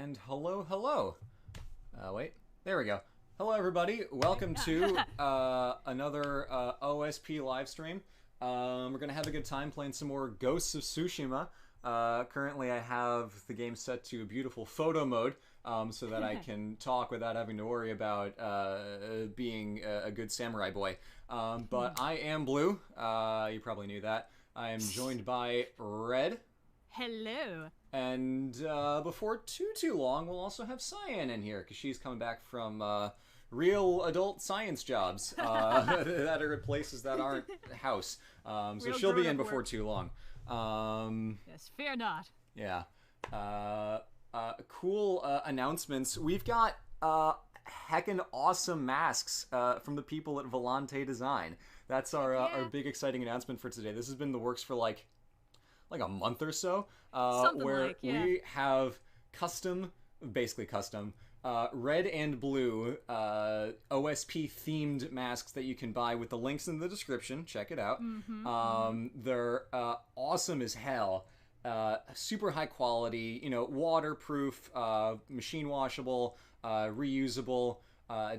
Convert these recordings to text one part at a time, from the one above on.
And hello, hello. Wait, there we go. Hello, everybody. Welcome to another OSP live stream. We're gonna have a good time playing some more Ghosts of Tsushima. Currently, I have the game set to a beautiful photo mode, so that I can talk without having to worry about being a good samurai boy. But I am Blue. You probably knew that. I am joined by Red. Hello. And before too long, we'll also have Cyan in here, because she's coming back from real adult science jobs that are at places that aren't house. So Real she'll be in grown-up before work. too long. Yes, fear not. Yeah. Cool announcements. We've got heckin' awesome masks from the people at Volante Design. That's our big exciting announcement for today. This has been in the works for like a month or so, where we have basically custom, red and blue OSP themed masks that you can buy with the links in the description. Check it out. They're awesome as hell. Super high quality, waterproof, machine washable, reusable,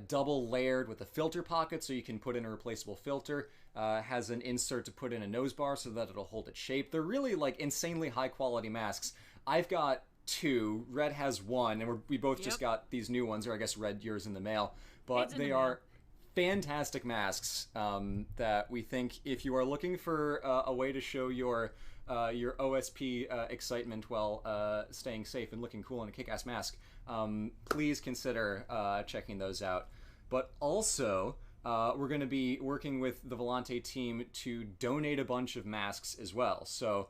double layered with a filter pocket so you can put in a replaceable filter. Has an insert to put in a nose bar so that it'll hold its shape. They're really like insanely high quality masks. I've got two. Red has one, and we both just got these new ones, or I guess Red, yours in the mail. But they are fantastic masks that we think, if you are looking for a way to show your OSP excitement while staying safe and looking cool in a kick-ass mask, please consider checking those out. But also, we're going to be working with the Volante team to donate a bunch of masks as well. So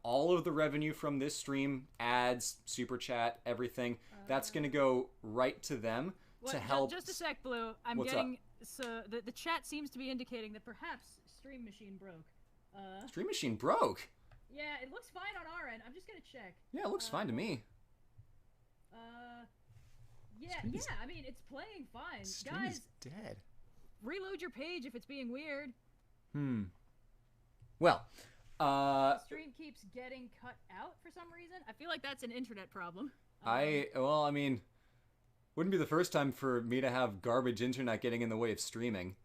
all of the revenue from this stream, ads, super chat, everything, that's going to go right to them to help. Just a sec, Blue. I'm What's getting... up? So the chat seems to be indicating that perhaps Stream Machine broke. Stream Machine broke? Yeah, it looks fine on our end. I'm just going to check. Yeah, it looks fine to me. Yeah, I mean, it's playing fine. Stream Guys, is dead. reload your page if it's being weird. Well, The stream keeps getting cut out for some reason. I feel like that's an internet problem. I mean, wouldn't be the first time for me to have garbage internet getting in the way of streaming.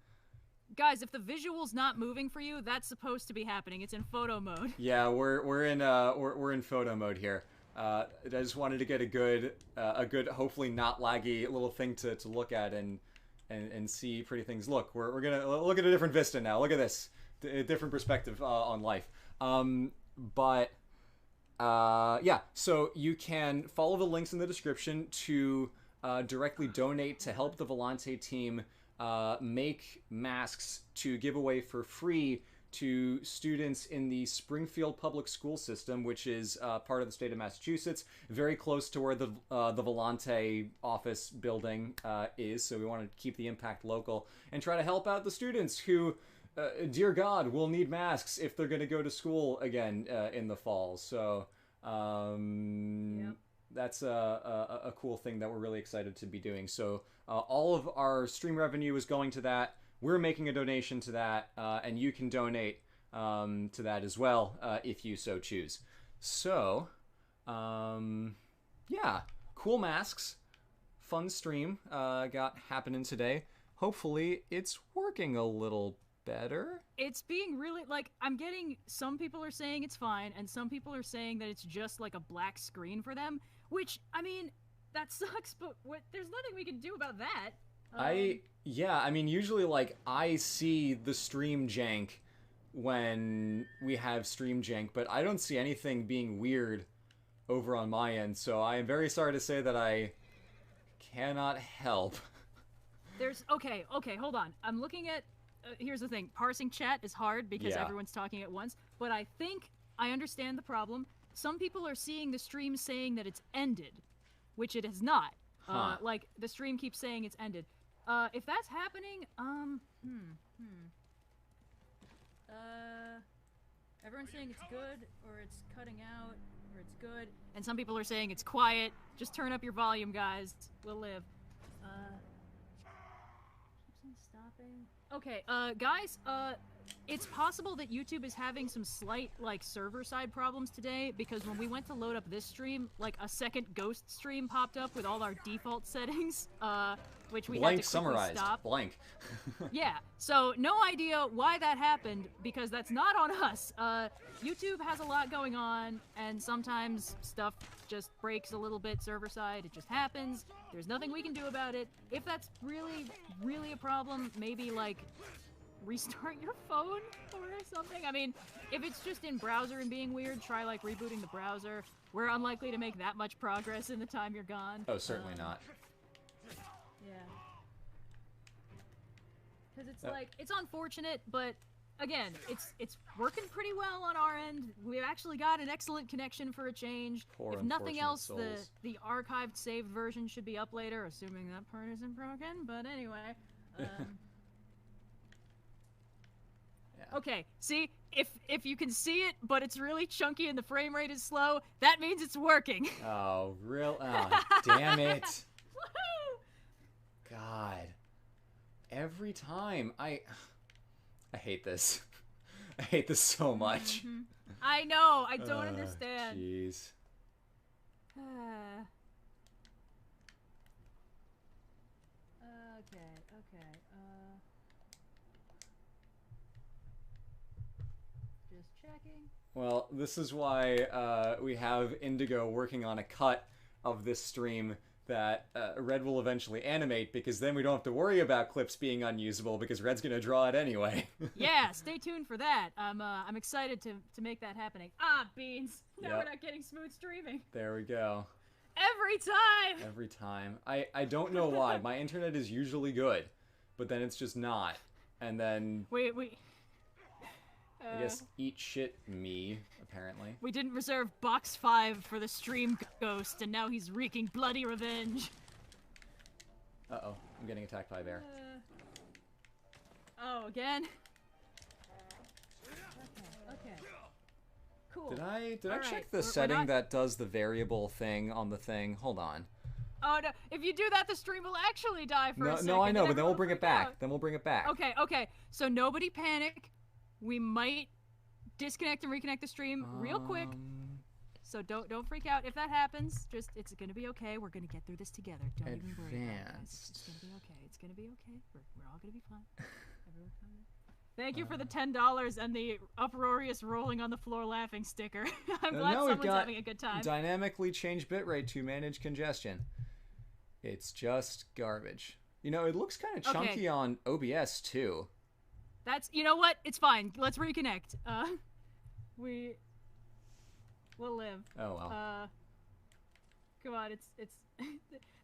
Guys, if the visual's not moving for you, that's supposed to be happening. It's in photo mode. Yeah, we're in photo mode here. I just wanted to get a good, hopefully not laggy little thing to look at and see pretty things. Look, we're gonna look at a different vista now. Look at this, a different perspective on life. Yeah. So you can follow the links in the description to directly donate to help the Volante team make masks to give away for free to students in the Springfield Public School System, which is part of the state of Massachusetts, very close to where the Volante office building is. So we want to keep the impact local and try to help out the students who, dear God, will need masks if they're going to go to school again in the fall. So that's a cool thing that we're really excited to be doing. So all of our stream revenue is going to that. We're making a donation to that, and you can donate to that as well if you so choose. So, yeah, cool masks, fun stream got happening today. Hopefully, it's working a little better. It's being really, like, I'm getting, some people are saying it's fine, and some people are saying that it's just like a black screen for them, which, I mean, that sucks, but there's nothing we can do about that. Yeah, I mean, usually, like, I see the stream jank when we have stream jank, but I don't see anything being weird over on my end, so I am very sorry to say that I cannot help. Okay, hold on. I'm looking at, here's the thing, parsing chat is hard because everyone's talking at once, but I think I understand the problem. Some people are seeing the stream saying that it's ended, which it has not. Like, the stream keeps saying it's ended. If that's happening, everyone's saying it's good, or it's cutting out, or it's good, and some people are saying it's quiet. Just turn up your volume, guys. We'll live. Keeps on stopping. Okay, guys, It's possible that YouTube is having some slight, like, server-side problems today, because when we went to load up this stream, like, a second ghost stream popped up with all our default settings, which we had to quickly stop. Blank. Yeah, so no idea why that happened, because that's not on us. YouTube has a lot going on, and sometimes stuff just breaks a little bit server-side. It just happens. There's nothing we can do about it. If that's really, really a problem, maybe, like, restart your phone or something. I mean, if it's just in browser and being weird, try like rebooting the browser. We're unlikely to make that much progress in the time you're gone. Oh, certainly not. Yeah. Because it's like, it's unfortunate, but again, it's working pretty well on our end. We've actually got an excellent connection for a change. If nothing else, the archived saved version should be up later, assuming that part isn't broken. But anyway. Okay, see, if you can see it, but it's really chunky and the frame rate is slow, that means it's working. Oh, real? Oh, damn it. God. Every time. I hate this. I hate this so much. Mm-hmm. I know, I don't understand. Jeez. Okay. Just checking. Well, this is why we have Indigo working on a cut of this stream that Red will eventually animate, because then we don't have to worry about clips being unusable, because Red's gonna draw it anyway. Yeah, stay tuned for that. I'm excited to make that happening. Ah, beans. Now we're not getting smooth streaming. There we go. Every time. I don't know why. My internet is usually good, but then it's just not. And then... Wait. I guess eat shit me, apparently. We didn't reserve box 5 for the stream ghost, and now he's wreaking bloody revenge. Uh-oh. I'm getting attacked by a bear. Oh, again? Okay. Cool. Did I check the setting that does the variable thing on the thing? Hold on. Oh, no. If you do that, the stream will actually die for a second. No, I know, but then we'll bring it back. Okay. So nobody panic. We might disconnect and reconnect the stream real quick. So don't freak out if that happens. Just, it's gonna be okay. We're gonna get through this together. Don't even worry about it, guys. It's gonna be okay. It's gonna be okay. We're all gonna be fine. Everyone calm down. Thank you for the $10 and the uproarious rolling on the floor laughing sticker. I'm glad someone's having a good time. Dynamically change bitrate to manage congestion. It's just garbage. You know, it looks kind of chunky on OBS too. That's, you know what? It's fine. Let's reconnect. We'll live. Oh well. Come on, it's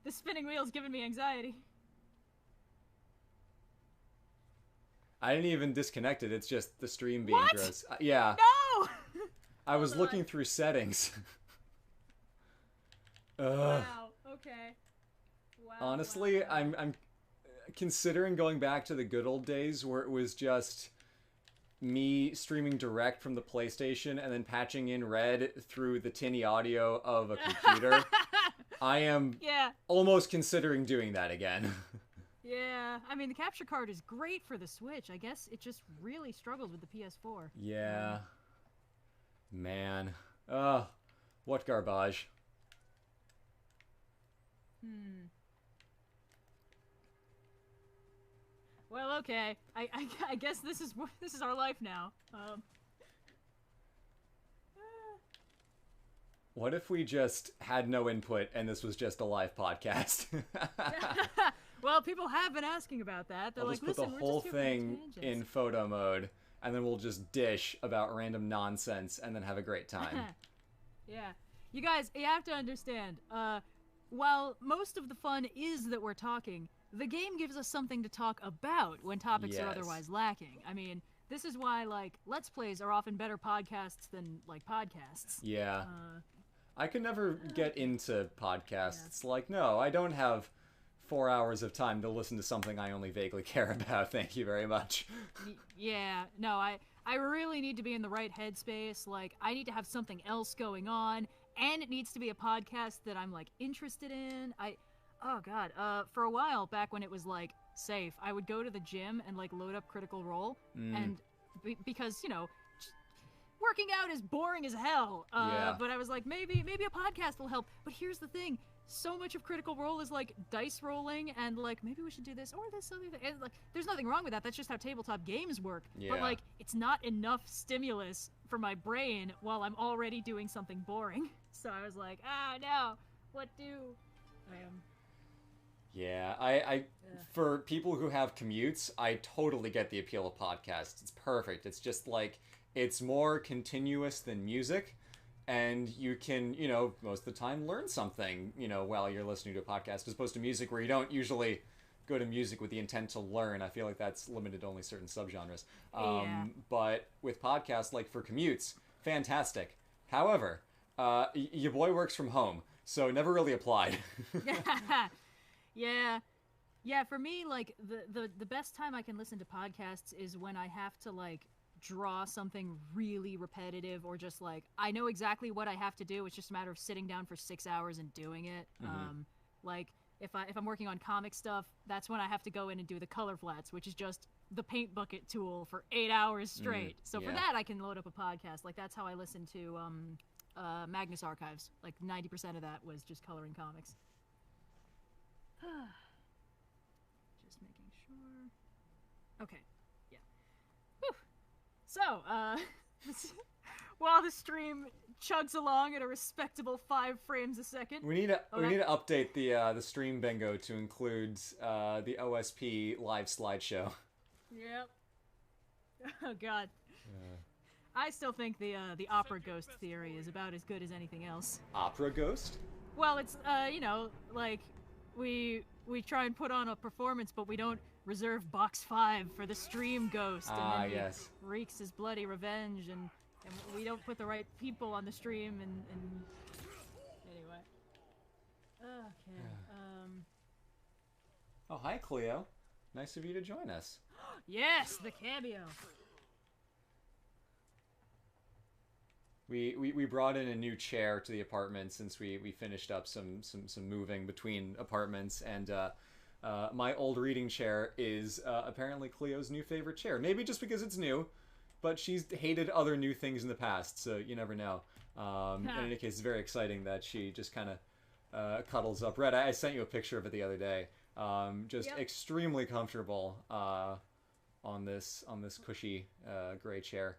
the spinning wheel's giving me anxiety. I didn't even disconnect it. It's just the stream being gross. Yeah. No. I was looking through settings. Wow. Okay. Wow. Honestly, I'm considering going back to the good old days where it was just me streaming direct from the PlayStation and then patching in Red through the tinny audio of a computer. I am almost considering doing that again. Yeah, I mean, the capture card is great for the Switch. I guess it just really struggles with the PS4. Yeah. Man. What garbage. Well, okay. I guess this is our life now. What if we just had no input and this was just a live podcast? Well, people have been asking about that. They're I'll like, just put the whole thing in photo mode, and then we'll just dish about random nonsense and then have a great time. Yeah. You guys, you have to understand, while most of the fun is that we're talking, the game gives us something to talk about when topics are otherwise lacking. I mean, this is why, like, Let's Plays are often better podcasts than, like, podcasts. Yeah. I could never get into podcasts. Like, no, I don't have 4 hours of time to listen to something I only vaguely care about. Thank you very much. Yeah, no, I really need to be in the right headspace. Like, I need to have something else going on, and it needs to be a podcast that I'm, like, interested in. Oh god, for a while back when it was, like, safe, I would go to the gym and, like, load up Critical Role, and because, you know, working out is boring as hell. But I was like, maybe a podcast will help. But here's the thing. So much of Critical Role is like dice rolling and like maybe we should do this or this other thing. And, like, there's nothing wrong with that. That's just how tabletop games work. Yeah. But like it's not enough stimulus for my brain while I'm already doing something boring. So I was like, no, what do I am? Yeah, I for people who have commutes, I totally get the appeal of podcasts. It's perfect. It's just like it's more continuous than music. And you can, you know, most of the time learn something, you know, while you're listening to a podcast, as opposed to music where you don't usually go to music with the intent to learn. I feel like that's limited to only certain subgenres. But with podcasts, like for commutes, fantastic. However, your boy works from home, so never really applied. Yeah, for me, like, the best time I can listen to podcasts is when I have to, like, draw something really repetitive or just like I know exactly what I have to do. It's just a matter of sitting down for 6 hours and doing it. Like if I'm working on comic stuff, that's when I have to go in and do the color flats, which is just the paint bucket tool for 8 hours straight. So for that I can load up a podcast. Like that's how I listen to Magnus Archives. Like 90% of that was just coloring comics. Just making sure. Okay. So, while the stream chugs along at a respectable 5 frames a second, we need to update the stream bingo to include the OSP live slideshow. Yep. Oh God. I still think the opera ghost theory is about as good as anything else. Opera ghost? Well, it's you know, like we try and put on a performance, but we don't reserve box 5 for the stream ghost, and then he wreaks his bloody revenge, and we don't put the right people on the stream, and anyway. Okay. Oh, hi, Cleo. Nice of you to join us. Yes, the cameo. We brought in a new chair to the apartment since we finished up some moving between apartments, and my old reading chair is apparently Cleo's new favorite chair. Maybe just because it's new, but she's hated other new things in the past, so you never know. In any case, it's very exciting that she just kind of cuddles up. Red, I sent you a picture of it the other day. Just extremely comfortable on this cushy gray chair.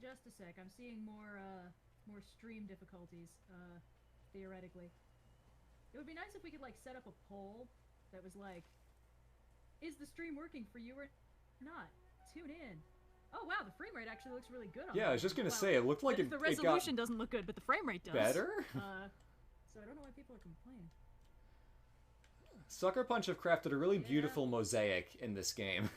Just a sec. I'm seeing more stream difficulties, theoretically. It would be nice if we could, like, set up a poll that was like, is the stream working for you or not? Tune in. Oh, wow, the frame rate actually looks really good on I was just going to say, it looked like the resolution doesn't look good, but the frame rate does. Better? So I don't know why people are complaining. Sucker Punch have crafted a really beautiful mosaic in this game.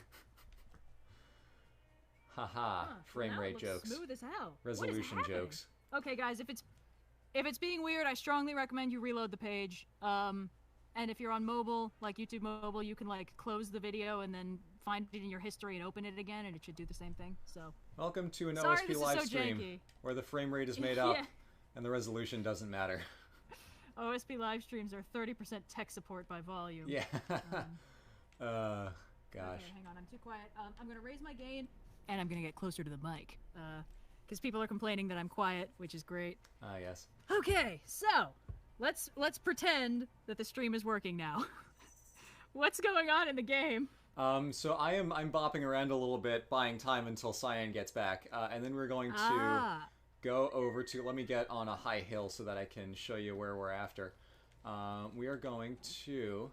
Haha, frame rate jokes. Smooth as hell. Resolution jokes. Okay, guys, if it's being weird, I strongly recommend you reload the page. And if you're on mobile, like YouTube mobile, you can like close the video and then find it in your history and open it again, and it should do the same thing. So. Welcome to an OSP live stream janky. where the frame rate is made up and the resolution doesn't matter. OSP live streams are 30% tech support by volume. Yeah. Gosh. Okay, hang on, I'm too quiet. I'm gonna raise my gain, and I'm gonna get closer to the mic, because people are complaining that I'm quiet, which is great. Yes. Okay, so let's pretend that the stream is working now. What's going on in the game? So I'm bopping around a little bit, buying time until Cyan gets back, and then we're going to go over to, let me get on a high hill so that I can show you where we're after. We are going to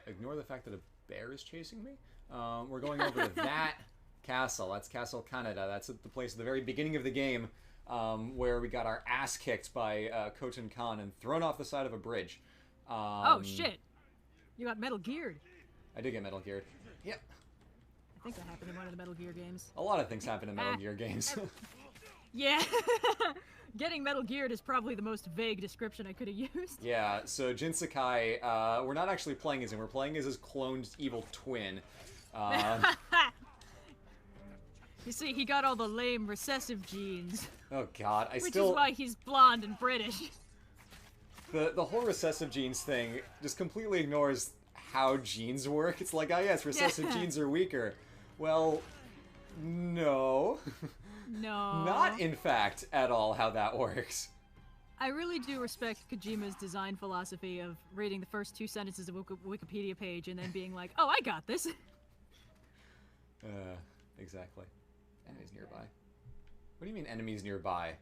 ignore the fact that a bear is chasing me. We're going over to that castle. That's Castle Canada. That's at the place at the very beginning of the game where we got our ass kicked by Khotan Khan and thrown off the side of a bridge. Oh shit! You got Metal Geared. I did get Metal Geared. Yep. I think that happened in one of the Metal Gear games. A lot of things happen in Metal Gear games. Yeah. Getting Metal Geared is probably the most vague description I could have used. Yeah, so Jin Sakai, we're not actually playing as him. We're playing as his cloned evil twin. You see, he got all the lame recessive genes. Oh god, Which is why he's blonde and British. The whole recessive genes thing just completely ignores how genes work. It's like, oh yes, recessive genes are weaker. Well, no. No. Not, in fact, at all how that works. I really do respect Kojima's design philosophy of reading the first 2 sentences of a Wikipedia page and then being like, oh, I got this. Exactly. Enemies nearby. What do you mean enemies nearby?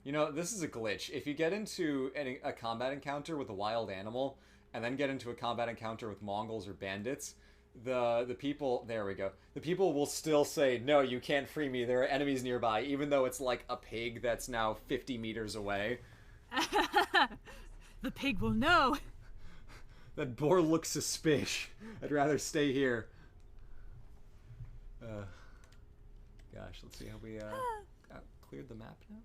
You know, this is a glitch. If you get into a combat encounter with a wild animal, and then get into a combat encounter with Mongols or bandits, the people... There we go. The people will still say, no, you can't free me, there are enemies nearby, even though it's like a pig that's now 50 meters away. The pig will know. That boar looks suspicious. I'd rather stay here. Gosh, let's see how we cleared the map now.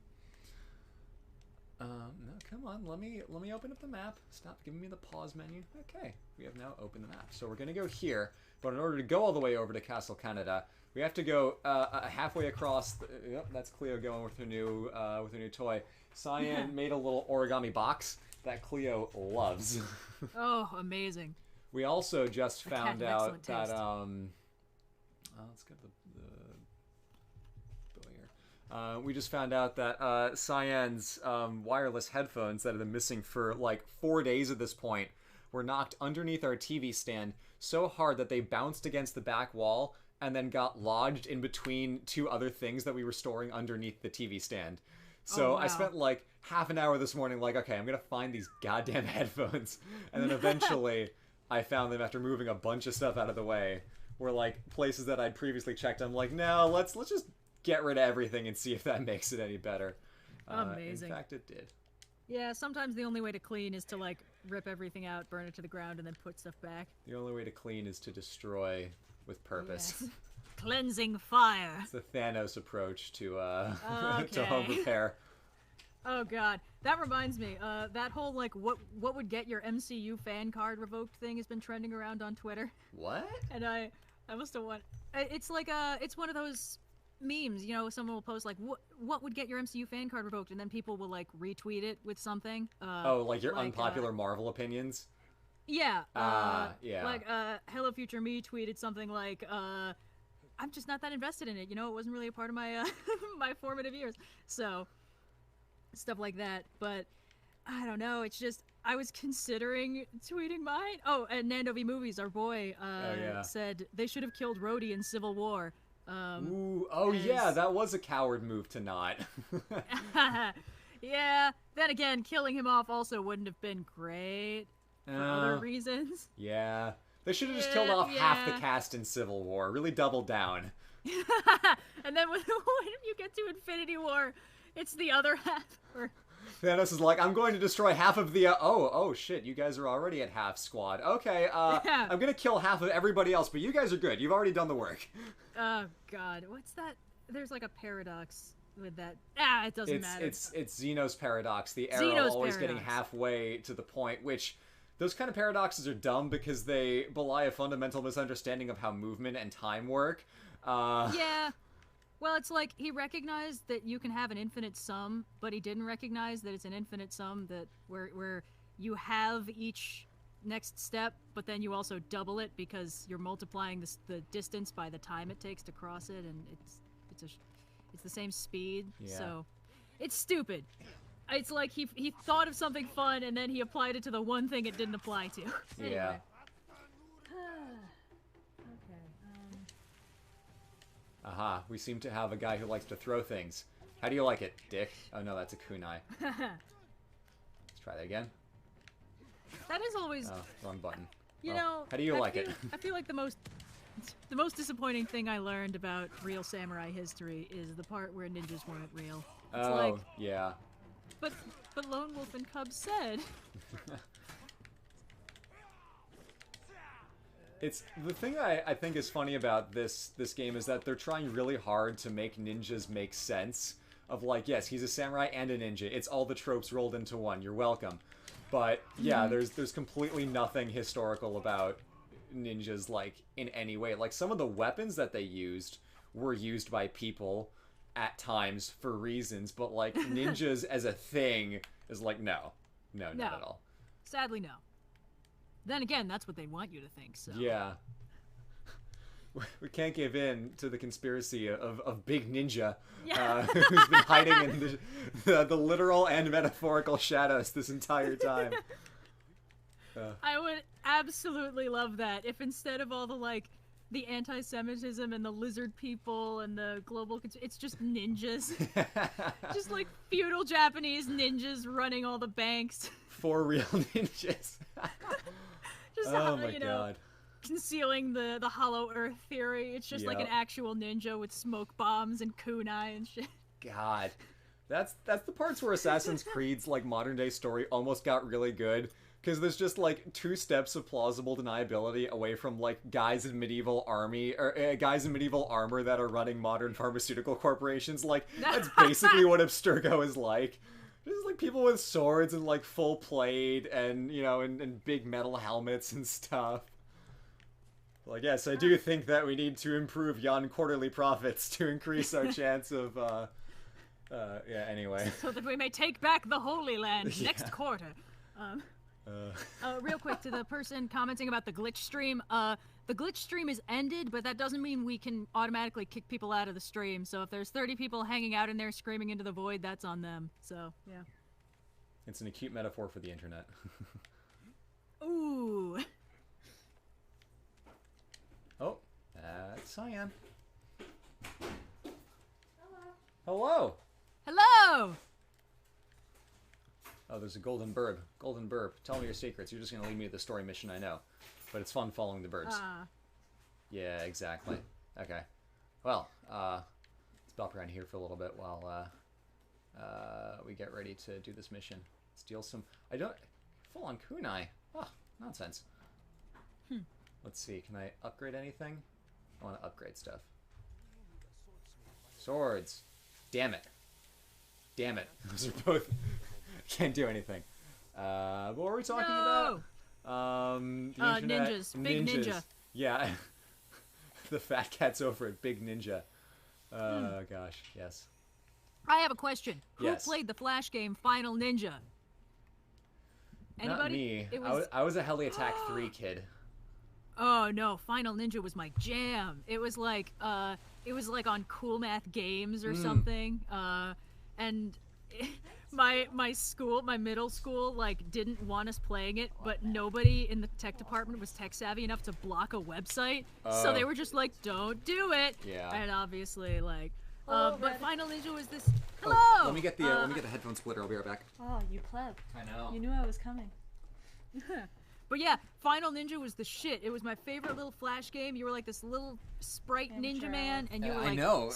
No, come on, let me open up the map. Stop giving me the pause menu. Okay, we have now opened the map. So we're gonna go here, but in order to go all the way over to Castle Canada, we have to go halfway across. Yep, that's Cleo going with her new toy. Cyan made a little origami box that Cleo loves. Oh, amazing. We also just found out that let's get the bow here. We just found out that Cyan's wireless headphones that have been missing for like 4 days at this point were knocked underneath our TV stand so hard that they bounced against the back wall and then got lodged in between 2 other things that we were storing underneath the TV stand. So wow. I spent like half an hour this morning like, okay, I'm gonna find these goddamn headphones. And then eventually I found them after moving a bunch of stuff out of the way. Were like places that I'd previously checked. I'm like, no, let's just get rid of everything and see if that makes it any better. Amazing. In fact, it did. Yeah, sometimes the only way to clean is to like rip everything out, burn it to the ground, and then put stuff back. The only way to clean is to destroy with purpose. Yes. Cleansing fire. It's the Thanos approach to Okay. to home repair. Oh god, that reminds me. That whole like what would get your MCU fan card revoked thing has been trending around on Twitter. What? And I must have won. It's like it's one of those memes. You know, someone will post like what would get your MCU fan card revoked, and then people will like retweet it with something. Like your unpopular Marvel opinions. Yeah. Yeah. Like Hello Future Me tweeted something like I'm just not that invested in it. You know, it wasn't really a part of my my formative years. So. Stuff like that, but I don't know, it's just I was considering tweeting mine. Oh, and Nando V Movies, our boy, said they should have killed Rhodey in Civil War. Yeah, that was a coward move to not. Yeah, then again, killing him off also wouldn't have been great for other reasons. Yeah, they should have just killed off half the cast in Civil War, really doubled down. And then when you get to Infinity War, it's the other half. Thanos is like, I'm going to destroy half of the... oh, shit, you guys are already at half squad. Okay, I'm going to kill half of everybody else, but you guys are good. You've already done the work. Oh, God. What's that? There's like a paradox with that. It doesn't matter. It's Zeno's paradox. The arrow always getting halfway to the point, which... Those kind of paradoxes are dumb because they belie a fundamental misunderstanding of how movement and time work. Yeah. Well, it's like he recognized that you can have an infinite sum, but he didn't recognize that it's an infinite sum that where you have each next step, but then you also double it because you're multiplying the distance by the time it takes to cross it, and it's the same speed. Yeah. So it's stupid. It's like he thought of something fun and then he applied it to the one thing it didn't apply to. Anyway. Yeah. Aha, we seem to have a guy who likes to throw things. How do you like it, Dick? Oh no, that's a kunai. Let's try that again. That is always... Oh, wrong button. You know... How do you like it? I feel like the most disappointing thing I learned about real samurai history is the part where ninjas weren't real. It's like, yeah. But Lone Wolf and Cub said... It's the thing I think is funny about this game is that they're trying really hard to make ninjas make sense. Of like, yes, he's a samurai and a ninja. It's all the tropes rolled into one. You're welcome. But yeah, there's completely nothing historical about ninjas like in any way. Like some of the weapons that they used were used by people at times for reasons, but like ninjas as a thing is like no, not at all. Sadly, no. Then again, that's what they want you to think, so... Yeah. we can't give in to the conspiracy of Big Ninja, Yeah. who's been hiding in the literal and metaphorical shadows this entire time. I would absolutely love that if instead of all the like the anti-Semitism and the lizard people and the global, it's just ninjas, just like feudal Japanese ninjas running all the banks. For real ninjas. Just Oh my god. Concealing the hollow earth theory. It's just like an actual ninja with smoke bombs and kunai and shit. God. That's the parts where Assassin's Creed's like modern day story almost got really good. Because there's just like 2 steps of plausible deniability away from like guys in medieval army or guys in medieval armor that are running modern pharmaceutical corporations. Like that's basically what Abstergo is like. Just like people with swords and like full plate and and big metal helmets and stuff. Like, yes, I do think that we need to improve yon quarterly profits to increase our chance of, yeah, anyway. So that we may take back the Holy Land next quarter. Real quick, to the person commenting about the glitch stream, the glitch stream is ended, but that doesn't mean we can automatically kick people out of the stream. So if there's 30 people hanging out in there screaming into the void, that's on them. So, yeah. It's an acute metaphor for the internet. Ooh. Oh, that's Cyan. Hello. Hello. Oh, there's a golden burb. Golden burb. Tell me your secrets. You're just going to lead me to the story mission, I know. But it's fun following the birds. Yeah, exactly. Okay. Well, let's bop around here for a little bit while we get ready to do this mission. Steal some... I don't... Full on kunai. Oh, nonsense. Let's see. Can I upgrade anything? I want to upgrade stuff. Swords. Damn it. Damn it. Those are both... Can't do anything. What were we talking about? The internet. Ninjas. Big ninja. Yeah. The fat cat's over at Big Ninja. Gosh, yes. I have a question. Yes. Who played the Flash game Final Ninja? Anybody? Not me. It was... I was a Heli Attack 3 kid. Oh no, Final Ninja was my jam. It was like on Cool Math Games or something. And my middle school, like, didn't want us playing it, but nobody in the tech department was tech savvy enough to block a website. So they were just like, don't do it. Yeah. And obviously, like, but Final Ninja was this. Hello. Oh, let me get the headphone splitter. I'll be right back. Oh, you pleb. I know. You knew I was coming. But yeah, Final Ninja was the shit. It was my favorite little Flash game. You were like this little sprite ninja man, and you were like... I know.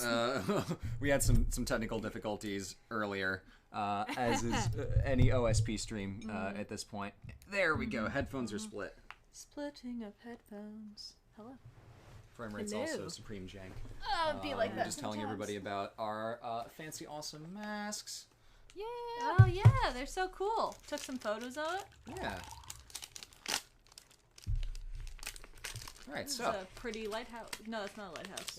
We had some technical difficulties earlier, as is any OSP stream at this point. There we go. Headphones are split. Splitting of headphones. Hello. Frame rate's also supreme jank. Be like that. Just telling everybody about our fancy, awesome masks. Yeah. Oh yeah, they're so cool. Took some photos of it. Yeah. All right, so it's a pretty lighthouse. No, it's not a lighthouse.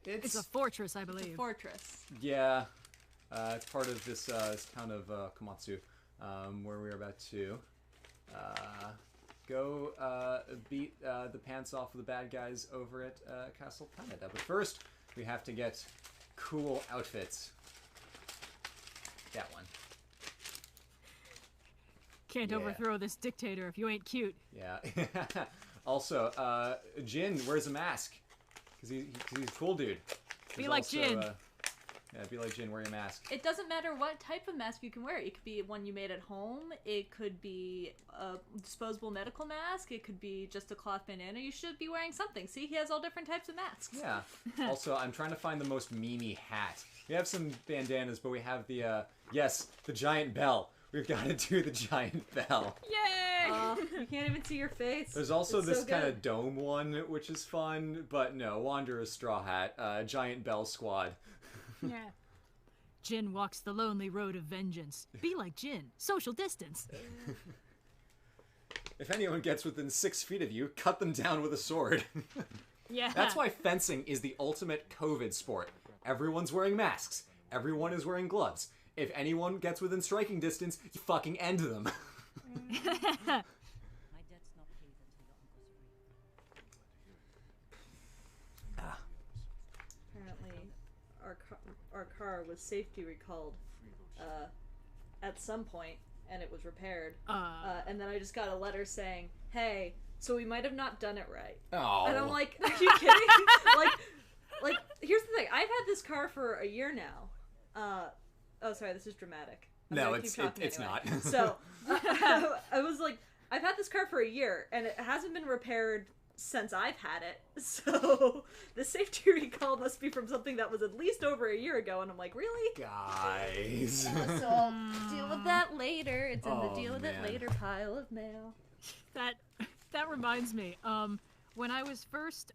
It's a fortress, I believe. It's a fortress. Yeah, it's part of this town of Komatsu, where we're about to go beat the pants off of the bad guys over at Castle Kaneda. But first, we have to get cool outfits. That one. Can't overthrow this dictator if you ain't cute. Yeah. Also, Jin wears a mask because he's a cool dude. Be like Jin. Yeah, be like Jin, wear your mask. It doesn't matter what type of mask you can wear. It could be one you made at home. It could be a disposable medical mask. It could be just a cloth bandana. You should be wearing something. See, he has all different types of masks. Yeah. Also, I'm trying to find the most memey hat. We have some bandanas, but we have the, the giant bell. We've got to do the giant bell. Yay! You can't even see your face. There's also this kind of dome one, which is fun, but no, Wanderer's straw hat, giant bell squad. Yeah. Jin walks the lonely road of vengeance. Be like Jin. Social distance. If anyone gets within 6 feet of you, cut them down with a sword. Yeah. That's why fencing is the ultimate COVID sport. Everyone's wearing masks. Everyone is wearing gloves. If anyone gets within striking distance, you fucking end them. our car was safety recalled at some point, and it was repaired. And then I just got a letter saying, "Hey, so we might have not done it right." Oh. And I'm like, "Are you kidding?" like here's the thing. I've had this car for a year now. Oh, sorry, this is dramatic. No, it's not. So I was like, I've had this car for a year, and it hasn't been repaired since I've had it. So the safety recall must be from something that was at least over a year ago. And I'm like, really? Guys. So I'll deal with that later. It's in the deal with it later pile of mail. That reminds me. When I was first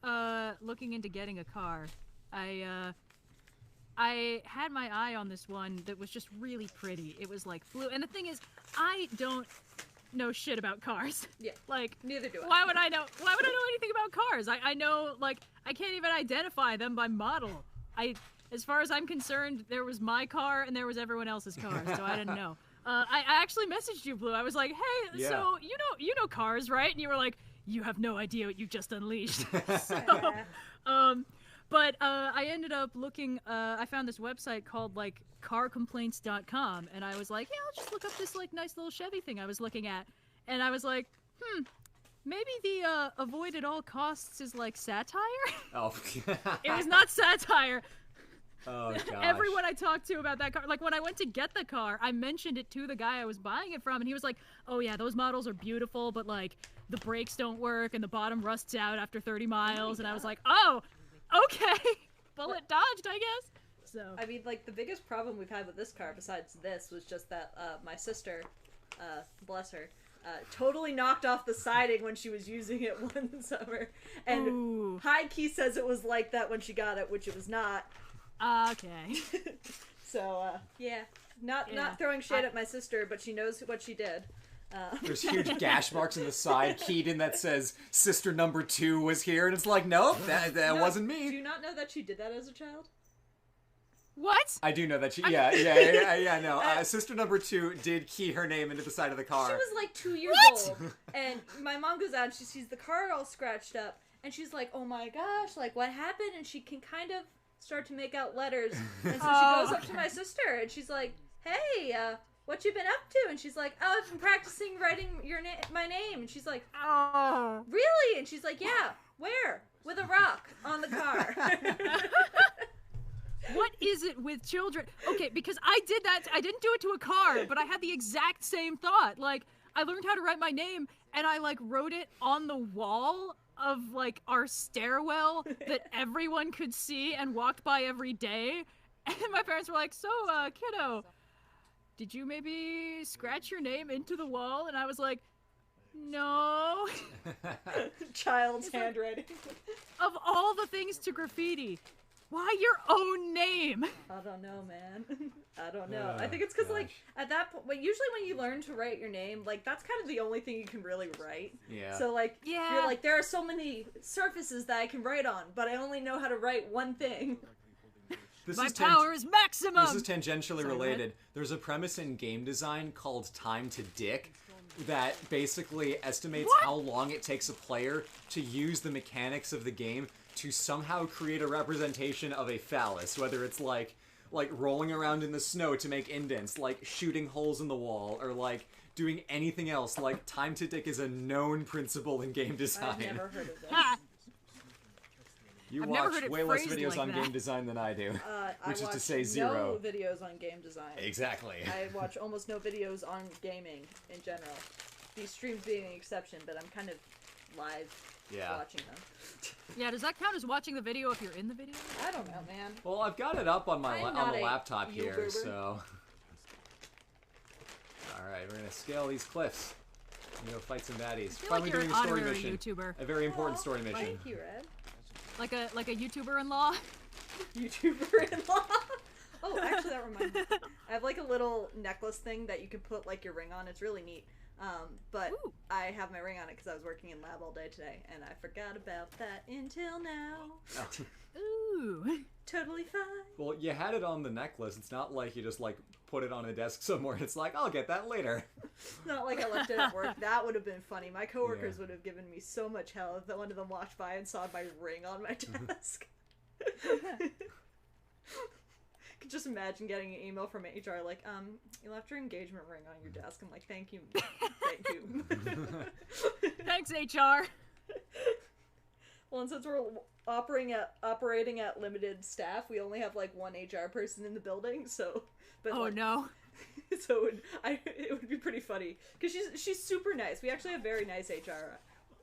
looking into getting a car, I had my eye on this one that was just really pretty. It was like blue. And the thing is, I don't know shit about cars. Yeah. Like, neither do I. Why would I know anything about cars? I know, like, I can't even identify them by model. As far as I'm concerned, there was my car and there was everyone else's car, so I didn't know. I actually messaged you, Blue. I was like, hey, so you know cars, right? And you were like, you have no idea what you just unleashed. But I ended up looking, I found this website called, like, carcomplaints.com, and I was like, yeah, I'll just look up this, like, nice little Chevy thing I was looking at. And I was like, maybe the avoid at all costs is, like, satire? Oh. It was not satire. Oh, gosh. Everyone I talked to about that car, like, when I went to get the car, I mentioned it to the guy I was buying it from, and he was like, oh, yeah, those models are beautiful, but, like, the brakes don't work, and the bottom rusts out after 30 miles, and I was like, oh, okay, bullet dodged, I guess. So I mean, like, the biggest problem we've had with this car, besides this, was just that my sister, bless her, totally knocked off the siding when she was using it one summer. And High Key says it was like that when she got it, which it was not. Okay. So, yeah. Not throwing shade at my sister, but she knows what she did. There's huge gash marks in the side, keyed in, that says "Sister Number 2 was here," and it's like, nope, that wasn't me. Do you not know that she did that as a child? What? I do know that she. Yeah. No, Sister Number 2 did key her name into the side of the car. She was like 2 years old, and my mom goes out and she sees the car all scratched up, and she's like, "Oh my gosh, like what happened?" And she can kind of start to make out letters, and so she goes up to my sister and she's like, "Hey, what you been up to?" And she's like, "Oh, I've been practicing writing my name." And she's like, "Oh, really?" And she's like, "Yeah, where? With a rock on the car." What is it with children? Okay, because I did that. I didn't do it to a car, but I had the exact same thought. Like, I learned how to write my name, and I, like, wrote it on the wall of, like, our stairwell that everyone could see and walked by every day. And my parents were like, so, kiddo, did you maybe scratch your name into the wall? And I was like, no. Child's handwriting. Of all the things to graffiti, why your own name? I don't know, man. I don't know. I think it's because, like, at that point, like, usually when you learn to write your name, like, that's kind of the only thing you can really write. Yeah. So, like, you're like, there are so many surfaces that I can write on, but I only know how to write one thing. My power is maximum! This is tangentially related. There's a premise in game design called Time to Dick that basically estimates how long it takes a player to use the mechanics of the game to somehow create a representation of a phallus, whether it's like rolling around in the snow to make indents, like shooting holes in the wall, or like doing anything else. Like, time to dick is a known principle in game design. I've never heard of this. You watch way less videos on game design than I do, which is to say zero. No videos on game design. Exactly. I watch almost no videos on gaming in general. These streams being an exception, but I'm kind of live watching them. Yeah, does that count as watching the video if you're in the video? I don't know, man. Well, I've got it up on my on the laptop here, YouTuber. so. Alright, we're gonna scale these cliffs. And go fight some baddies. Finally like doing a story mission. YouTuber. A very important story mission. Thank you, Red. Like a YouTuber-in-law? YouTuber-in-law? Oh, actually, that reminds me. I have, like, a little necklace thing that you can put, like, your ring on. It's really neat. But I have my ring on it because I was working in lab all day today, and I forgot about that until now. Oh. Ooh. Totally fine. Well, you had it on the necklace. It's not like you just, like, put it on a desk somewhere. It's like, I'll get that later. It's not like I left it at work. That would have been funny. My coworkers would have given me so much hell if one of them walked by and saw my ring on my desk. could just imagine getting an email from HR like, you left your engagement ring on your desk. I'm like, thank you. Thank you. Thanks, HR. Well, and since we're operating at limited staff, we only have like one HR person in the building, so... But, oh, like, no. So it would be pretty funny. Because she's super nice. We actually have very nice HR.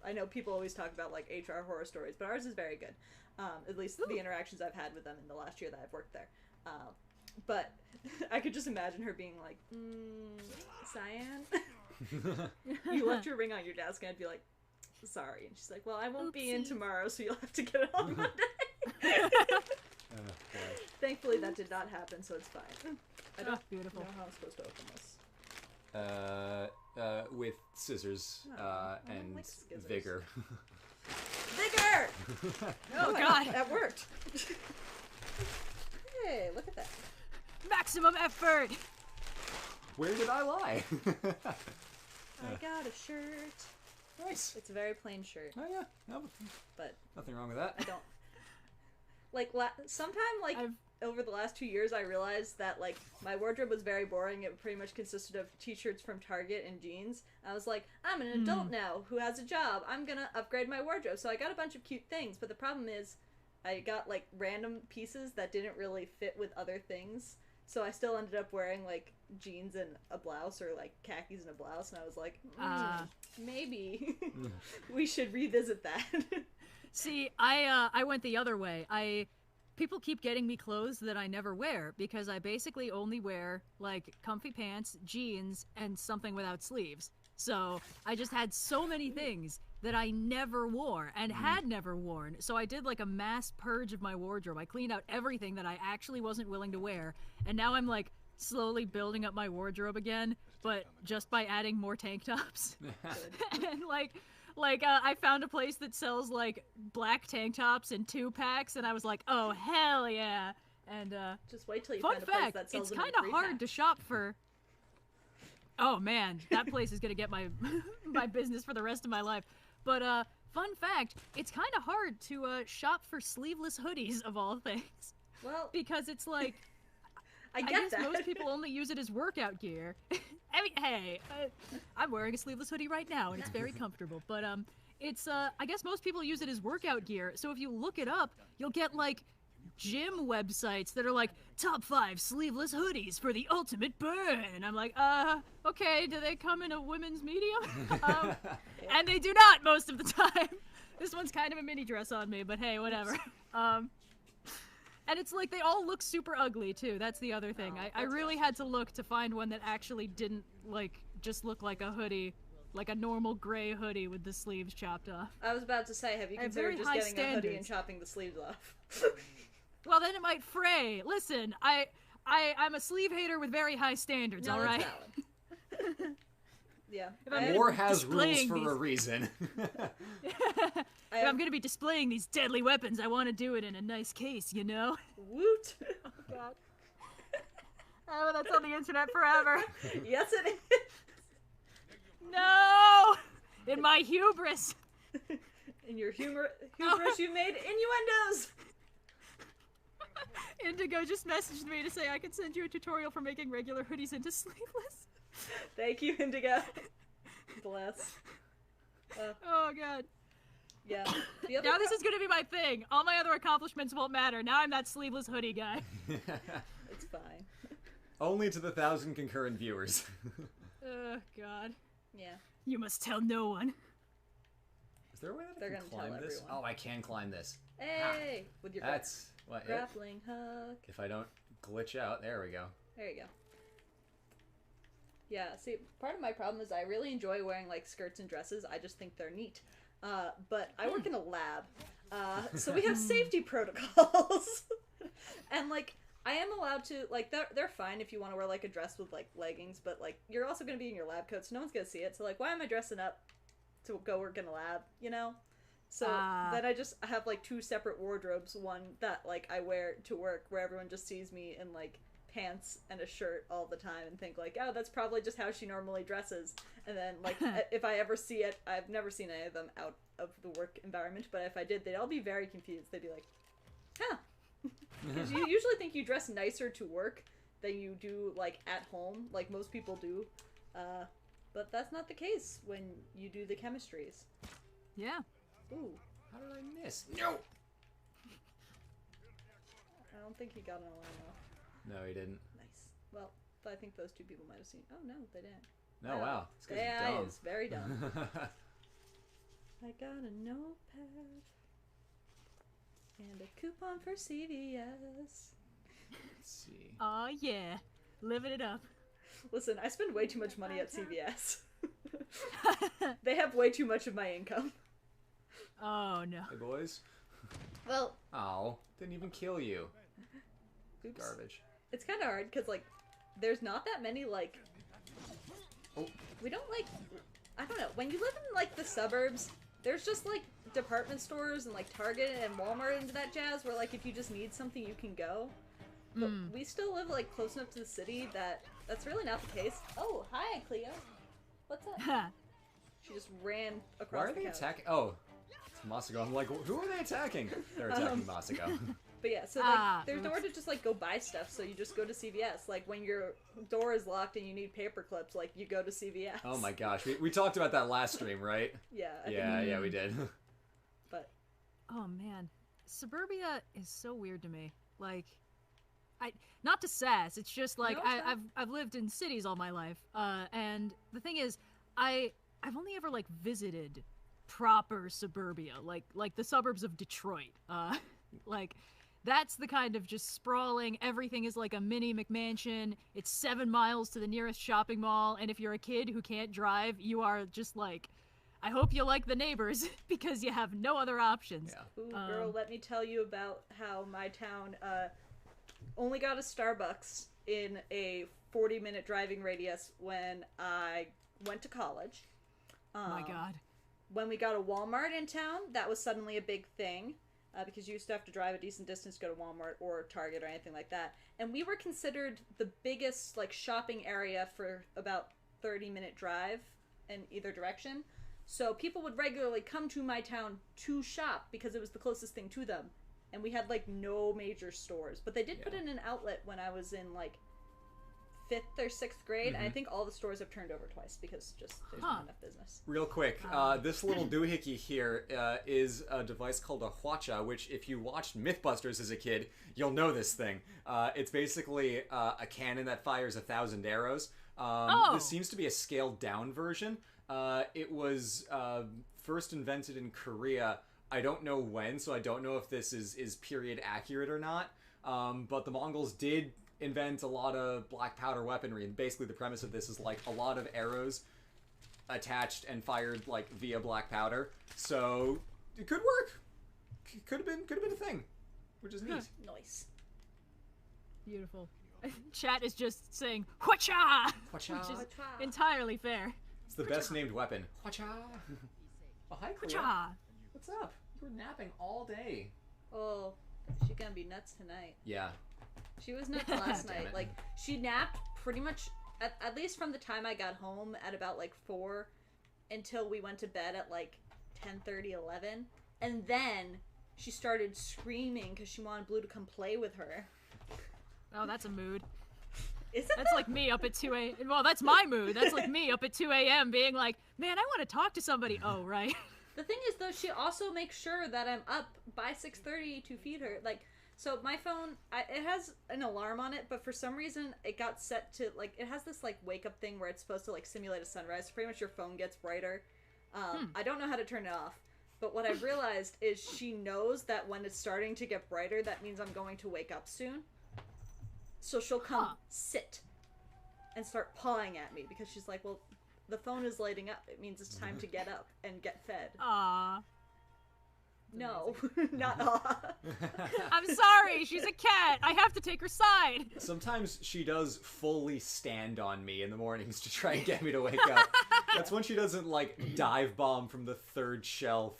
I know people always talk about, like, HR horror stories, but ours is very good. At least the interactions I've had with them in the last year that I've worked there. But I could just imagine her being like, Cyan? You left your ring on your desk, and I'd be like, sorry. And she's like, well, I won't be in tomorrow, so you'll have to get it on Monday. Thankfully, that did not happen, so it's fine. I don't beautiful. know how I'm supposed to open this. With scissors and like scissors. vigor. Vigor! Oh, God. That worked. Hey, look at that. Maximum effort! Where did I lie? I got a shirt. Nice. It's a very plain shirt. Oh yeah, no, But nothing wrong with that. I don't... Like, sometime, like, over the last 2 years, I realized that, like, my wardrobe was very boring. It pretty much consisted of t-shirts from Target and jeans. I was like, I'm an adult now who has a job. I'm gonna upgrade my wardrobe. So I got a bunch of cute things, but the problem is I got, like, random pieces that didn't really fit with other things. So I still ended up wearing, like, jeans and a blouse, or, like, khakis and a blouse, and I was like, maybe we should revisit that. See, I went the other way. People keep getting me clothes that I never wear, because I basically only wear, like, comfy pants, jeans, and something without sleeves. So I just had so many things that I never wore and had never worn. So I did, like, a mass purge of my wardrobe. I cleaned out everything that I actually wasn't willing to wear, and now I'm, like, slowly building up my wardrobe again, but just by adding more tank tops. And, I found a place that sells, like, black tank tops in 2-packs, and I was like, oh, hell yeah. And, just wait till you fun find a place fact, that sells it's them in kind of hard 3-pack. to shop for... Oh, man, that place is gonna get my my business for the rest of my life. But, fun fact, it's kind of hard to, shop for sleeveless hoodies, of all things. Well... Because it's like... I guess that. most people only use it as workout gear. I mean, hey, I'm wearing a sleeveless hoodie right now, and it's very comfortable. But it's I guess most people use it as workout gear. So if you look it up, you'll get like gym websites that are like top 5 sleeveless hoodies for the ultimate burn. And I'm like, okay, do they come in a women's medium? And they do not most of the time. This one's kind of a mini dress on me, but hey, whatever. And it's like they all look super ugly too. That's the other thing. I really had to look to find one that actually didn't like just look like a hoodie, like a normal gray hoodie with the sleeves chopped off. I was about to say, have you considered just getting a hoodie and chopping the sleeves off? Well, then it might fray. Listen, I'm a sleeve hater with very high standards. No, all right. That's valid. Yeah. War has rules for a reason. If I'm gonna be displaying these deadly weapons, I want to do it in a nice case, you know? Woot! Oh, God. Oh, that's on the internet forever. Yes, it is. No! In my hubris. In your hubris, you made innuendos! Indigo just messaged me to say I could send you a tutorial for making regular hoodies into sleeveless. Thank you, Indigo. Bless. Oh, God. Yeah. Now this is gonna be my thing. All my other accomplishments won't matter. Now I'm that sleeveless hoodie guy. It's fine. Only to the 1,000 concurrent viewers. Oh, God. Yeah. You must tell no one. Is there a way that They're I can gonna climb tell this? everyone. Oh, I can climb this. Hey! With your That's what. grappling hook. If I don't glitch out, there we go. There you go. Yeah, see, part of my problem is I really enjoy wearing, like, skirts and dresses. I just think they're neat. But I work in a lab, so we have safety protocols. And, like, I am allowed to, like, they're fine if you want to wear, like, a dress with, like, leggings, but, like, you're also going to be in your lab coat, so no one's going to see it. So, like, why am I dressing up to go work in a lab, you know? So then I just have, like, 2 separate wardrobes. One that, like, I wear to work where everyone just sees me in, like, pants and a shirt all the time and think, like, oh, that's probably just how she normally dresses. And then, like, if I ever see it, I've never seen any of them out of the work environment, but if I did, they'd all be very confused. They'd be like, huh. Because you usually think you dress nicer to work than you do, like, at home, like most people do. But that's not the case when you do the chemistries. Yeah. Ooh. How did I miss? No! I don't think he got an alarm off. No, he didn't. Nice. Well, I think those two people might have seen. Oh, no, they didn't. No, wow. This guy's AI dumb. is very dumb. I got a notepad and a coupon for CVS. Let's see. Oh yeah, living it up. Listen, I spend way too much money at CVS. They have way too much of my income. Oh no. Hey, boys. Well, Oh, didn't even kill you. oops. Garbage. It's kind of hard because, like, there's not that many, like... Oh. We don't, like... I don't know. When you live in, like, the suburbs, there's just, like, department stores and, like, Target and Walmart and that jazz where, like, if you just need something, you can go. But we still live, like, close enough to the city that that's really not the case. Oh, hi, Cleo. What's up? She just ran across Why are the they couch. attacking? Oh, it's Masako. I'm like, who are they attacking? They're attacking Masako. But yeah, so like, there's nowhere to just like go buy stuff, so you just go to CVS. Like when your door is locked and you need paper clips, like you go to CVS. Oh my gosh, we talked about that last stream, right? Yeah. Yeah, we did. But Oh man, suburbia is so weird to me. Like, not to sass. It's just like No, it's not. I've lived in cities all my life, and the thing is, I've only ever like visited proper suburbia, like the suburbs of Detroit. Like that's the kind of just sprawling. Everything is like a mini McMansion. It's 7 miles to the nearest shopping mall, and if you're a kid who can't drive, you are just like, I hope you like the neighbors because you have no other options. Yeah. ooh, girl, let me tell you about how my town only got a Starbucks in a 40-minute driving radius when I went to college. Oh my god. When we got a Walmart in town, that was suddenly a big thing. Because you used to have to drive a decent distance to go to Walmart or Target or anything like that. And we were considered the biggest, like, shopping area for about 30-minute drive in either direction. So people would regularly come to my town to shop because it was the closest thing to them. And we had, like, no major stores. But they did put in an outlet when I was in, like, 5th or 6th grade. And I think all the stores have turned over twice because just there's not enough business. Real quick, this little doohickey here is a device called a hwacha, which if you watched Mythbusters as a kid, you'll know this thing. It's basically a cannon that fires 1,000 arrows. This seems to be a scaled down version. It was first invented in Korea. I don't know when, so I don't know if this is period accurate or not. But the Mongols did invent a lot of black powder weaponry, and basically the premise of this is like a lot of arrows attached and fired like via black powder. So it could work. Could have been a thing, which is neat. Nice. Beautiful. Chat is just saying "Hwacha," which is Hwacha. entirely fair. It's the best named weapon. Hwacha. Oh, hi, Cleo. Hwacha. What's up? You were napping all day. Oh, she's gonna be nuts tonight. Yeah. She was nuts last Damn night. it. Like, she napped pretty much, at least from the time I got home at about, like, 4 until we went to bed at, like, 10:30, 11. And then she started screaming because she wanted Blue to come play with her. Oh, that's a mood. Is it That's like me up at 2 a.m. Well, that's my mood. That's like me up at 2 a.m. being like, man, I want to talk to somebody. Oh, right. The thing is, though, she also makes sure that I'm up by 6:30 to feed her. Like, so my phone, it has an alarm on it, but for some reason it got set to, like, it has this, like, wake-up thing where it's supposed to, like, simulate a sunrise. Pretty much your phone gets brighter. I don't know how to turn it off. But what I've realized is she knows that when it's starting to get brighter, that means I'm going to wake up soon. So she'll come sit and start pawing at me because she's like, well, the phone is lighting up. It means it's time to get up and get fed. Aww. No, not aw. I'm sorry, she's a cat. I have to take her side. Sometimes she does fully stand on me in the mornings to try and get me to wake up. That's when she doesn't, like, dive bomb from the 3rd shelf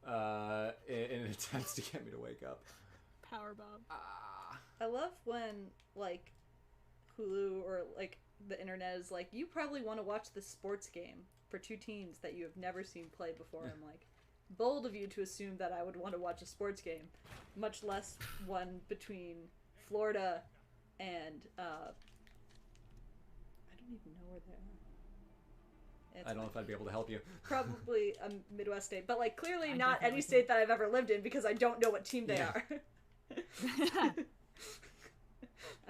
in an attempt to get me to wake up. Powerbomb. I love when, like, Hulu or, like, the internet is like, you probably want to watch this sports game for 2 teams that you have never seen play before. I'm like, bold of you to assume that I would want to watch a sports game, much less one between Florida and I don't even know where they are. I don't know if I'd be able to help you. Probably a Midwest state, but like clearly not any state that I've ever lived in because I don't know what team they are.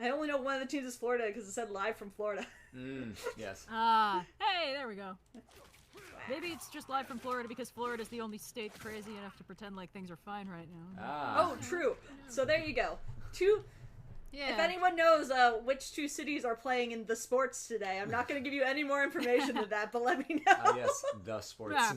I only know one of the teams is Florida because it said live from Florida. Yes. Hey, there we go. Maybe it's just live from Florida because Florida's the only state crazy enough to pretend like things are fine right now. Oh, true. So there you go. Yeah. If anyone knows which two cities are playing in the sports today, I'm not going to give you any more information than that, but let me know. Yes, the sports. Yeah.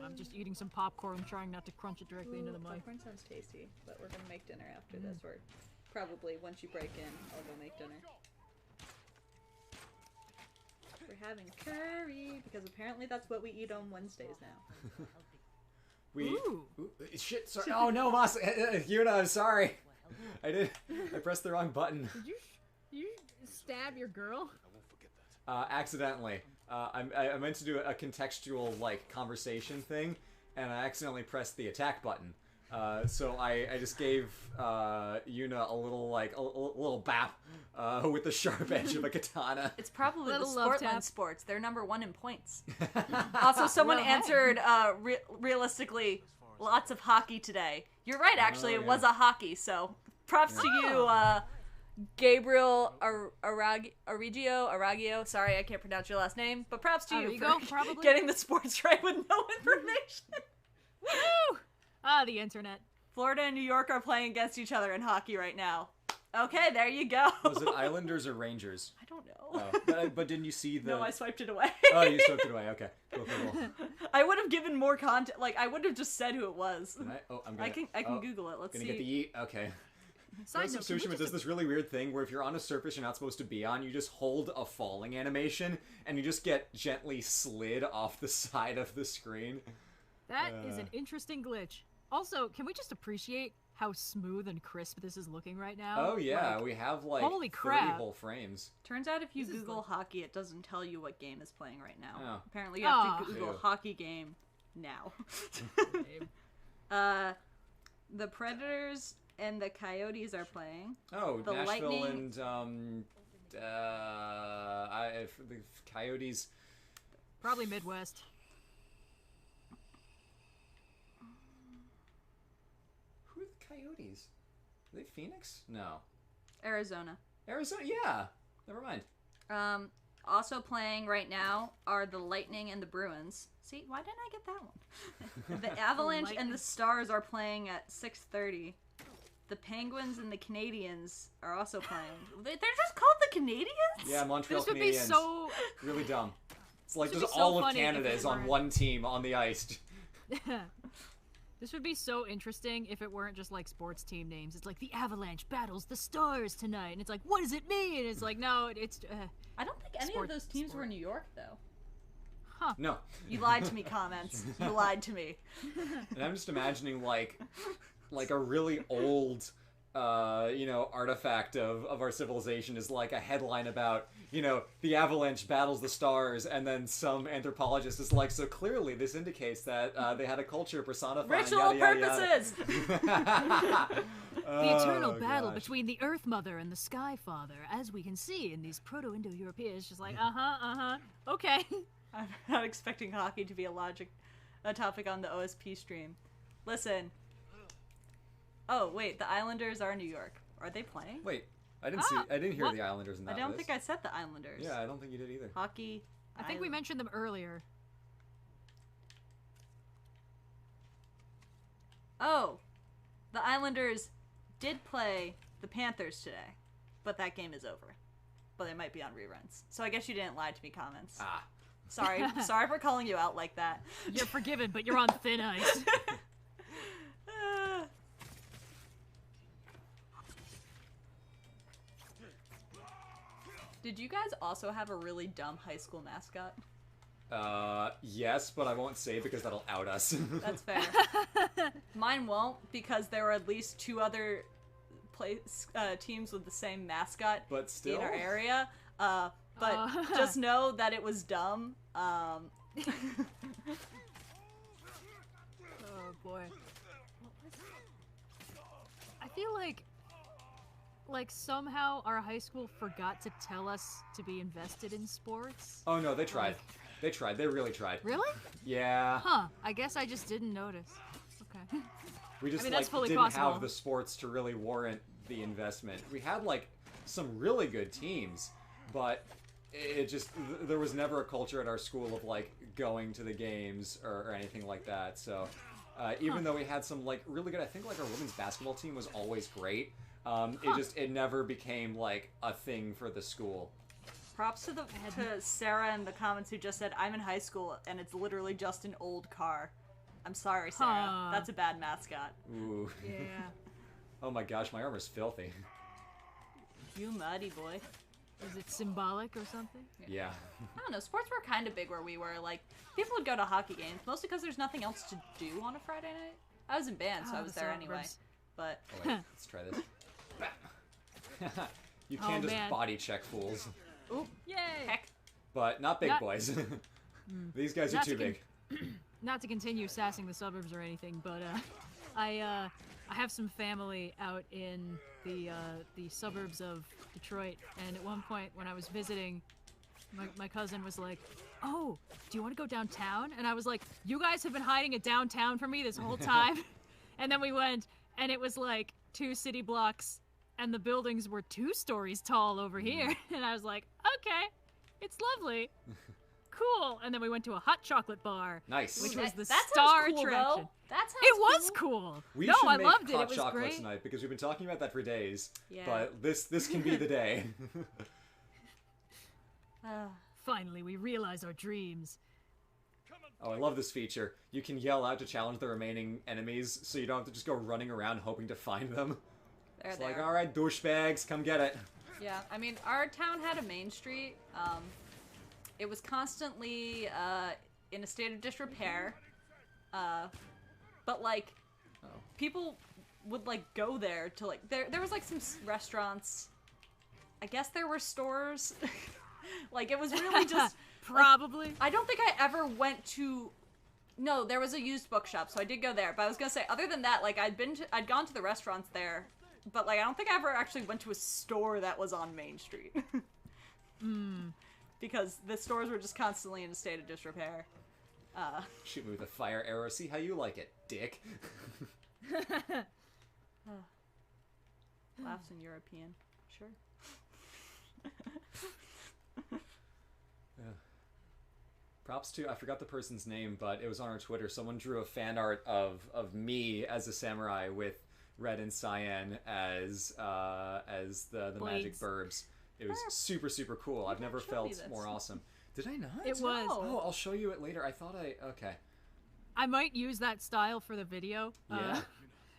I'm just eating some popcorn, trying not to crunch it directly into the mic. Popcorn sounds tasty, but we're going to make dinner after this. Or probably once you break in, I'll go make dinner. We're having curry, because apparently that's what we eat on Wednesdays now. Ooh, shit, sorry. Oh no, Moss. Yuna, I'm sorry. I pressed the wrong button. Did you stab your girl? Accidentally. I meant to do a contextual, like, conversation thing, and I accidentally pressed the attack button. So I just gave Yuna a little, like, a little bap with the sharp edge of a katana. It's probably the Little love Sportland tap. sports. They're #1 in points. Also, someone Well, hey. answered, realistically, lots of hockey today. You're right, actually. It was a hockey, so props to you, Gabriel Aragio. Sorry, I can't pronounce your last name, but props to you for probably. getting the sports right with no information. Woo! Ah, the internet. Florida and New York are playing against each other in hockey right now. Okay, there you go. Was it Islanders or Rangers? I don't know. Oh, but didn't you see the... No, I swiped it away. Oh, you swept it away. Okay. Cool. I would have given more content. Like, I would have just said who it was. I can Google it. Let's see. Gonna get the yeet. Okay. Side note, Tsushima does this really weird thing where if you're on a surface you're not supposed to be on, you just hold a falling animation and you just get gently slid off the side of the screen. That is an interesting glitch. Also, can we just appreciate how smooth and crisp this is looking right now? Oh yeah, Like, we have like holy 30 crap. whole frames. Turns out if you This is Google hockey, it doesn't tell you what game is playing right now. Oh. Apparently you have to Ew. Google hockey game now. The Predators and the Coyotes are playing. Oh, The Nashville Lightning- and the Coyotes. Probably Midwest. Who are the Coyotes? Are they Phoenix? No. Arizona. Arizona? Yeah. Never mind. Also playing right now are the Lightning and the Bruins. See, why didn't I get that one? The Avalanche and the Stars are playing at 6:30. The Penguins and the Canadiens are also playing. They're just called the Canadiens? Yeah, Montreal This would Canadiens. be so... Really dumb. It's like This just would be so all of funny if Canada it is on weren't. one team on the ice. This would be so interesting if it weren't just like sports team names. It's like the Avalanche battles the Stars tonight, and it's like, what does it mean? And it's like, no, it's I don't think any of those teams were in New York, though. No. You lied to me, comments. You lied to me. And I'm just imagining like a really old artifact of our civilization is like a headline about, the Avalanche battles the Stars, and then some anthropologist is like, so clearly this indicates that they had a culture personifying Ritual yada, yada, purposes! yada. the eternal Oh, battle gosh. between the Earth Mother and the Sky Father, as we can see in these Proto-Indo-Europeans. It's just like, okay. I'm not expecting hockey to be a topic on the OSP stream. Listen. Oh, wait, the Islanders are New York. Are they playing? Wait, I didn't hear what? the Islanders in that I don't list. think I said the Islanders. Yeah, I don't think you did either. Hockey. I think we mentioned them earlier. Oh, the Islanders did play the Panthers today, but that game is over. But they might be on reruns. So I guess you didn't lie to me, comments. Ah. Sorry for calling you out like that. You're forgiven, but you're on thin ice. Did you guys also have a really dumb high school mascot? Yes, but I won't say because that'll out us. That's fair. Mine won't, because there were at least 2 other teams with the same mascot But still? in our area. But just know that it was dumb. Oh boy. I feel like somehow our high school forgot to tell us to be invested in sports. Oh no, they tried. They tried. They really tried. Really? Yeah. Huh. I guess I just didn't notice. Okay. We just that's fully didn't possible. have the sports to really warrant the investment. We had like some really good teams, but it just there was never a culture at our school of like going to the games or anything like that. So even though we had some like really good, I think like our women's basketball team was always great. It never became like a thing for the school. Props to Sarah in the comments who just said, I'm in high school and it's literally just an old car. I'm sorry, Sarah. That's a bad mascot. Ooh. Yeah. Oh my gosh, my armor's filthy. You muddy boy. Is it symbolic or something? Yeah. I don't know. Sports were kind of big where we were. Like, people would go to hockey games, mostly because there's nothing else to do on a Friday night. I was in band, so I was there anyway. But oh, wait, let's try this. You can't just body check fools. Ooh, yay! Heck. But not big boys. These guys are too big. Not to continue sassing the suburbs or anything, but I have some family out in the suburbs of Detroit, and at one point when I was visiting, my cousin was like, "Oh, do you want to go downtown?" And I was like, "You guys have been hiding it downtown from me this whole time." And then we went, and it was like 2 city blocks, and the buildings were 2 stories tall over here. And I was like, "Okay, it's lovely." Cool. And then we went to a hot chocolate bar. Nice. Which was the that star cool, attraction. Though. That sounds It was cool. We no, should I make loved it. hot It was chocolate great. tonight because we've been talking about that for days. Yeah. But this can be the day. Finally, we realize our dreams. Oh, I love this feature. You can yell out to challenge the remaining enemies, so you don't have to just go running around hoping to find them. They're It's there. like, all right, douchebags, come get it. Yeah, I mean, our town had a main street. It was constantly in a state of disrepair. But like, people would like go there to like there was like some restaurants. I guess there were stores. Like it was really just Probably. Like, I don't think I ever went to. No, there was a used bookshop, so I did go there. But I was gonna say, other than that, like I'd gone to the restaurants there, but like I don't think I ever actually went to a store that was on Main Street. Because the stores were just constantly in a state of disrepair. Shoot me with a fire arrow. See how you like it, dick. Laughs in European. Sure. Props to, I forgot the person's name, but it was on our Twitter. Someone drew a fan art of me as a samurai with red and cyan as the magic burbs. It was super, super cool. I've never felt more awesome. Did I not? It was. Oh, I'll show you it later. I thought okay. I might use that style for the video. Yeah.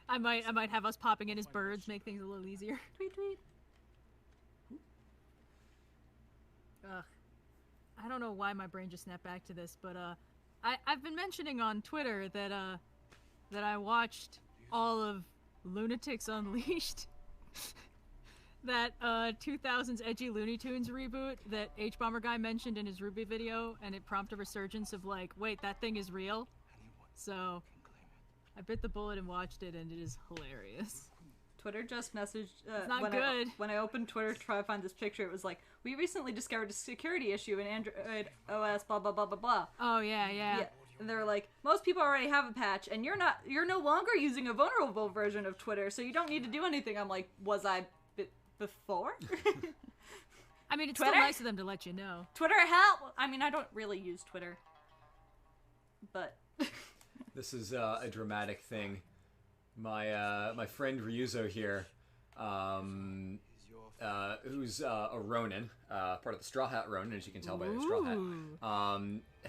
I might have us popping in as birds, make things a little easier. Tweet, tweet. Ugh. I don't know why my brain just snapped back to this, but I've been mentioning on Twitter that I watched all of Lunatics Unleashed. That 2000s edgy Looney Tunes reboot that H-Bomber Guy mentioned in his Ruby video, and it prompted a resurgence of like, wait, that thing is real? So I bit the bullet and watched it, and it is hilarious. Twitter just messaged it's not good. When I opened Twitter to try to find this picture, it was like, we recently discovered a security issue in Android OS, blah blah blah blah blah. Oh yeah. And they're like, most people already have a patch, and you're no longer using a vulnerable version of Twitter, so you don't need to do anything. I'm like, was I before? I mean, it's Twitter? still nice of them to let you know. Twitter help! I mean, I don't really use Twitter, but This is a dramatic thing. My friend Ryuzo here, who's a Ronin, part of the Straw Hat Ronin, as you can tell by the Straw Hat,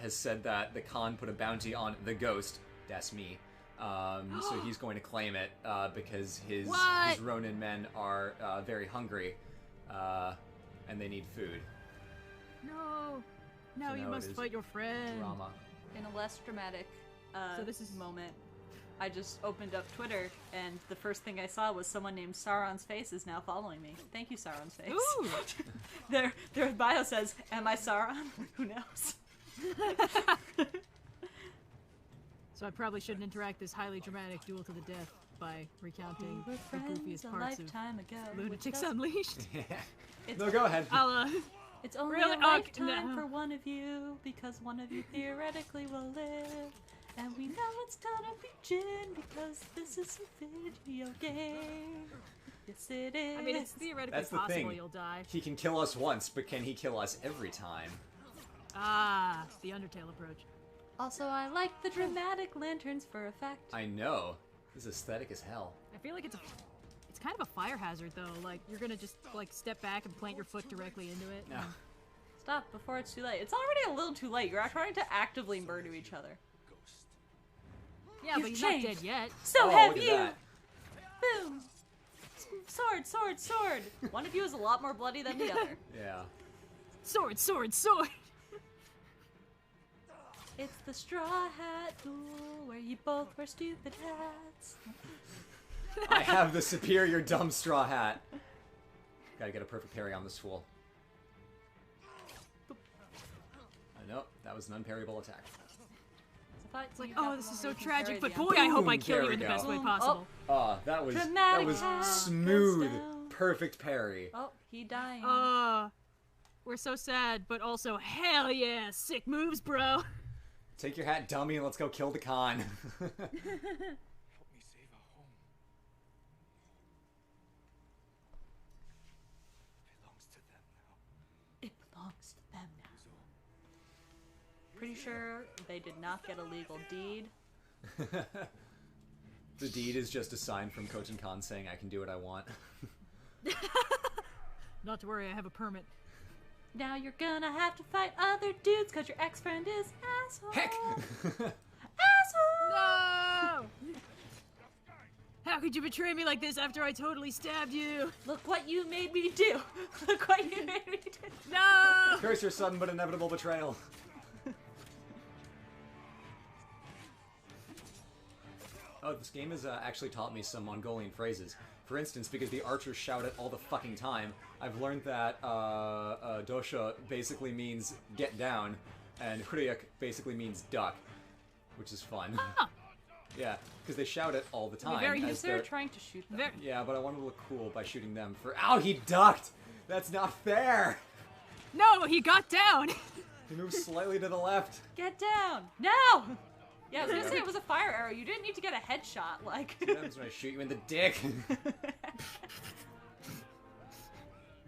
has said that the Khan put a bounty on the ghost, that's me. So he's going to claim it because his Ronin men are very hungry and they need food. No, So you now must it is fight your friend. Drama. in a less dramatic So this is moment. I just opened up Twitter, and the first thing I saw was someone named Sauron's Face is now following me. Thank you, Sauron's Face. Ooh! Their bio says, "Am I Sauron?" Who knows? So I probably shouldn't interact this highly dramatic duel to the death by recounting the goofiest parts of Lunatics Unleashed. No, go ahead. I'll, It's only Really? a lifetime No. for one of you, because one of you theoretically will live. And we know it's gonna be Jin, because this is a video game. Yes, it is. I mean, it's theoretically That's the possible thing. you'll die. He can kill us once, but can he kill us every time? Ah, the Undertale approach. Also, I like the dramatic lanterns for effect. I know. This is aesthetic as hell. I feel like it's kind of a fire hazard though. Like you're gonna just like step back and plant your foot directly into it. No. Stop before it's too late. It's already a little too late. You're trying to actively murder each other. Yeah, You've but he's changed. not dead yet. So Oh, have look at you. that. Boom. Sword, sword, sword. One of you is a lot more bloody than the other. Yeah. Sword, sword, sword. It's the straw hat duel where you both wear stupid hats. I have the superior dumb straw hat. Gotta get a perfect parry on this fool. Nope, that was an unparryable attack. It's like, oh, this is so tragic, but boy, I hope I kill There you we in the go. best way possible. Oh, that was Dramatic smooth, touchdown. perfect parry. Oh, he dying. We're so sad, but also, hell yeah, sick moves, bro. Take your hat, dummy, and let's go kill the Khan. Help me save our home. It belongs to them now. It belongs to them now. Pretty sure they did not get a legal deed. The deed is just a sign from Khojin Khan saying I can do what I want. Not to worry, I have a permit. Now you're gonna have to fight other dudes because your ex-friend is asshole. Heck! Asshole! No! How could you betray me like this after I totally stabbed you? Look what you made me do. Look what you made me do. No! Curse your sudden but inevitable betrayal. Oh, this game has actually taught me some Mongolian phrases. For instance, because the archers shout it all the fucking time, I've learned that dosha basically means get down, and hryuk basically means duck, which is fun. Ah. Yeah, because they shout it all the time. very as Is there they're- trying to shoot them? Ver- Yeah, but I want to look cool by shooting them for- Ow, he ducked! That's not fair! No, he got down! He moved slightly to the left. Get down! No! Yeah, I was gonna say it was a fire arrow. You didn't need to get a headshot, like. What happens when I shoot you in the dick?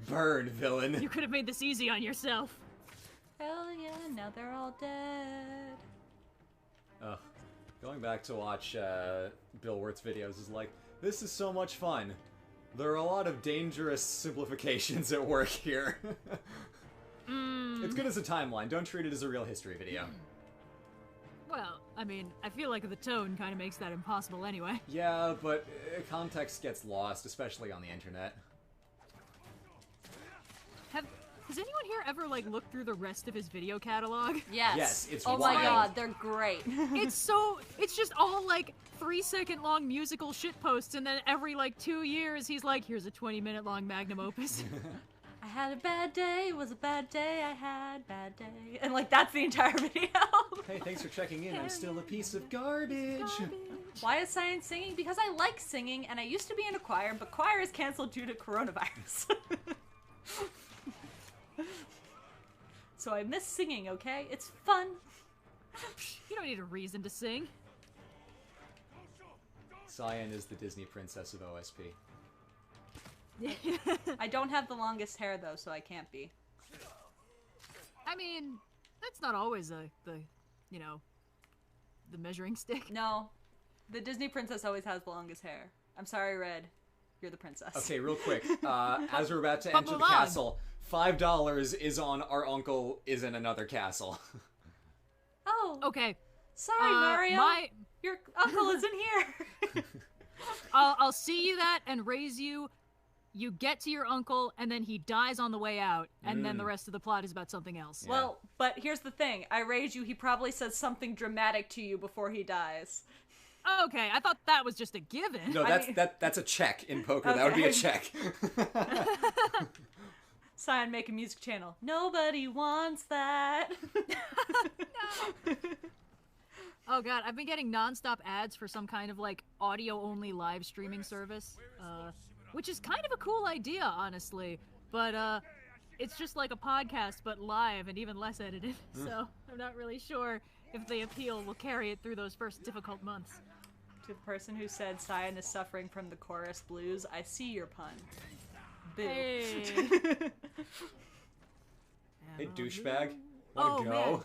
Burn, villain. You could have made this easy on yourself. Hell yeah, now they're all dead. Ugh. Going back to watch Bill Wirt's videos is like, this is so much fun. There are a lot of dangerous simplifications at work here. It's good as a timeline. Don't treat it as a real history video. Well, I mean, I feel like the tone kind of makes that impossible anyway. Yeah, but context gets lost, especially on the internet. Has anyone here ever, like, looked through the rest of his video catalog? Yes. Yes, it's Oh my wild. god, they're great. It's just all, like, 3-second long musical shitposts, and then every, like, 2 years, he's like, here's a 20-minute long magnum opus. I had a bad day, it was a bad day, I had a bad day. And, like, that's the entire video. Hey, thanks for checking in. I'm still a piece of garbage. Why is Science singing? Because I like singing, and I used to be in a choir, but choir is canceled due to coronavirus. So I miss singing, okay? It's fun. You don't need a reason to sing. Cyan is the Disney princess of OSP. I don't have the longest hair, though, so I can't be. I mean, that's not always the measuring stick. No. The Disney princess always has the longest hair. I'm sorry, Red. You're the princess. Okay, real quick. As we're about to But enter the Mulan. castle, $5 is on Our Uncle is in Another Castle. Oh, Okay. sorry, Mario. Your uncle is in here. I'll see you that and raise you. You get to your uncle, and then he dies on the way out, and then the rest of the plot is about something else. Yeah. Well, but here's the thing. I raise you, he probably says something dramatic to you before he dies. Okay, I thought that was just a given. No, that's a check in poker. Okay. That would be a check. Sign, make a music channel. Nobody wants that. No. Oh god, I've been getting non-stop ads for some kind of like audio-only live streaming service, which is kind of a cool idea, honestly. But it's just like a podcast but live and even less edited. So I'm not really sure if the appeal will carry it through those first difficult months. To the person who said Cyan is suffering from the chorus blues, I see your pun. Boo. Hey. Hey, douchebag. Wanna go? Man.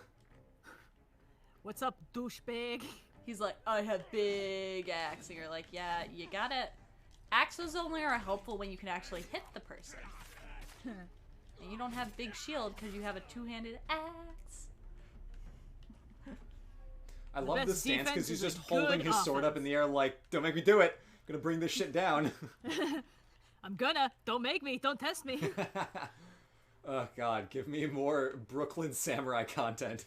What's up, douchebag? He's like, I have big axe. And you're like, yeah, you got it. Axes only are helpful when you can actually hit the person. And you don't have big shield because you have a two-handed axe. I love this stance because he's just good holding his sword up in the air like, don't make me do it. I'm gonna bring this shit down. I'm gonna. Don't make me. Don't test me. Oh god, give me more Brooklyn Samurai content.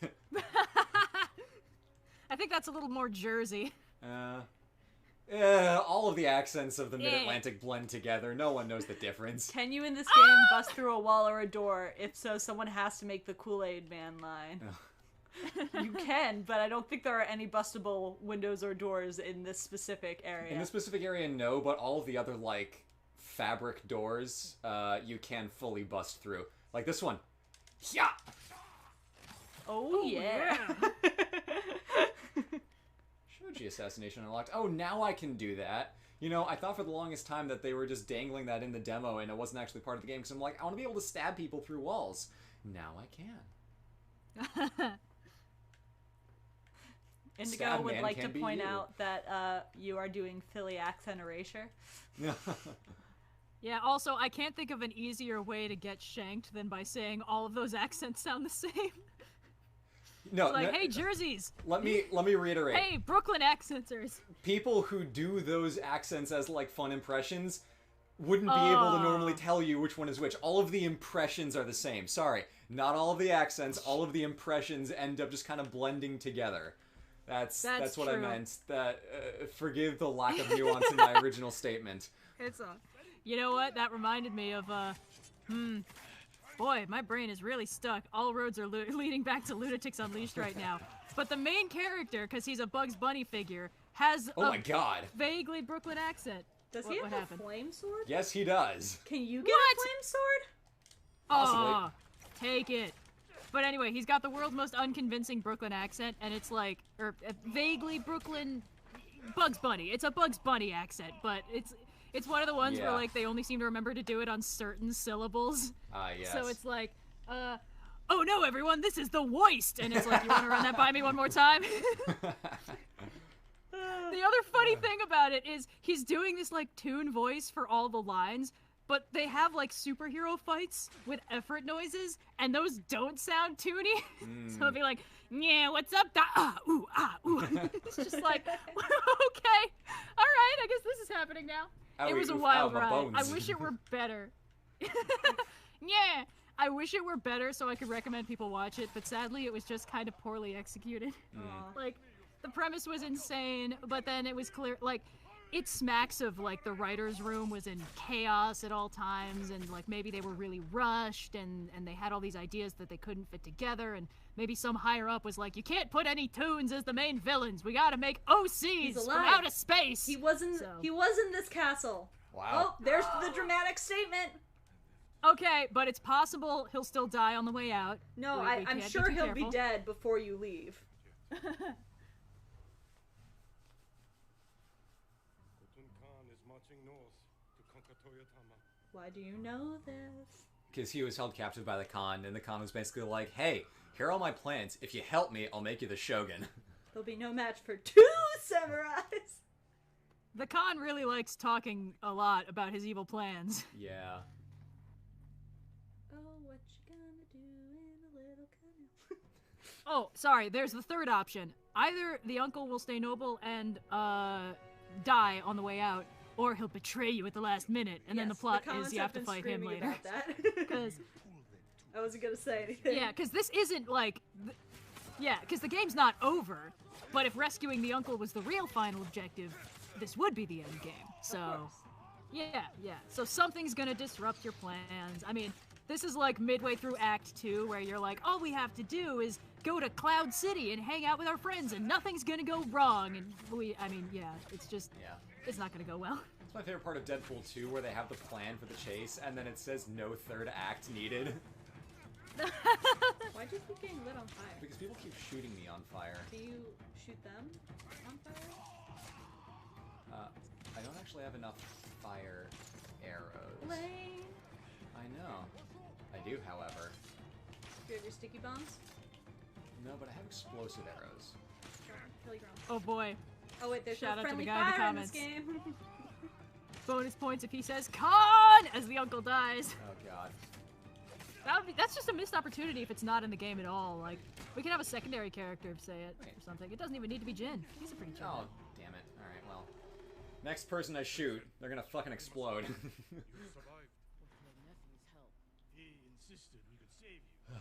I think that's a little more Jersey. All of the accents of the Mid-Atlantic blend together. No one knows the difference. Can you in this game bust through a wall or a door? If so, someone has to make the Kool-Aid Man line. You can, but I don't think there are any bustable windows or doors in this specific area. In this specific area, no, but all of the other, like, fabric doors, you can fully bust through. Like this one. Yeah. Oh yeah. Shoji assassination unlocked. Oh, now I can do that. You know, I thought for the longest time that they were just dangling that in the demo and it wasn't actually part of the game, because I'm like, I want to be able to stab people through walls. Now I can. Indigo would like to point out that you are doing Philly accent erasure. Yeah, also, I can't think of an easier way to get shanked than by saying all of those accents sound the same. No, it's like, hey, Jerseys. Let me reiterate. Hey, Brooklyn accenters. People who do those accents as, like, fun impressions wouldn't be able to normally tell you which one is which. All of the impressions are the same. Sorry, not all of the accents. All of the impressions end up just kind of blending together. That's what I meant. That forgive the lack of nuance in my original statement. It's you know what? That reminded me of boy, my brain is really stuck. All roads are leading back to Lunatics Unleashed right now. But the main character, because he's a Bugs Bunny figure, has my god, vaguely Brooklyn accent. Does he have a flame sword? Yes, he does. Can you get a flame sword? Possibly. Take it. But anyway, he's got the world's most unconvincing Brooklyn accent, and it's like, vaguely Brooklyn Bugs Bunny. It's a Bugs Bunny accent, but it's one of the ones where like they only seem to remember to do it on certain syllables. Yes. So it's like, oh no, everyone, this is the Woist, and it's like, you want to run that by me one more time? The other funny thing about it is he's doing this like tune voice for all the lines, but they have like superhero fights with effort noises, and those don't sound toony. So it'll be like, yeah, what's up? Ooh, ooh. It's just like, okay, all right, I guess this is happening now. It was a wild ride. I wish it were better. Yeah, I wish it were better so I could recommend people watch it, but sadly it was just kind of poorly executed. Like, the premise was insane, but then it was clear, like, it smacks of, like, the writer's room was in chaos at all times, and, like, maybe they were really rushed, and they had all these ideas that they couldn't fit together, and maybe some higher up was like, you can't put any toons as the main villains, we gotta make OCs from outer space! He was in this castle. Wow. Oh, there's the dramatic statement! Okay, but it's possible he'll still die on the way out. No, I'm sure he'll be dead before you leave. Why do you know this? Because he was held captive by the Khan, and the Khan was basically like, hey, here are all my plans. If you help me, I'll make you the Shogun. There'll be no match for 2 samurais! The Khan really likes talking a lot about his evil plans. Yeah. Oh, what you gonna do in a little canoe? Oh, sorry, there's the third option. Either the uncle will stay noble and, die on the way out, or he'll betray you at the last minute, and then the plot is you have to fight him later. Because I wasn't gonna say anything. Yeah, because this isn't like Yeah, because the game's not over, but if rescuing the uncle was the real final objective, this would be the end game. So, yeah. So something's gonna disrupt your plans. I mean, this is like midway through Act 2, where you're like, all we have to do is go to Cloud City and hang out with our friends, and nothing's gonna go wrong. And it's just, it's not gonna go well. It's my favorite part of Deadpool 2, where they have the plan for the chase, and then it says no third act needed. Why'd you keep getting lit on fire? Because people keep shooting me on fire. Do you shoot them on fire? I don't actually have enough fire arrows. Lane! I know. I do, however. Do you have your sticky bombs? No, but I have explosive arrows. Kill your own. Oh boy. Oh wait, there's Shout no out to the friendly guy in the fire in this comments. game. Bonus points if he says "Con" as the uncle dies. Oh god. That's just a missed opportunity if it's not in the game at all. Like, we can have a secondary character say it or something. It doesn't even need to be Jin. He's a pretty chill. Oh, damn it. Alright, well. Next person I shoot, they're gonna fucking explode. You survived. My nephew's help. He insisted we could save you.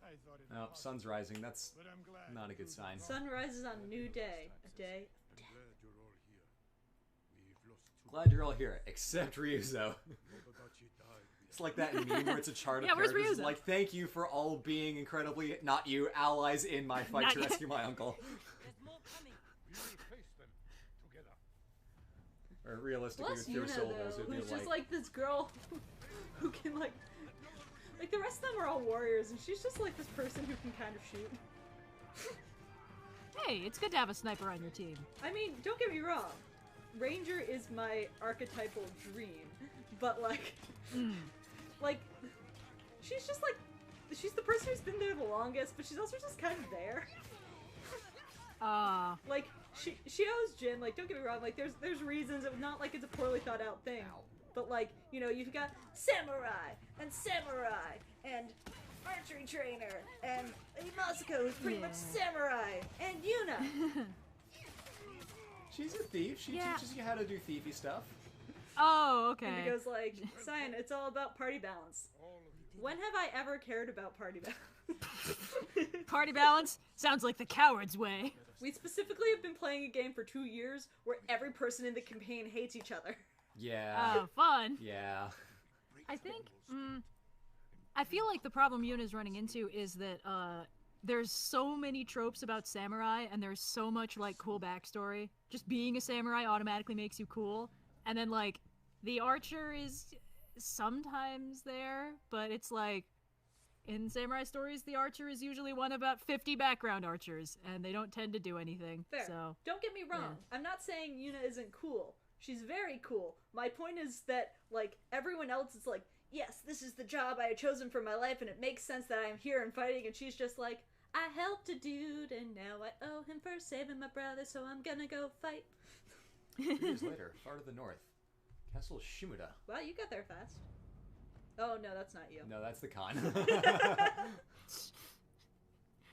I thought it Oh, was, sun's rising. That's but I'm glad not a you good sign. Sun rises on a new day. A day. I'm glad you're all here. We've lost two. Glad you're all here, except Ryuzo. Nobadachi died. It's like that meme where it's a chart of Yeah, where's characters. Ryuzo? Like, thank you for all being incredibly, not you, allies in my fight Not to you. rescue my uncle. There's more coming. We will face them together. Or realistically, Plus with pure Yuna syllables, though, it'd be who's just like, like this girl who can like the rest of them are all warriors, and she's just like this person who can kind of shoot. Hey, it's good to have a sniper on your team. I mean, don't get me wrong, Ranger is my archetypal dream, but like, like, she's just like, she's the person who's been there the longest, but she's also just kind of there. Like, she owes Jin, like, don't get me wrong, like, there's reasons, it's not like it's a poorly thought out thing. Ow. But like, you know, you've got samurai, and archery trainer, and Masako, who's pretty much samurai, and Yuna. she's a thief. She Yeah. teaches you how to do thiefy stuff. Oh, And he okay. goes like, Cyan, it's all about party balance. All of you. When have I ever cared about party balance? Party balance sounds like the coward's way. We specifically have been playing a game for 2 years where every person in the campaign hates each other. Yeah. Oh, fun. Yeah. I think, I feel like the problem Yuna's running into is that, there's so many tropes about samurai, and there's so much, like, cool backstory. Just being a samurai automatically makes you cool. And then, like, the archer is sometimes there, but it's like, in samurai stories, the archer is usually one of about 50 background archers, and they don't tend to do anything. Fair. So, Don't get me wrong. I'm not saying Yuna isn't cool. She's very cool. My point is that, like, everyone else is like, yes, this is the job I have chosen for my life, and it makes sense that I'm here and fighting, and she's just like, I helped a dude, and now I owe him for saving my brother, so I'm gonna go fight. 3 years later, far to the north, Castle Shimura. Wow, you got there fast. Oh, no, that's not you. No, that's the con.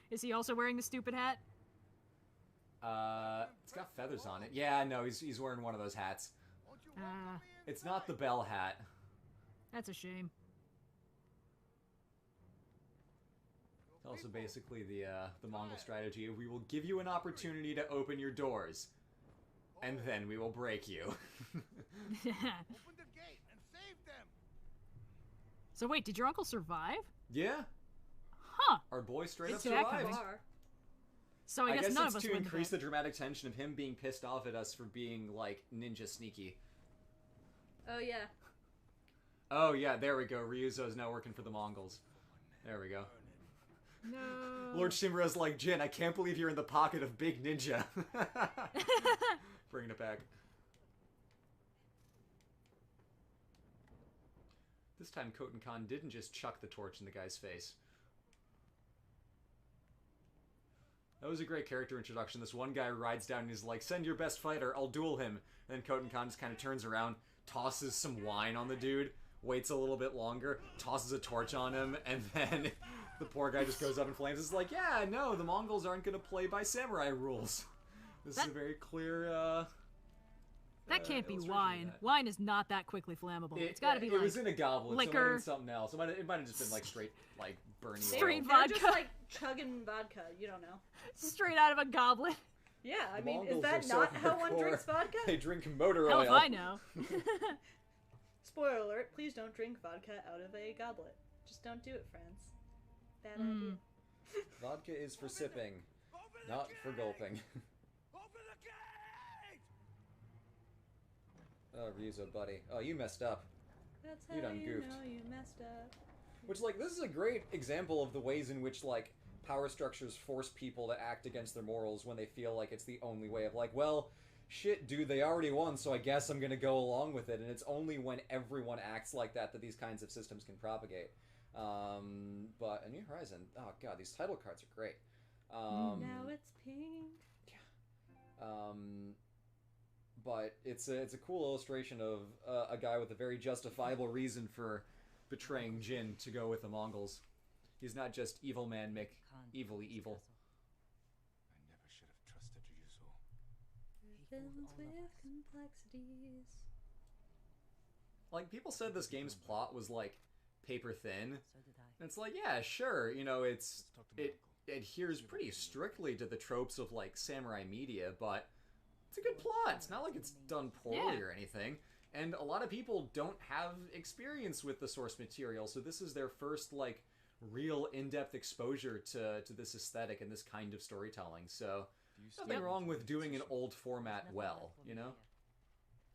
is he also wearing the stupid hat? It's got feathers on it. Yeah, no, he's wearing one of those hats. It's not the bell hat. That's a shame. It's also basically the Mongol strategy of we will give you an opportunity to open your doors, and then we will break you. Open the gate and save them. So wait, did your uncle survive? Yeah, Huh. our boy straight up It's that survived. coming. Far. So I guess none of it's us to win increase the the dramatic tension of him being pissed off at us for being, like, ninja sneaky. Oh, yeah. Oh, yeah, there we go. Ryuzo's now working for the Mongols. There we go. No. Lord Shimura's like, Jin, I can't believe you're in the pocket of Big Ninja. Bringing it back. This time, Koten Khan didn't just chuck the torch in the guy's face. That was a great character introduction. This one guy rides down and he's like, send your best fighter, I'll duel him. And then Koten Khan just kind of turns around, tosses some wine on the dude, waits a little bit longer, tosses a torch on him, and then the poor guy just goes up in flames. It's like, yeah, no, the Mongols aren't going to play by samurai rules. This is a very clear That can't be illustration of wine. that. Wine is not that quickly flammable. It's got to be It like was in a goblet. liquor. So it might have been something else. It might have just been like straight like burning Straight oil. They're vodka. just like chugging vodka. You don't know. straight out of a goblet. Yeah, I mean, is Mongols that are so not how one hardcore. drinks vodka? They drink motor Hell oil. if I know. Spoiler alert, please don't drink vodka out of a goblet. Just don't do it, friends. Bad idea. Vodka is for sipping, Open the not gate! for gulping. Open the gate! Oh, Ryuzo, buddy. Oh, you messed up. That's You how done you goofed. know you messed up. Which, like, this is a great example of the ways in which, like, power structures force people to act against their morals when they feel like it's the only way of, like, well, shit, dude, they already won, so I guess I'm gonna go along with it. And it's only when everyone acts like that that these kinds of systems can propagate. But A New Horizon, oh god, these title cards are great. Now it's pink. But it's a cool illustration of a guy with a very justifiable reason for betraying Jin to go with the Mongols. He's not just evil man Mick, evilly evil. I never should have trusted Ryuzo. Villains with complexities. Like, people said this game's plot was, like, paper thin. So did I. And it's like, yeah, sure, you know, it talk to my uncle. adheres pretty strictly to the tropes of, like, samurai media, but it's a good plot. It's not like it's done poorly Yeah. or anything. And a lot of people don't have experience with the source material, so this is their first, like, real in-depth exposure to this aesthetic and this kind of storytelling. So, nothing wrong with doing an old format well, you know?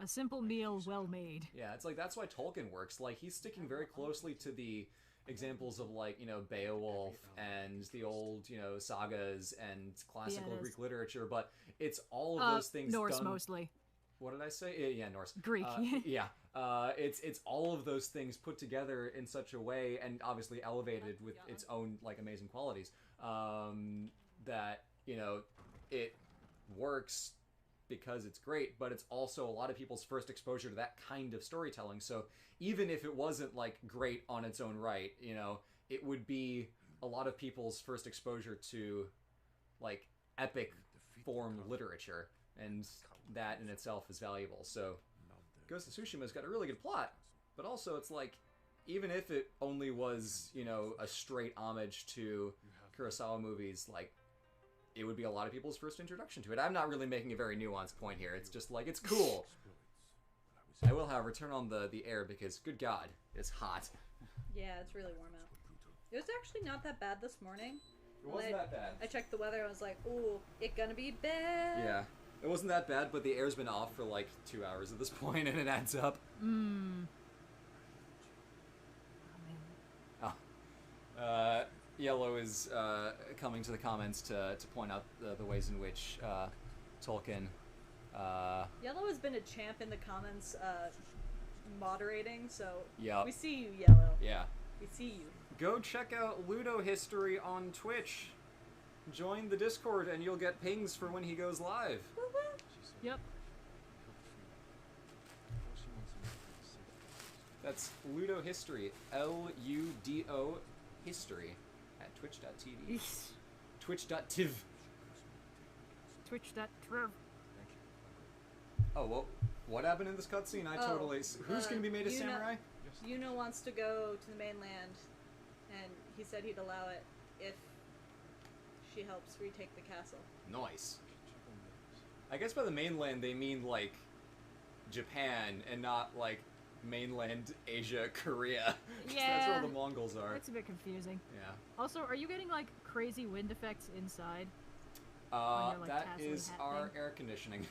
A simple meal well made. Yeah, it's like, that's why Tolkien works. Like, he's sticking very closely to the examples of, like, you know, Beowulf and the old, you know, sagas and classical Yes. Greek literature, but it's all of those things Norse done... mostly. What did I say? Yeah, Norse. Greek. Yeah. It's all of those things put together in such a way, and obviously elevated with its own, like, amazing qualities, that, you know, it works because it's great, but it's also a lot of people's first exposure to that kind of storytelling. So even if it wasn't, like, great on its own right, you know, it would be a lot of people's first exposure to, like, epic form literature, and that in itself is valuable. So Ghost of Tsushima's got a really good plot, but also it's like, even if it only was, you know, a straight homage to Kurosawa movies, like, it would be a lot of people's first introduction to it. I'm not really making a very nuanced point here. It's just like, it's cool. I will, however, turn on the air because, good God, it's hot. Yeah, it's really warm out. It was actually not that bad this morning. It wasn't that bad. I checked the weather and I was like, ooh, it gonna be bad. Yeah. It wasn't that bad, but the air's been off for like 2 hours at this point, and it adds up. Oh. Yellow is coming to the comments to point out the ways in which Tolkien... Yellow has been a champ in the comments moderating, so Yep. we see you, Yellow. Yeah. We see you. Go check out Ludo History on Twitch. Join the Discord, and you'll get pings for when he goes live. Yep. That's Ludo History, Ludo History, at twitch.tv. Twitch.tiv. Twitch.tv. Oh, well, what happened in this cutscene? I totally... Who's going to be made a samurai? Yuno wants to go to the mainland, and he said he'd allow it if she helps retake the castle. Nice. I guess by the mainland they mean, like, Japan, and not, like, mainland Asia, Korea. 'Cause that's where the Mongols are. That's a bit confusing. Yeah. Also, are you getting, like, crazy wind effects inside? you're, like, That tasseling is hat our thing? air conditioning.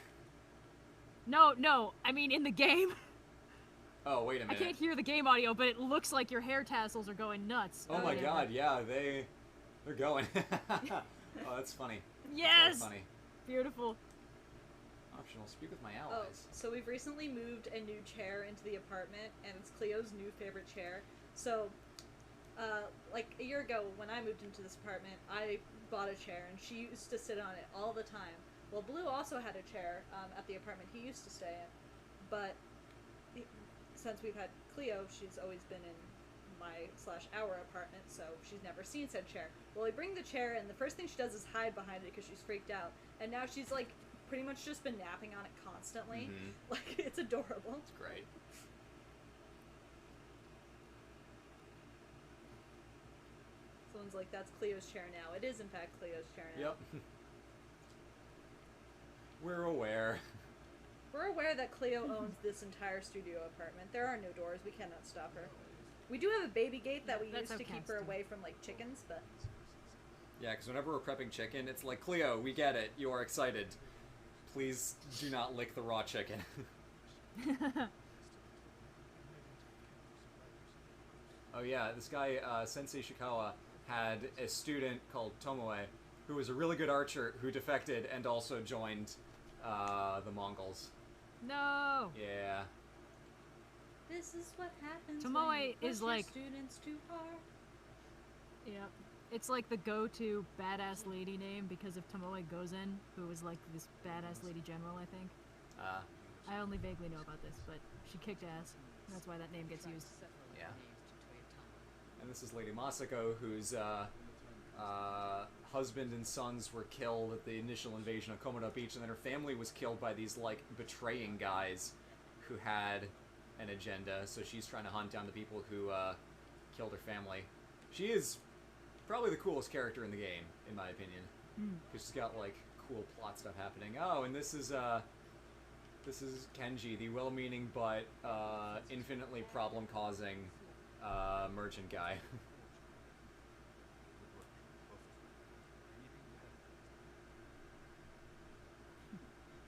No, I mean in the game. Oh, wait a I minute. can't hear the game audio, but it looks like your hair tassels are going nuts. Oh my yeah. god, yeah, they're going. Oh, that's funny. Yes! That's funny. Beautiful. Optional, speak with my Oh, allies. so we've recently moved a new chair into the apartment, and it's Cleo's new favorite chair. So, like a year ago when I moved into this apartment, I bought a chair, and she used to sit on it all the time. Well, Blue also had a chair at the apartment he used to stay in, but since we've had Cleo, she's always been in my/our apartment, so she's never seen said chair. Well, I bring the chair, and the first thing she does is hide behind it because she's freaked out. And now she's like pretty much just been napping on it constantly. Mhm. Like, it's adorable. It's great. Someone's like, that's Cleo's chair now. It is, in fact, Cleo's chair now. Yep. We're aware. We're aware that Cleo owns this entire studio apartment. There are no doors. We cannot stop her. We do have a baby gate that we That's use to how keep cats her do. away from, like, chickens, but... Yeah, because whenever we're prepping chicken, it's like, Cleo, we get it. You are excited. Please do not lick the raw chicken. Oh yeah, this guy, Sensei Shikawa, had a student called Tomoe, who was a really good archer who defected and also joined the Mongols. No. Yeah. This is what happens Tomoe when you push is your like- students too hard. Yep. It's like the go-to badass lady name because of Tomoe Gozen, who was like this badass lady general, I think. I only vaguely know about this, but she kicked ass. That's why that name gets used. Yeah. And this is Lady Masako, whose husband and sons were killed at the initial invasion of Komodo Beach, and then her family was killed by these, like, betraying guys who had an agenda, so she's trying to hunt down the people who killed her family. She is probably the coolest character in the game, in my opinion, because she's got, like, cool plot stuff happening. Oh, and this is Kenji, the well-meaning but infinitely problem-causing merchant guy.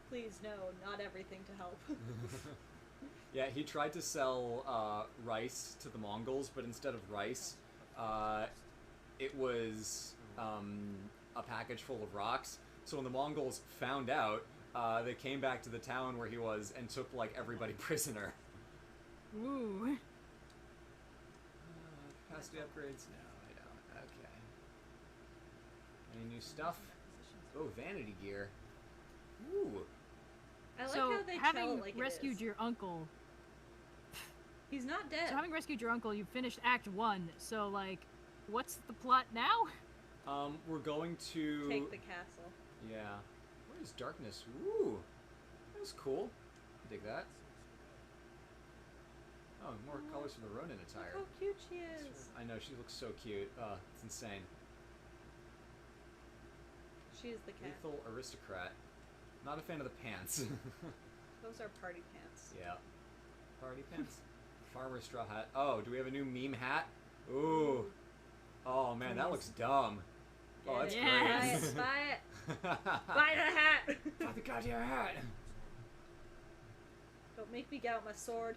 Please, no, not everything to help. Yeah, he tried to sell rice to the Mongols, but instead of rice, it was a package full of rocks. So when the Mongols found out, they came back to the town where he was and took, like, everybody prisoner. Ooh. Capacity upgrades? No, I don't. Okay. Any new stuff? Oh, vanity gear. Ooh. I like So how they tell having it like rescued it is. your uncle, He's not dead. so having rescued your uncle, you finished Act 1. So like, what's the plot now? We're going to... Take the castle. Yeah. Where is darkness? Ooh. That was cool. Dig that. Oh, more colors for the Ronin attire. Look how cute she is. I know, she looks so cute. It's insane. She is the cat. Lethal aristocrat. Not a fan of the pants. Those are party pants. Yeah. Party pants. Farmer straw hat. Oh, do we have a new meme hat? Ooh. Oh man, that looks dumb. Oh, that's Get Yes. it. Buy it. great. Buy the hat. Buy the goddamn hat. Don't make me get out my sword.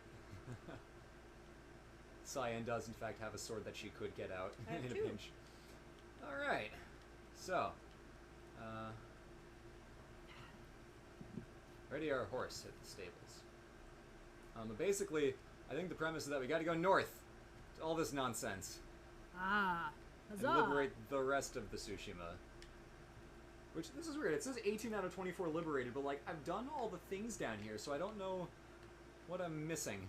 Cyan does in fact have a sword that she could get out I have in a two. pinch. Alright. So, ready our horse at the stables. But basically, I think the premise is that we gotta go north to all this nonsense Ah, and huzzah! liberate the rest of the Tsushima. Which, this is weird, it says 18 out of 24 liberated, but like, I've done all the things down here, so I don't know what I'm missing.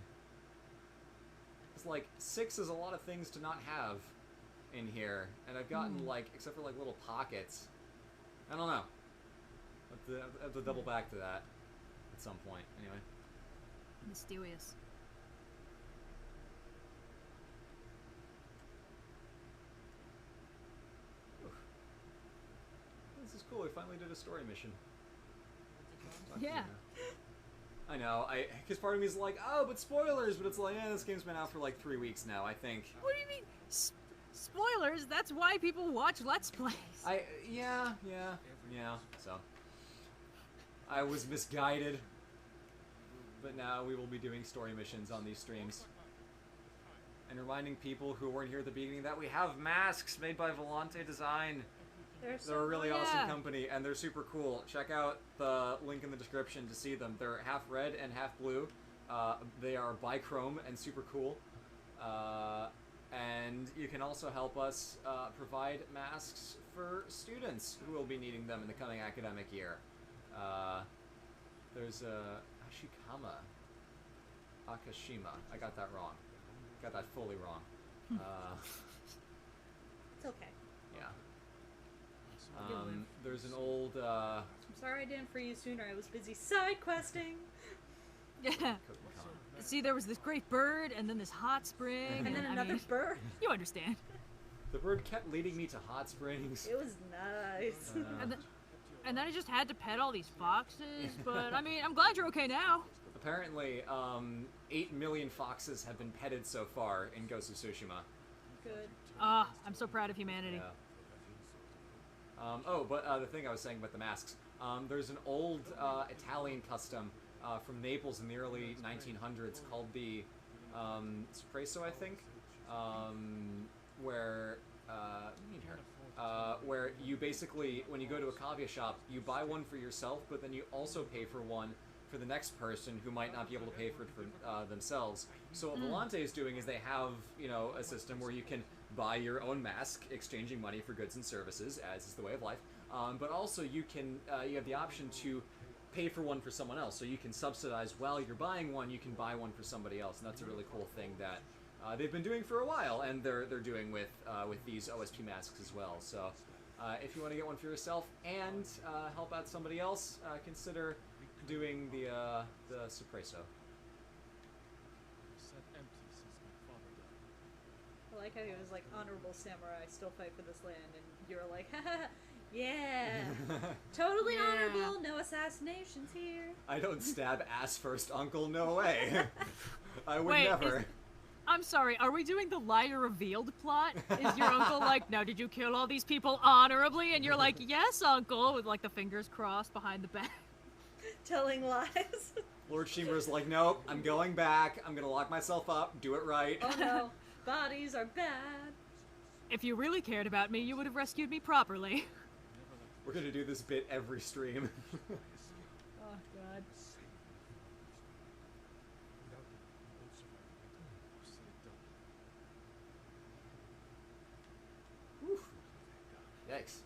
It's like, 6 is a lot of things to not have in here, and I've gotten like, except for like little pockets. I don't know. I have to double back to that at some point, anyway. Mysterious. This is cool, we finally did a story mission. Talk to you Yeah. now. I know, because part of me is like, oh, but spoilers, but it's like, yeah, this game's been out for like 3 weeks now, I think. What do you mean? Spoilers? That's why people watch Let's Plays. Yeah, so. I was misguided. But now we will be doing story missions on these streams. And reminding people who weren't here at the beginning that we have masks made by Volante Design. They're a really awesome yeah. company, and they're super cool. Check out the link in the description to see them. They're half red and half blue. They are bichrome and super cool. And you can also help us provide masks for students who will be needing them in the coming academic year. There's a Ashikama Akashima. I got that wrong. Got that fully wrong. It's okay. Yeah. You'll live. There's an old Sorry I didn't free you sooner. I was busy side questing. Yeah. See, there was this great bird, and then this hot spring, And then another bird. You understand. The bird kept leading me to hot springs. It was nice. And then I just had to pet all these foxes, but I mean, I'm glad you're okay now. Apparently, 8 million foxes have been petted so far in Ghost of Tsushima. Good. I'm so proud of humanity. Yeah. The thing I was saying about the masks, there's an old Italian custom from Naples in the early 1900s called the Espresso, I think, where you basically, when you go to a coffee shop, you buy one for yourself, but then you also pay for one for the next person who might not be able to pay for it for themselves. So what Volante is doing is they have, a system where you can buy your own mask, exchanging money for goods and services, as is the way of life. But also you can, you have the option to pay for one for someone else. So you can subsidize while you're buying one, you can buy one for somebody else, and that's a really cool thing that they've been doing for a while, and they're doing with these OSP masks as well. So if you want to get one for yourself and help out somebody else, consider doing the Espresso. I like how he was like, honorable samurai, still fight for this land, and you were like, haha, yeah, totally honorable, no assassinations here. I don't stab ass first, Uncle, no way. I would never. I'm sorry, are we doing the liar revealed plot? Is your uncle like, now did you kill all these people honorably? And you're like, yes, uncle, with like the fingers crossed behind the back. Telling lies. Lord Shimura's like, nope, I'm going back, I'm gonna lock myself up, do it right. Oh no, bodies are bad. If you really cared about me, you would have rescued me properly. We're gonna do this bit every stream. Oh god. Yikes.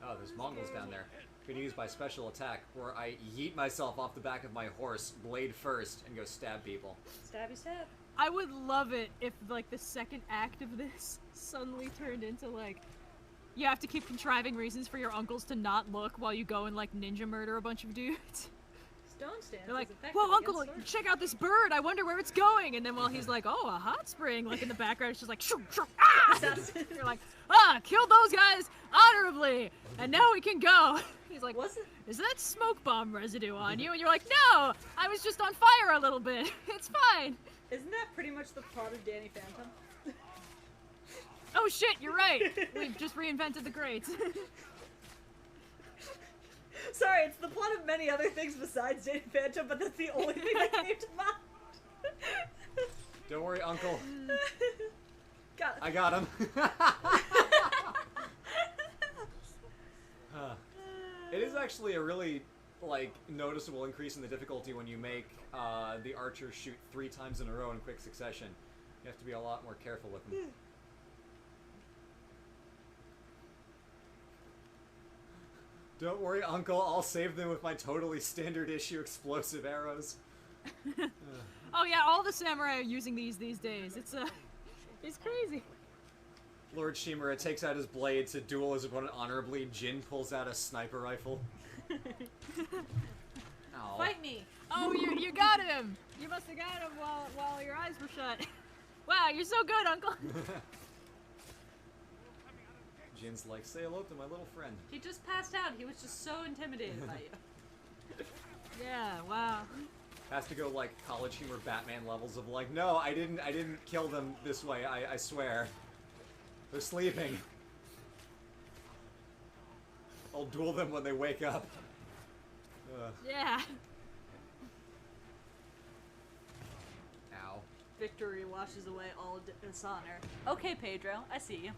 Oh, there's Mongols down there. Could use my special attack, where I yeet myself off the back of my horse, blade first, and go stab people. Stabby stab. I would love it if, like, the second act of this suddenly turned into, like, you have to keep contriving reasons for your uncles to not look while you go and, like, ninja murder a bunch of dudes. Stone stance. They're like, whoa, uncle, check out this bird, I wonder where it's going. And then while he's like, oh, a hot spring, like, in the background, it's just like, shoo, shoo, ah! You're like, killed those guys honorably, and now we can go. He's like, is that smoke bomb residue on you? And you're like, no, I was just on fire a little bit. It's fine. Isn't that pretty much the plot of Danny Phantom? Oh shit, you're right. We've just reinvented the grates. Sorry, it's the plot of many other things besides Danny Phantom, but that's the only thing that came to mind. Don't worry, Uncle. Got it. I got him. It is actually a really, like, noticeable increase in the difficulty when you make the archer shoot 3 times in a row in quick succession. You have to be a lot more careful with them. Don't worry, Uncle, I'll save them with my totally standard issue explosive arrows. Oh yeah, all the samurai are using these days. It's crazy. Lord Shimura takes out his blade to duel his opponent honorably. Jin pulls out a sniper rifle. Ow. Fight me! Oh, you got him! You must have got him while your eyes were shut. Wow, you're so good, Uncle! Jin's like, say hello to my little friend. He just passed out. He was just so intimidated by you. Yeah, wow. Has to go like College Humor Batman levels of like, no, I didn't kill them this way, I swear. They're sleeping. I'll duel them when they wake up. Yeah. Ow. Victory washes away all dishonor. Okay, Pedro, I see you.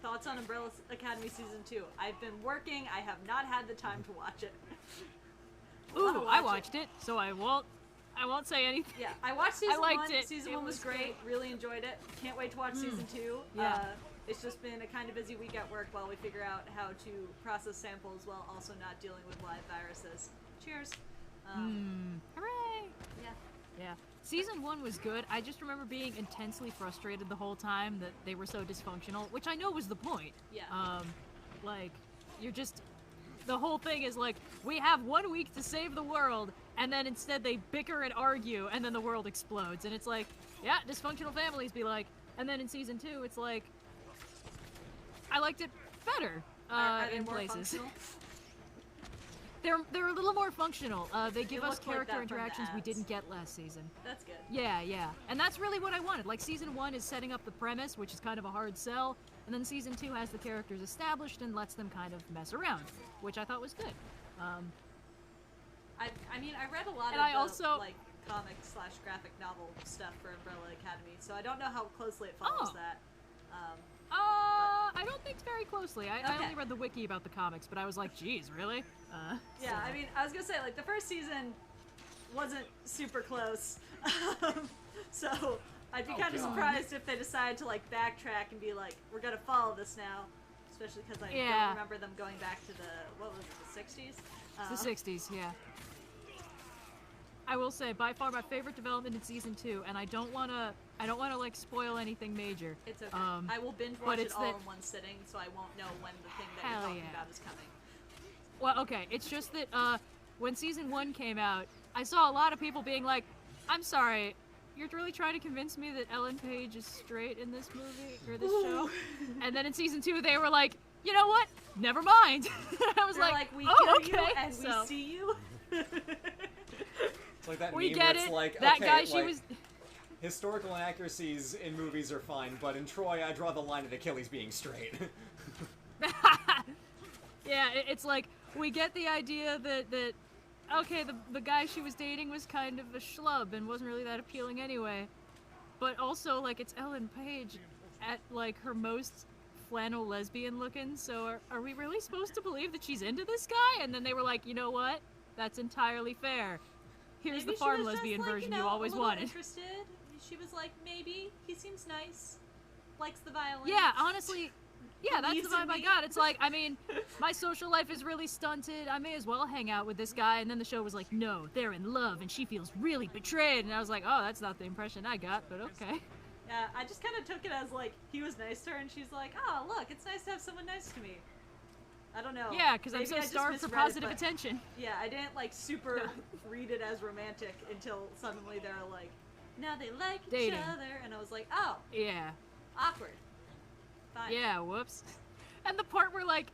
Thoughts on Umbrella Academy Season 2? I've been working, I have not had the time to watch it. Ooh, I watched it, so I won't say anything. Yeah, I watched Season 1. I liked it. Season 1 was great, really enjoyed it. Can't wait to watch Season 2. Yeah. It's just been a kind of busy week at work while we figure out how to process samples while also not dealing with live viruses. Cheers. Hooray! Yeah. Yeah. Season 1 was good. I just remember being intensely frustrated the whole time that they were so dysfunctional, which I know was the point. Yeah. Like, you're just... The whole thing is like, we have 1 week to save the world, and then instead they bicker and argue, and then the world explodes. And it's like, yeah, dysfunctional families be like... And then in Season 2, it's like... I liked it better, Are they in more places. functional? They're a little more functional. They give us look like character that from the interactions we ads. didn't get last season. That's good. Yeah, yeah. And that's really what I wanted. Like, Season 1 is setting up the premise, which is kind of a hard sell, and then Season 2 has the characters established and lets them kind of mess around, which I thought was good. I mean, I read a lot And of I also- like comic / graphic novel stuff for Umbrella Academy, so I don't know how closely it follows Oh. that. I don't think very closely. I Okay. only read the wiki about the comics, but I was like, geez, really? Yeah, so- I mean, I was gonna say, like, the first season wasn't super close, so I'd be kind of God. surprised if they decided to, like, backtrack and be like, we're gonna follow this now, especially because I Yeah. don't remember them going back to the, what was it, the 60s? The 60s, yeah. I will say, by far my favorite development in Season 2, and I don't wanna like spoil anything major. It's okay. Um, I will binge but watch it it's all that- in one sitting, so I won't know when the thing that Hell you're talking yeah. about is coming. Well, okay, it's just that when Season 1 came out, I saw a lot of people being like, I'm sorry, you're really trying to convince me that Ellen Page is straight in this movie, or this show? And then in Season 2, they were like, you know what? Never mind. I was They're like, we oh, kill okay. you and so, we see you. It's like that we meme get where it's it. like, That okay, guy, she like, was... historical inaccuracies in movies are fine, but in Troy, I draw the line at Achilles being straight. Yeah, it's like, we get the idea that okay, the guy she was dating was kind of a schlub and wasn't really that appealing anyway. But also, like, it's Ellen Page at, like, her most flannel lesbian looking, so are we really supposed to believe that she's into this guy? And then they were like, you know what? That's entirely fair. Here's Maybe the she farm was just, lesbian like, version you you know, always a little wanted. Interested. She was like, maybe he seems nice, likes the violin. Yeah, honestly, yeah, that's the Believes in vibe I me. got. It's like, I mean, my social life is really stunted. I may as well hang out with this guy. And then the show was like, no, they're in love, and she feels really betrayed. And I was like, oh, that's not the impression I got, but okay. Yeah, I just kind of took it as like he was nice to her, and she's like, oh look, it's nice to have someone nice to me. I don't know. Yeah, because I'm Maybe so I just starved for misread it, positive but- attention. Yeah, I didn't like super read it as romantic until suddenly they're like, now they like Dating. each other, and I was like, oh, Yeah. awkward. Fine. Yeah, whoops. And the part where, like,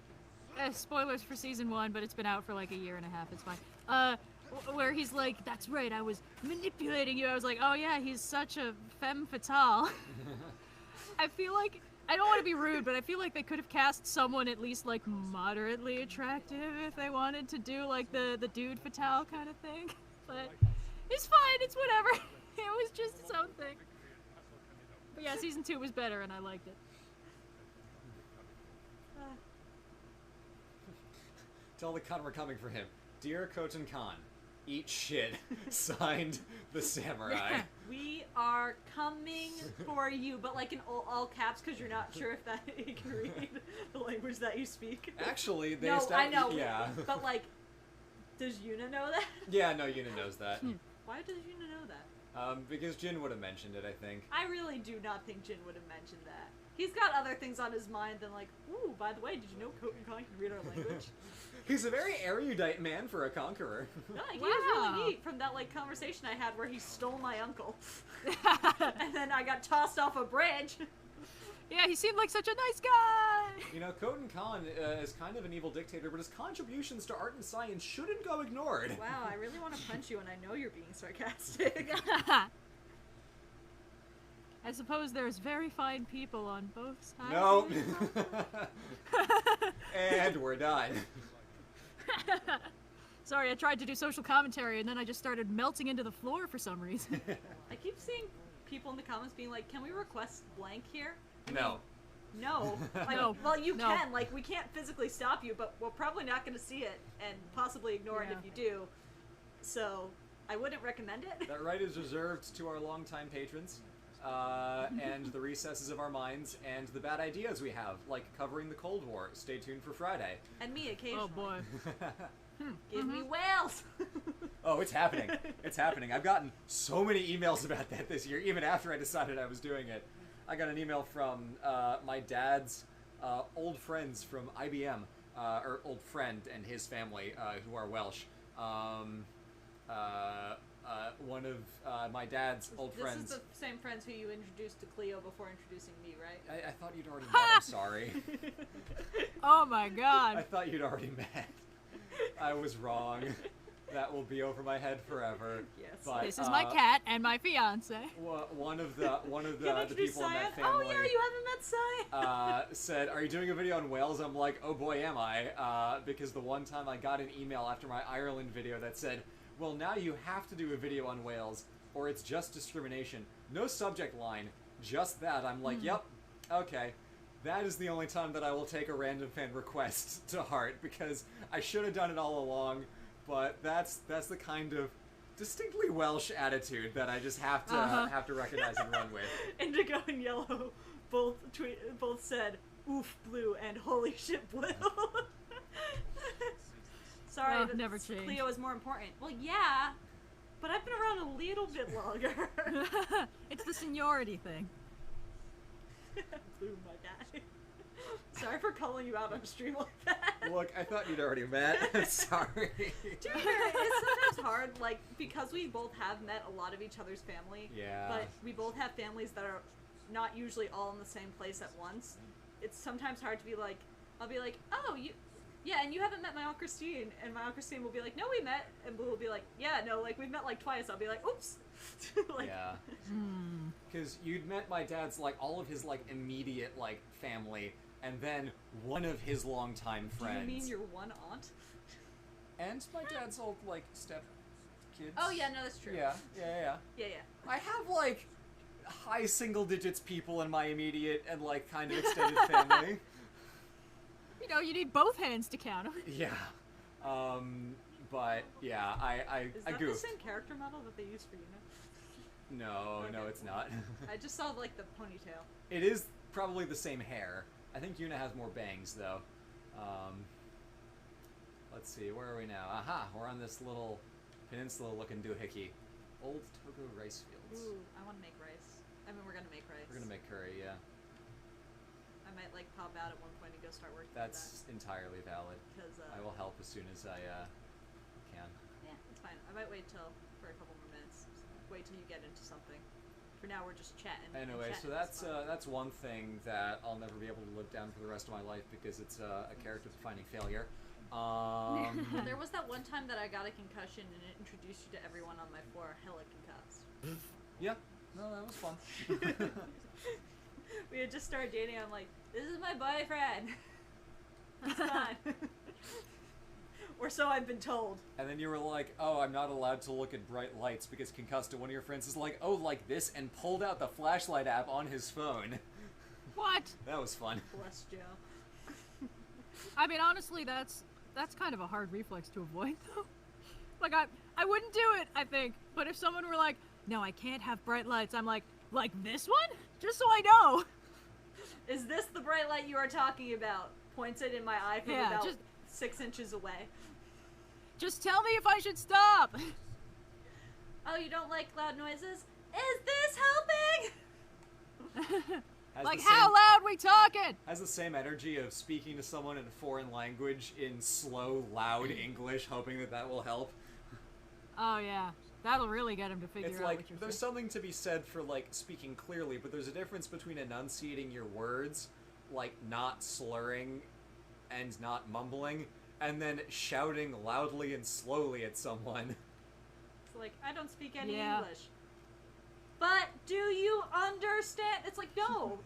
spoilers for season 1, but it's been out for like a year and a half, it's fine. Where he's like, that's right, I was manipulating you. I was like, oh yeah, he's such a femme fatale. I feel like, I don't want to be rude, but I feel like they could have cast someone at least, like, moderately attractive if they wanted to do, like, the dude fatale kind of thing. But it's fine, it's whatever. It was just something. But yeah, season 2 was better, and I liked it. Tell the Khan we're coming for him. Dear Khotan Khan, eat shit. Signed, the samurai. We are coming for you, but like in all caps because you're not sure if that you can read the language that you speak. Actually, they No, I established. know. Yeah. But like, does Yuna know that? Yeah, no, Yuna knows that. Why does Yuna know that? Because Jin would have mentioned it, I think. I really do not think Jin would have mentioned that. He's got other things on his mind than like, ooh, by the way, did you know Khotan Khan can read our language? He's a very erudite man for a conqueror. No, he Wow. was really neat from that like conversation I had where he stole my uncle, and then I got tossed off a bridge. Yeah, he seemed like such a nice guy! You know, Khotan Khan is kind of an evil dictator, but his contributions to art and science shouldn't go ignored. Wow, I really want to punch you, and I know you're being sarcastic. I suppose there's very fine people on both sides. No. of the And we're done. Sorry, I tried to do social commentary and then I just started melting into the floor for some reason. I keep seeing people in the comments being like, "Can we request blank here?" No. No. Like, No. well, you No. can. Like, we can't physically stop you, but we're probably not going to see it and possibly ignore it Yeah. if you do. So, I wouldn't recommend it. That right is reserved to our longtime patrons, and the recesses of our minds, and the bad ideas we have, like covering the Cold War. Stay tuned for Friday. And me occasionally. Oh boy. Give me whales. Oh, it's happening. It's happening. I've gotten so many emails about that this year, even after I decided I was doing it. I got an email from my dad's old friends from IBM, or old friend and his family, who are Welsh. One of my dad's old friends. This is the same friends who you introduced to Cleo before introducing me, right? I thought you'd already met. I'm sorry. Oh my god. I thought you'd already met. I was wrong. That will be over my head forever. Yes. But, This is my cat and my fiance. One of the people in that Oh family. yeah, you haven't met Sai. Said, "Are you doing a video on whales?" I'm like, "Oh boy, am I!" Because the one time I got an email after my Ireland video that said, "Well, now you have to do a video on whales, or it's just discrimination. No subject line, just that." I'm like, "Yep, okay." That is the only time that I will take a random fan request to heart, because I should have done it all along, but that's the kind of distinctly Welsh attitude that I just have to recognize and run with. Indigo and Yellow both said, "Oof, blue," and "Holy shit, blue." Sorry, that never changed. Cleo is more important. Well, yeah, but I've been around a little bit longer. It's the seniority thing. Blue, my guy. Sorry for calling you out on stream like that. Look, I thought you'd already met. I'm sorry. To be fair, it's sometimes hard, like, because we both have met a lot of each other's family. Yeah. But we both have families that are not usually all in the same place at once. It's sometimes hard to be like, I'll be like, "Oh, yeah, and you haven't met my Aunt Christine," and my Aunt Christine will be like, "No, we met," and Blue will be like, "Yeah, no, like, we've met like twice." I'll be like, "Oops." Like, yeah. Because you'd met my dad's, like, all of his, like, immediate, like, family, and then one of his longtime friends. Do you mean your one aunt? And my dad's old, like, step kids. Oh yeah, no, that's true. Yeah. Yeah. I have, like, high single digits people in my immediate and, like, kind of extended family. You know, you need both hands to count them. Yeah. But, yeah, I Is that goofed. the same character model that they use for Yuna? No, no, it's not. I just saw, like, the ponytail. It is probably the same hair. I think Yuna has more bangs, though. Let's see, where are we now? Aha, we're on this little peninsula-looking doohickey. Old Togo rice fields. Ooh, I want to make rice. I mean, we're gonna make rice. We're gonna make curry, yeah. I might, like, pop out at one point and go start working That's entirely valid. Because, I will help as soon as I can. yeah, it's fine. I might wait for a couple more minutes. Wait till you get into something. For now, we're just chatting. and Anyway, chatting so is fun. that's one thing that I'll never be able to live down for the rest of my life because it's a character-defining failure. There was that one time that I got a concussion and it introduced you to everyone on my floor hella concussed. Yeah, no, that was fun. We had just started dating. I'm like, "This is my boyfriend." That's fine. Or so I've been told. And then you were like, "Oh, I'm not allowed to look at bright lights because concussed." And one of your friends is like, "Oh, like this," and pulled out the flashlight app on his phone. What? That was fun. Bless Joe. I mean, honestly, that's kind of a hard reflex to avoid, though. Like, I wouldn't do it, I think. But if someone were like, "No, I can't have bright lights," I'm like this one? Just so I know. Is this the bright light you are talking about? Points it in my eye from about just 6 inches away. Just tell me if I should stop. Oh, you don't like loud noises? Is this helping? Has Like, the how same- loud we talking? Has the same energy of speaking to someone in a foreign language in slow, loud English, hoping that will help. Oh, yeah. That'll really get him to figure It's out like, what you're there's saying. something to be said for, like, speaking clearly, but there's a difference between enunciating your words, like, not slurring and not mumbling, and then shouting loudly and slowly at someone. It's like, I don't speak any Yeah. English. But do you understand? It's like, no.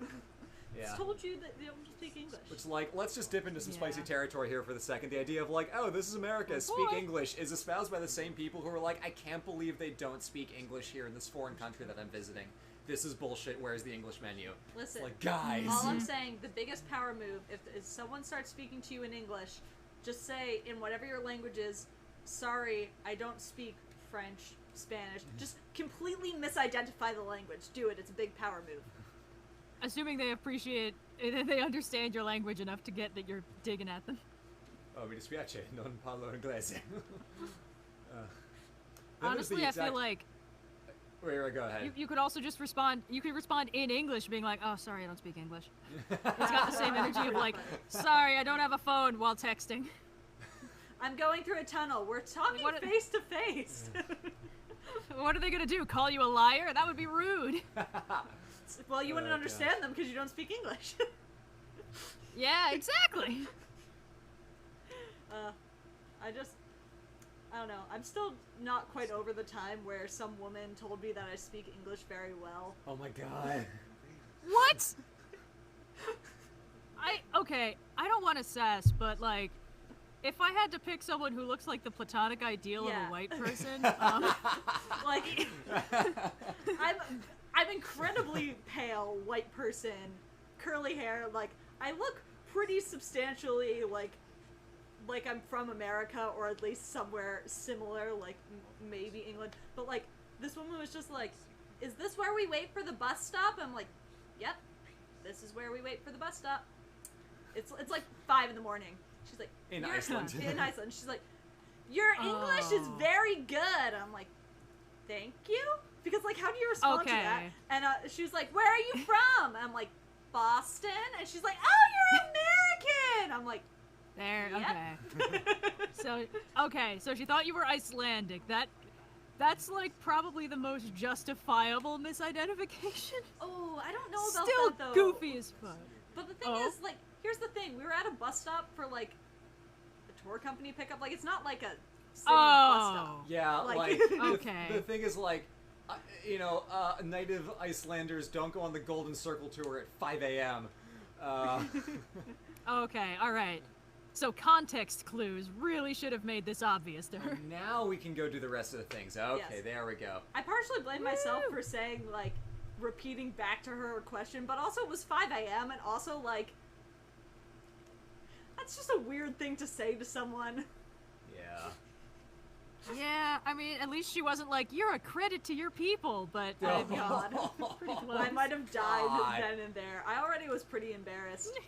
Yeah. It's told you that they don't speak English. Which, like, let's just dip into some spicy Yeah. territory here for the second. The idea of, like, oh, this is America, Oh, speak boy. English, is espoused by the same people who are like, I can't believe they don't speak English here in this foreign country that I'm visiting. This is bullshit, where's the English menu? Listen, Like, guys. all I'm saying, the biggest power move, if someone starts speaking to you in English, just say, in whatever your language is, "Sorry, I don't speak French, Spanish." Just completely misidentify the language. Do it. It's a big power move. Assuming they appreciate, they understand your language enough to get that you're digging at them. Oh, mi dispiace, non parlo inglese. Honestly, I feel like Wait, go ahead. you could also just respond. You could respond in English, being like, "Oh, sorry, I don't speak English." It's got the same energy of like, "Sorry, I don't have a phone," while texting. I'm going through a tunnel. We're talking What- face to face. What are they gonna do? Call you a liar? That would be rude. Well, you wouldn't Oh, understand them because you don't speak English. Yeah, exactly. I don't know. I'm still not quite over the time where some woman told me that I speak English very well. Oh my god. What? Okay, I don't want to sass, but like, if I had to pick someone who looks like the platonic ideal of Yeah. a white person, Like, I'm incredibly pale, white person, curly hair. Like, I look pretty substantially like I'm from America, or at least somewhere similar, like maybe England. But like, this woman was just like, "Is this where we wait for the bus stop?" I'm like, "Yep, this is where we wait for the bus stop." It's like 5 in the morning. She's like, In "Your-" Iceland. In Iceland. She's like, "Your English is Oh. very good." I'm like, "Thank you." Because like, how do you respond to that? Okay. And she was like, "Where are you from?" I'm like, "Boston." And she's like, "Oh, you're American." I'm like, there. "Yep." Okay. So she thought you were Icelandic. That's like probably the most justifiable misidentification. Oh, I don't know about Still that though. goofy as fuck. But the thing Oh. is, like, here's the thing: we were at a bus stop for like a tour company pickup. Like, it's not like a city bus stop. Oh. Yeah, Like- like, Okay. the thing is, like, native Icelanders don't go on the Golden Circle tour at 5 a.m. Okay. All right. So context clues really should have made this obvious to her. Now we can go do the rest of the things. Okay, Yes. there we go. I partially blame myself Woo! for saying like repeating back to her a question, but also it was 5 a.m. and also like that's just a weird thing to say to someone. Yeah. Yeah, I mean, at least she wasn't like, "You're a credit to your people," but Oh, God. pretty close. I might have died God. then and there. I already was pretty embarrassed.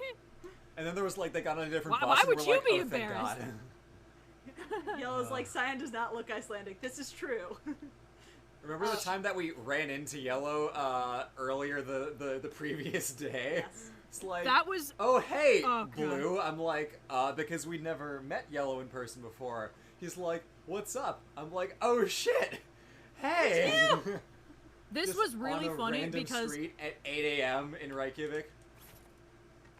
And then there was like they got on a different Why- bus. why and would we're you like, be "Oh, thank embarrassed?" God." Yellow's like, "Cyan does not look Icelandic. This is true." Remember the time that we ran into Yellow earlier the previous day? Yes. It's like, That was "Oh hey, Oh, God. Blue." I'm like, because we never met Yellow in person before. He's like, "What's up?" I'm like, "Oh shit, hey." this Just was really on a funny random because street at 8 a.m. in Reykjavik.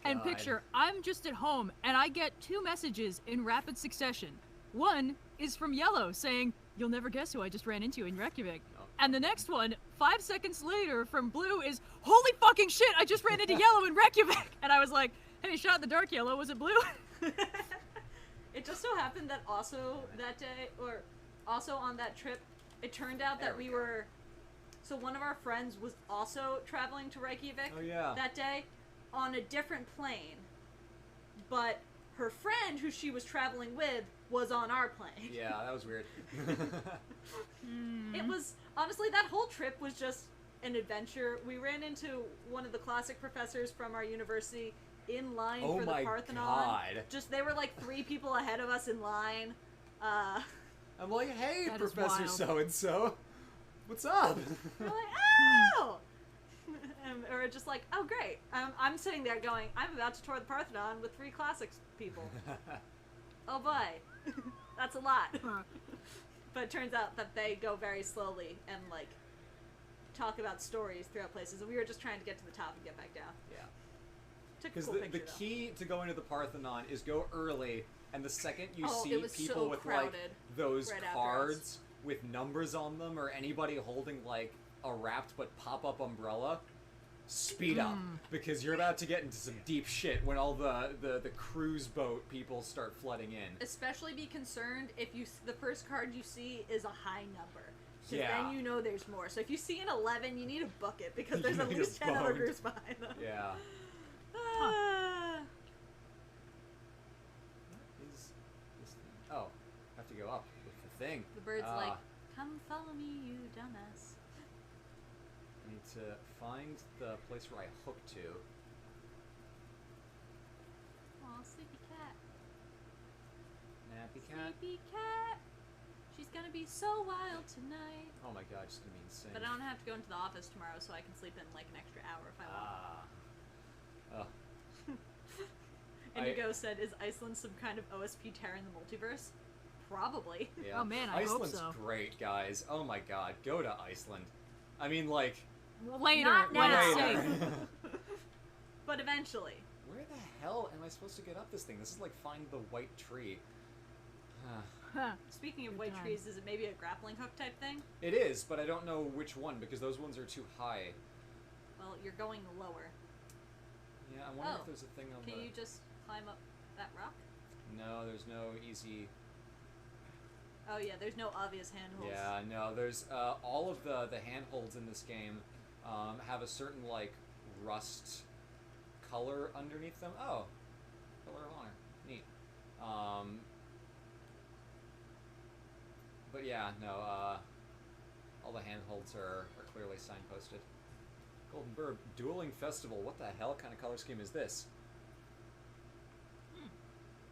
and God. picture, I'm just at home and I get 2 messages in rapid succession. One is from Yellow saying, "You'll never guess who I just ran into in Reykjavik." Oh. And the next one, 5 seconds later, from Blue is, "Holy fucking shit, I just ran into Yellow in Reykjavik." And I was like, "Hey, shot in the dark, Yellow, was it Blue?" It just so happened that also that day, or also on that trip, it turned out There that we we go. were. So one of our friends was also traveling to Reykjavik Oh, yeah. that day on a different plane. But her friend, who she was traveling with, was on our plane. Yeah, that was weird. It was, honestly, that whole trip was just an adventure. We ran into one of the classic professors from our university in line Oh for the my Parthenon. God. Just, they were like 3 people ahead of us in line. I'm like, "Hey, That is Professor wild. So and So, what's up?" We're like, "Oh!" Or just like, "Oh, great." I'm sitting there going, "I'm about to tour the Parthenon with 3 classics people." Oh boy. That's a lot. But it turns out that they go very slowly and like talk about stories throughout places, and we were just trying to get to the top and get back down. Yeah. Took a Because cool the picture, though. key to going to the Parthenon is go early, and the second you Oh, see it was people so with like crowded those right after cards with numbers on them, or anybody holding like a wrapped but pop-up umbrella, speed up, because you're about to get into some deep shit when all the cruise boat people start flooding in. Especially be concerned if the first card you see is a high number. Because Yeah. then you know there's more. So if you see an 11, you need to book it, because You there's know at you're least 10 other boned. groups behind them. Yeah. Ah. What is this thing? Oh, I have to go up with the thing. The bird's Ah, like, "Come follow me, you dumbass." I need to find the place where I hook to. Aw, sleepy cat. Sleepy cat. Sleepy cat. She's gonna be so wild tonight. Oh my god, she's gonna be insane. But I don't have to go into the office tomorrow, so I can sleep in like an extra hour if I want. Indigo said, "Is Iceland some kind of OSP terror in the multiverse?" Probably. Yeah. Oh man, I Iceland's hope so. great, guys. Oh my god, go to Iceland. I mean, like, Later, Not when now. it's later. safe. But eventually. Where the hell am I supposed to get up this thing? This is like find the white tree. Huh. Speaking of Good white times. trees, is it maybe a grappling hook type thing? It is, but I don't know which one because those ones are too high. Well, you're going lower. Yeah, I wonder Oh. if there's a thing on Can the... you just climb up that rock? No, there's no easy... Oh yeah, there's no obvious handholds. Yeah, no, there's, all of the handholds in this game, have a certain, like, rust color underneath them. Oh, color of honor. Neat. But yeah, no, all the handholds are clearly signposted. Golden Bird, Dueling Festival, what the hell kind of color scheme is this?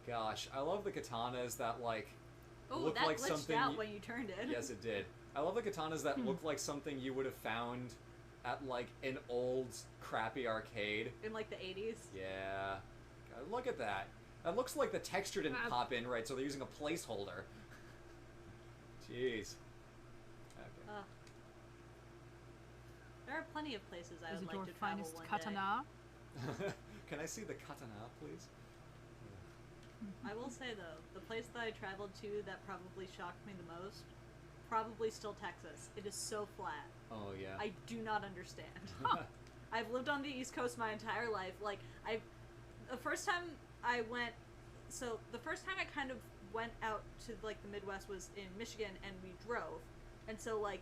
Gosh, I love the katanas that, like, Oh, look that like glitched something out when you turned it. Yes, it did. I love the katanas that look like something you would have found at, like, an old, crappy arcade. In like the 80s. Yeah. God, look at that. That looks like the texture didn't pop in right, so they're using a placeholder. Jeez. Okay. There are plenty of places I Is would it your like to travel finest one day. katana? Can I see the katana, please? I will say though, the place that I traveled to that probably shocked me the most, probably still Texas. It is so flat. Oh, yeah. I do not understand. I've lived on the East Coast my entire life. Like, the first time I kind of went out to, like, the Midwest was in Michigan, and we drove. And so, like,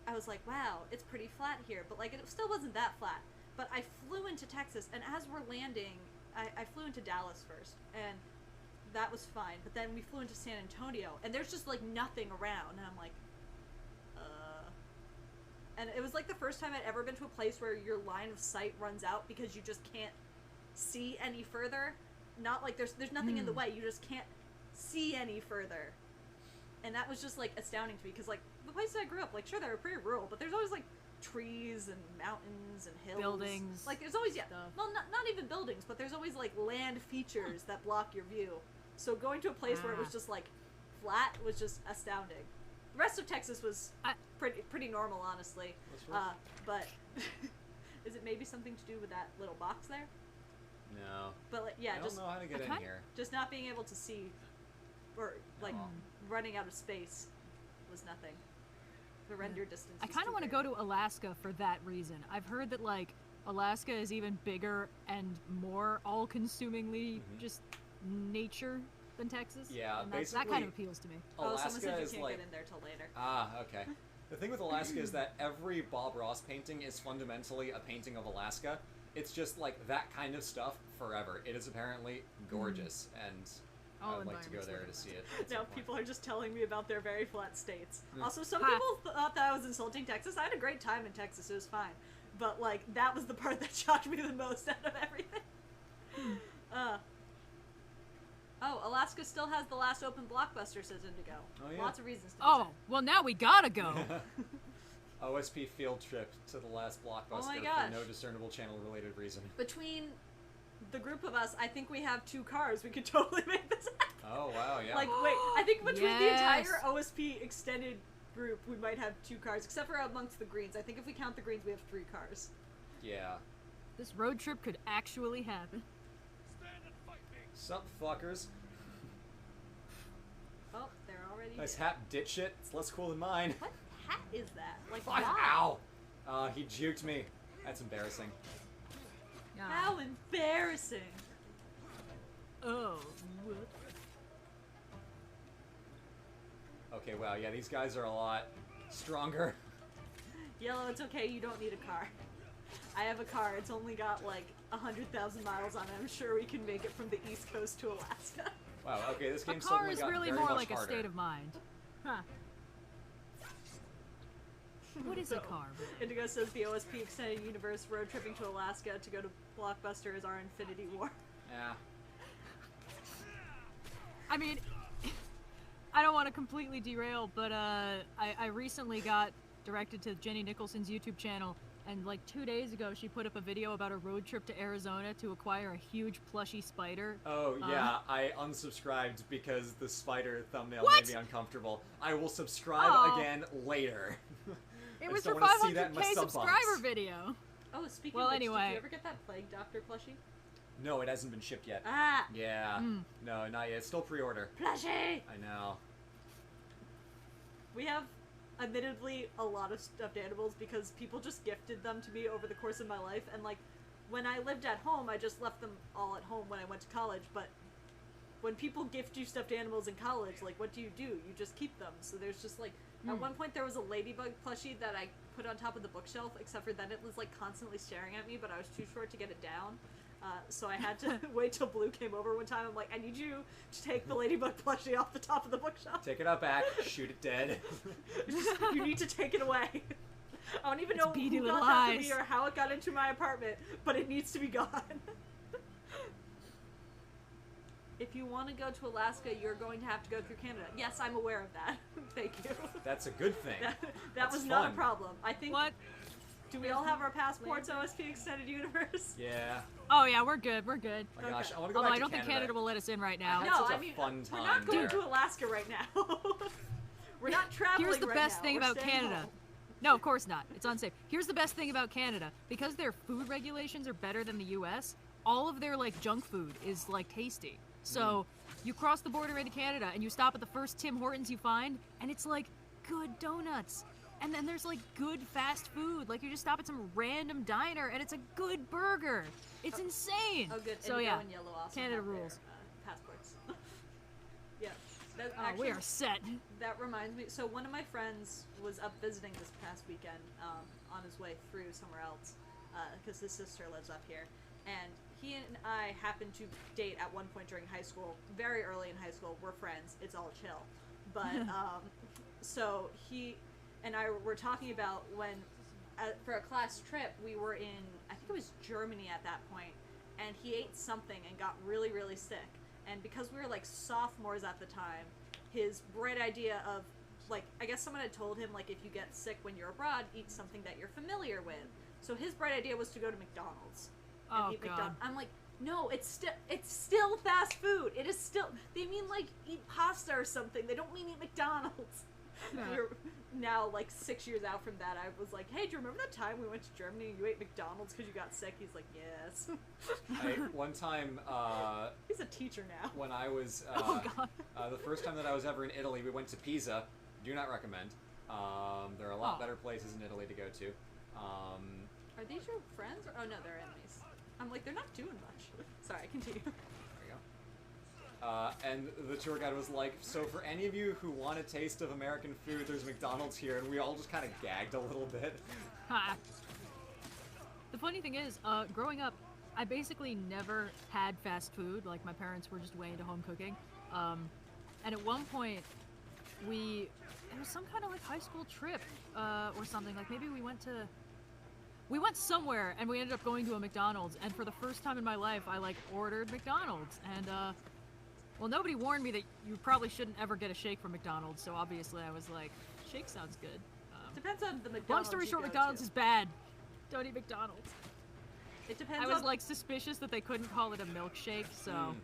I was like, wow, it's pretty flat here. But, like, it still wasn't that flat. But I flew into Texas, and as we're landing, I flew into Dallas first, and that was fine. But then we flew into San Antonio, and there's just, like, nothing around. And I'm like, And it was like the first time I'd ever been to a place where your line of sight runs out because you just can't see any further. Not like there's nothing in the way, you just can't see any further. And that was just like astounding to me because like the places I grew up, like sure they were pretty rural, but there's always like trees and mountains and hills. Buildings. Like there's always Stuff. well not even buildings, but there's always like land features that block your view. So going to a place where it was just like flat was just astounding. The rest of Texas was pretty normal, honestly. But is it maybe something to do with that little box there? No. But like, yeah, I just don't know how to get in here. just not being able to see, or like running out of space, was nothing. The render distance. I kind of want to go to Alaska for that reason. I've heard that like Alaska is even bigger and more all-consumingly just nature than Texas. Yeah, and that basically, kind of appeals to me. Someone Alaska said you is can't like get in there till later. okay. The thing with Alaska is that every Bob Ross painting is fundamentally a painting of Alaska. It's just like that kind of stuff forever. It is apparently gorgeous, and I would like to go there to see it. at No, some point. people are just telling me about their very flat states. Also, some Ha. people thought that I was insulting Texas. I had a great time in Texas. It was fine. But, like, that was the part that shocked me the most out of everything. Alaska still has the last open blockbuster, says Indigo. Oh, yeah. Lots of reasons to Oh, visit. well now we gotta go. OSP field trip to the last blockbuster Oh my for gosh. no discernible channel-related reason. Between the group of us, I think we have 2 cars. We could totally make this happen. Oh, wow, yeah. Like, wait, I think between the Yes. entire OSP extended group, we might have 2 cars, except for amongst the Greens. I think if we count the Greens, we have 3 cars. Yeah. This road trip could actually happen. Stand and fight me. Sup, fuckers? Oh, they're already Nice here. hat, ditch it. It's less cool than mine. What hat is that? Like, Fuck, wow. ow! He juked me. That's embarrassing. How embarrassing. Oh, what? Okay, wow, yeah, these guys are a lot stronger. Yellow, it's okay, you don't need a car. I have a car, it's only got like 100,000 miles on it. I'm sure we can make it from the East Coast to Alaska. Wow, okay, this A game car suddenly is got really very more much like harder. a state of mind. Huh. What is a car? Indigo says the OSP Extended Universe road tripping to Alaska to go to Blockbuster is our Infinity War. Yeah. I mean, I don't want to completely derail, but I recently got directed to Jenny Nicholson's YouTube channel, and like 2 days ago she put up a video about a road trip to Arizona to acquire a huge plushy spider. Oh yeah, I unsubscribed because the spider thumbnail What? made me uncomfortable. I will subscribe again later. It I was just her don't wanna see that in my 500K sub box. subscriber video. Oh, speaking Well, of which, did anyway. you ever get that Plague Doctor plushie? No, it hasn't been shipped yet. Ah! Yeah. No, not yet. It's still pre-order. Plushie! I know. We have, admittedly, a lot of stuffed animals because people just gifted them to me over the course of my life, and like, when I lived at home, I just left them all at home when I went to college, but when people gift you stuffed animals in college, like, what do? You just keep them. So there's just like, at one point there was a ladybug plushie that I put on top of the bookshelf, except for then it was like constantly staring at me, but I was too short to get it down. So I had to wait till Blue came over one time. I'm like, I need you to take the ladybug plushie off the top of the bookshelf. Take it out back, shoot it dead. You need to take it away. I don't even know beady who little got that for eyes. me or how it got into my apartment, but it needs to be gone. If you want to go to Alaska, you're going to have to go through Canada. Yes, I'm aware of that. Thank you. That's a good thing. That That's was not a fun. problem. I think. What? Do we all have our passports, OSP Extended Universe? Yeah. Oh yeah, we're good. We're good. Oh my gosh, Okay. I want to go Although back I don't to think Canada will let us in right I now. had No, such a I mean, fun we're time not going there. to Alaska right now. We're not traveling Here's the right best now. thing We're about staying Canada. home. No, of course not. It's unsafe. Here's the best thing about Canada. Because their food regulations are better than the US, all of their like junk food is like tasty. So you cross the border into Canada and you stop at the first Tim Hortons you find, and it's like good donuts. And then there's like good fast food. Like you just stop at some random diner and it's a good burger. It's insane. Oh, good. So Indigo yeah, and Yellow also Canada have their, rules. passports. Yeah. That, Oh, actually, we are set. That reminds me. So one of my friends was up visiting this past weekend on his way through somewhere else because his sister lives up here. And he and I happened to date at one point during high school. Very early in high school. We're friends. It's all chill. But so he and I were talking about when for a class trip we were in, I think it was Germany at that point, and he ate something and got really, really sick. And because we were like sophomores at the time, his bright idea of like, I guess someone had told him like, if you get sick when you're abroad, eat something that you're familiar with. So his bright idea was to go to McDonald's and Oh eat god. McDonald's. I'm like, no, it's still fast food. It is still. They mean like eat pasta or something. They don't mean eat McDonald's. We're now like 6 years out from that. I was like, hey, do you remember that time we went to Germany and you ate McDonald's because you got sick? He's like, yes. One time, He's a teacher now. when I was, Oh god. the first time that I was ever in Italy, we went to Pisa. Do not recommend. There are a lot Oh. better places in Italy to go to. Are these your friends? Or, oh no, they're enemies. I'm like, they're not doing much. Sorry, continue. There we go. And the tour guide was like, so for any of you who want a taste of American food, there's McDonald's here, and we all just kind of gagged a little bit. Ha. The funny thing is, growing up, I basically never had fast food. Like my parents were just way into home cooking. And at one point, it was some kind of like high school trip or something. Like maybe we went somewhere and we ended up going to a McDonald's. And for the first time in my life, I like ordered McDonald's. And well, nobody warned me that you probably shouldn't ever get a shake from McDonald's. So obviously, I was like, shake sounds good. Depends on the McDonald's. Long story you short, go McDonald's to. is bad. Don't eat McDonald's. It depends. I was on, like suspicious that they couldn't call it a milkshake, so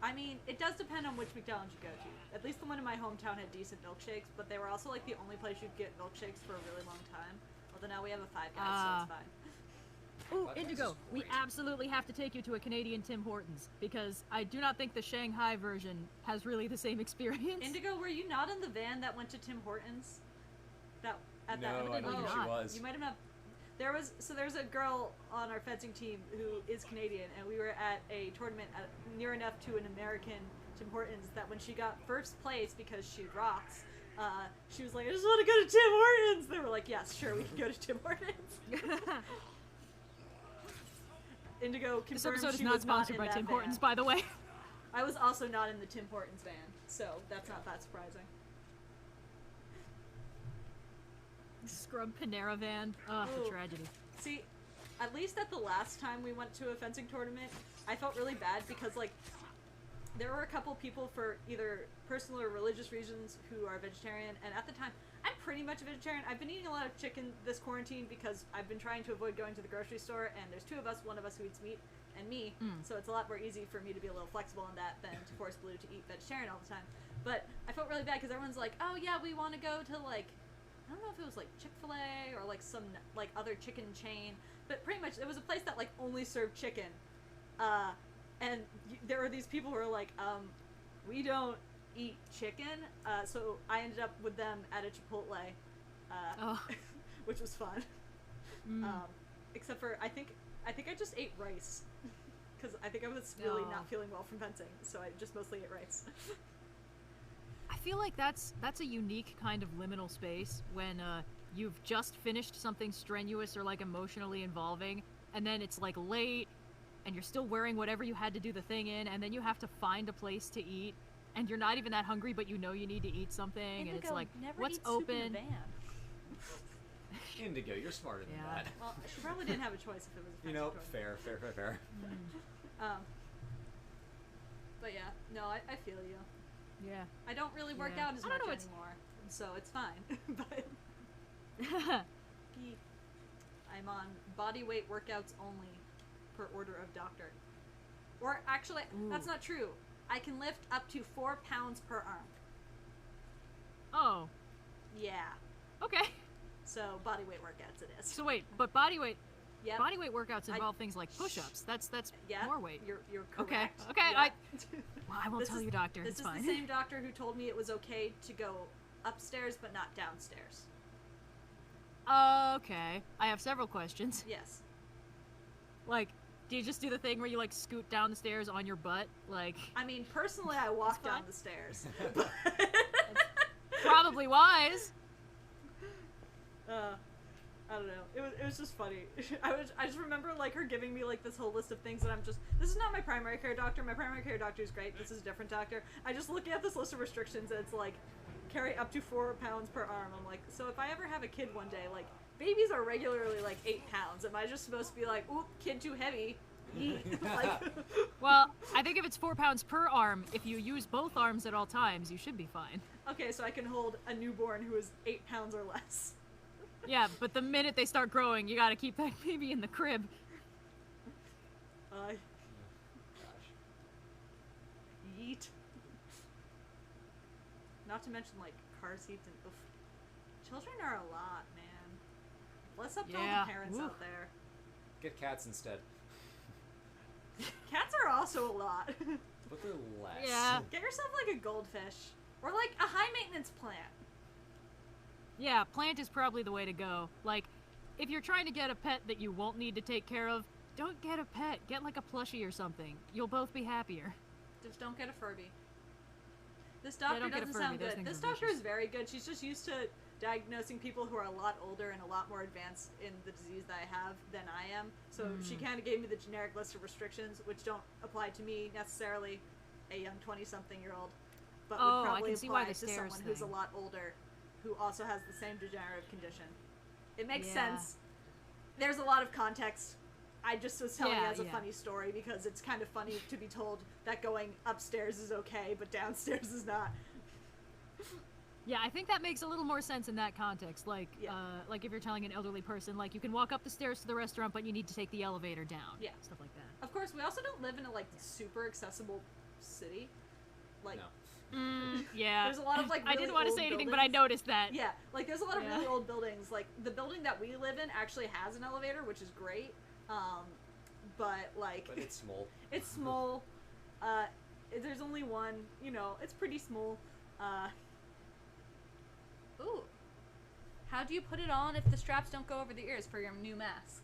I mean, it does depend on which McDonald's you go to. At least the one in my hometown had decent milkshakes, but they were also like the only place you'd get milkshakes for a really long time. Although now we have a Five Guys, so Ah. it's fine. Ooh, Five Guys Indigo, is we great. absolutely have to take you to a Canadian Tim Hortons because I do not think the Shanghai version has really the same experience. Indigo, were you not in the van that went to Tim Hortons? That at that. No, I don't think she not. was. You might have not. There's a girl on our fencing team who is Canadian, and we were at a tournament near enough to an American Tim Hortons that when she got first place because she rocks, she was like, I just want to go to Tim Hortons. They were like, yes, sure, we can go to Tim Hortons. Indigo This confirmed episode is she not was sponsored in by that Tim van. Hortons, by the way. I was also not in the Tim Hortons van, so that's not that surprising. Scrub Panera van. Ugh, Ooh. the tragedy. See, at least at the last time we went to a fencing tournament, I felt really bad because, like, there were a couple people for either personal or religious reasons who are vegetarian, and at the time, I'm pretty much a vegetarian. I've been eating a lot of chicken this quarantine because I've been trying to avoid going to the grocery store, and there's two of us, one of us who eats meat, and me, so it's a lot more easy for me to be a little flexible on that than to force Blue to eat vegetarian all the time. But I felt really bad because everyone's like, oh yeah, we want to go to like, I don't know if it was like Chick-fil-A or like some like other chicken chain, but pretty much it was a place that like only served chicken. And there were these people who were like, we don't eat chicken, so I ended up with them at a Chipotle, which was fun. Except for I think I just ate rice because I think I was really not feeling well from fencing, so I just mostly ate rice. I feel like that's a unique kind of liminal space when you've just finished something strenuous or like emotionally involving, and then it's like late, and you're still wearing whatever you had to do the thing in, and then you have to find a place to eat, and you're not even that hungry, but you know you need to eat something, and it's like, what's open? In the van. Indigo, you're smarter than that. Well, she probably didn't have a choice if it was a You know, choice. fair. But yeah, no, I feel you. Yeah. I don't really work Yeah. out as I much don't know, it's- anymore, so it's fine. But I'm on body weight workouts only per order of doctor. Or actually, that's not true. I can lift up to 4 pounds per arm. Oh. Yeah. Okay. So body weight workouts it is. So wait, but body weight Yep. workouts involve things like push-ups. That's Yeah, more weight. You're Okay. correct. Okay. Yeah. Well, I won't tell you, doctor. This It's is fine. the same doctor who told me it was okay to go upstairs but not downstairs. Okay. I have several questions. Yes. Like, do you just do the thing where you like scoot down the stairs on your butt? Like, I mean, personally, I walk down fine. the stairs. probably wise. I don't know. It was just funny. I just remember like her giving me like this whole list of things that I'm just, this is not my primary care doctor. My primary care doctor is great. This is a different doctor. I just look at this list of restrictions and it's like carry up to 4 pounds per arm. I'm like, so if I ever have a kid one day, like babies are regularly like 8 pounds. Am I just supposed to be like, oop, kid too heavy? Eat. Like, Well, I think if it's 4 pounds per arm, if you use both arms at all times, you should be fine. okay, so I can hold a newborn who is 8 pounds or less. Yeah, but the minute they start growing, you gotta keep that baby in the crib. Yeet. Not to mention like car seats and oof. Children are a lot, man. What's up to all Yeah. the parents Oof. out there? Get cats instead. Cats are also a lot. But they're less. Yeah. Get yourself like a goldfish or like a high maintenance plant. Yeah, plant is probably the way to go. Like, if you're trying to get a pet that you won't need to take care of, don't get a pet. Get like a plushie or something. You'll both be happier. Just don't get a Furby. This doctor don't get a doesn't Furby. sound Those good. things This are doctor vicious. is very good. She's just used to diagnosing people who are a lot older and a lot more advanced in the disease that I have than I am. So she kind of gave me the generic list of restrictions, which don't apply to me necessarily, a young 20-something-year-old, but Oh, I would probably can see why apply the to stairs someone who's a thing. lot older, who also has the same degenerative condition. It makes Yeah. sense. There's a lot of context. I just was telling Yeah, it as a yeah. funny story because it's kind of funny to be told that going upstairs is okay, but downstairs is not. Yeah, I think that makes a little more sense in that context. Like, Yeah. like if you're telling an elderly person, like, you can walk up the stairs to the restaurant, but you need to take the elevator down. Yeah. Stuff like that. Of course, we also don't live in a like super accessible city. Like, No. Yeah. There's a lot of, like, I really didn't want to old say anything, but I buildings. noticed that. yeah, like there's a lot of Yeah. really old buildings. Like the building that we live in actually has an elevator, which is great. But like But it's small. it's small. There's only one. You know, it's pretty small. Ooh. How do you put it on if the straps don't go over the ears for your new mask?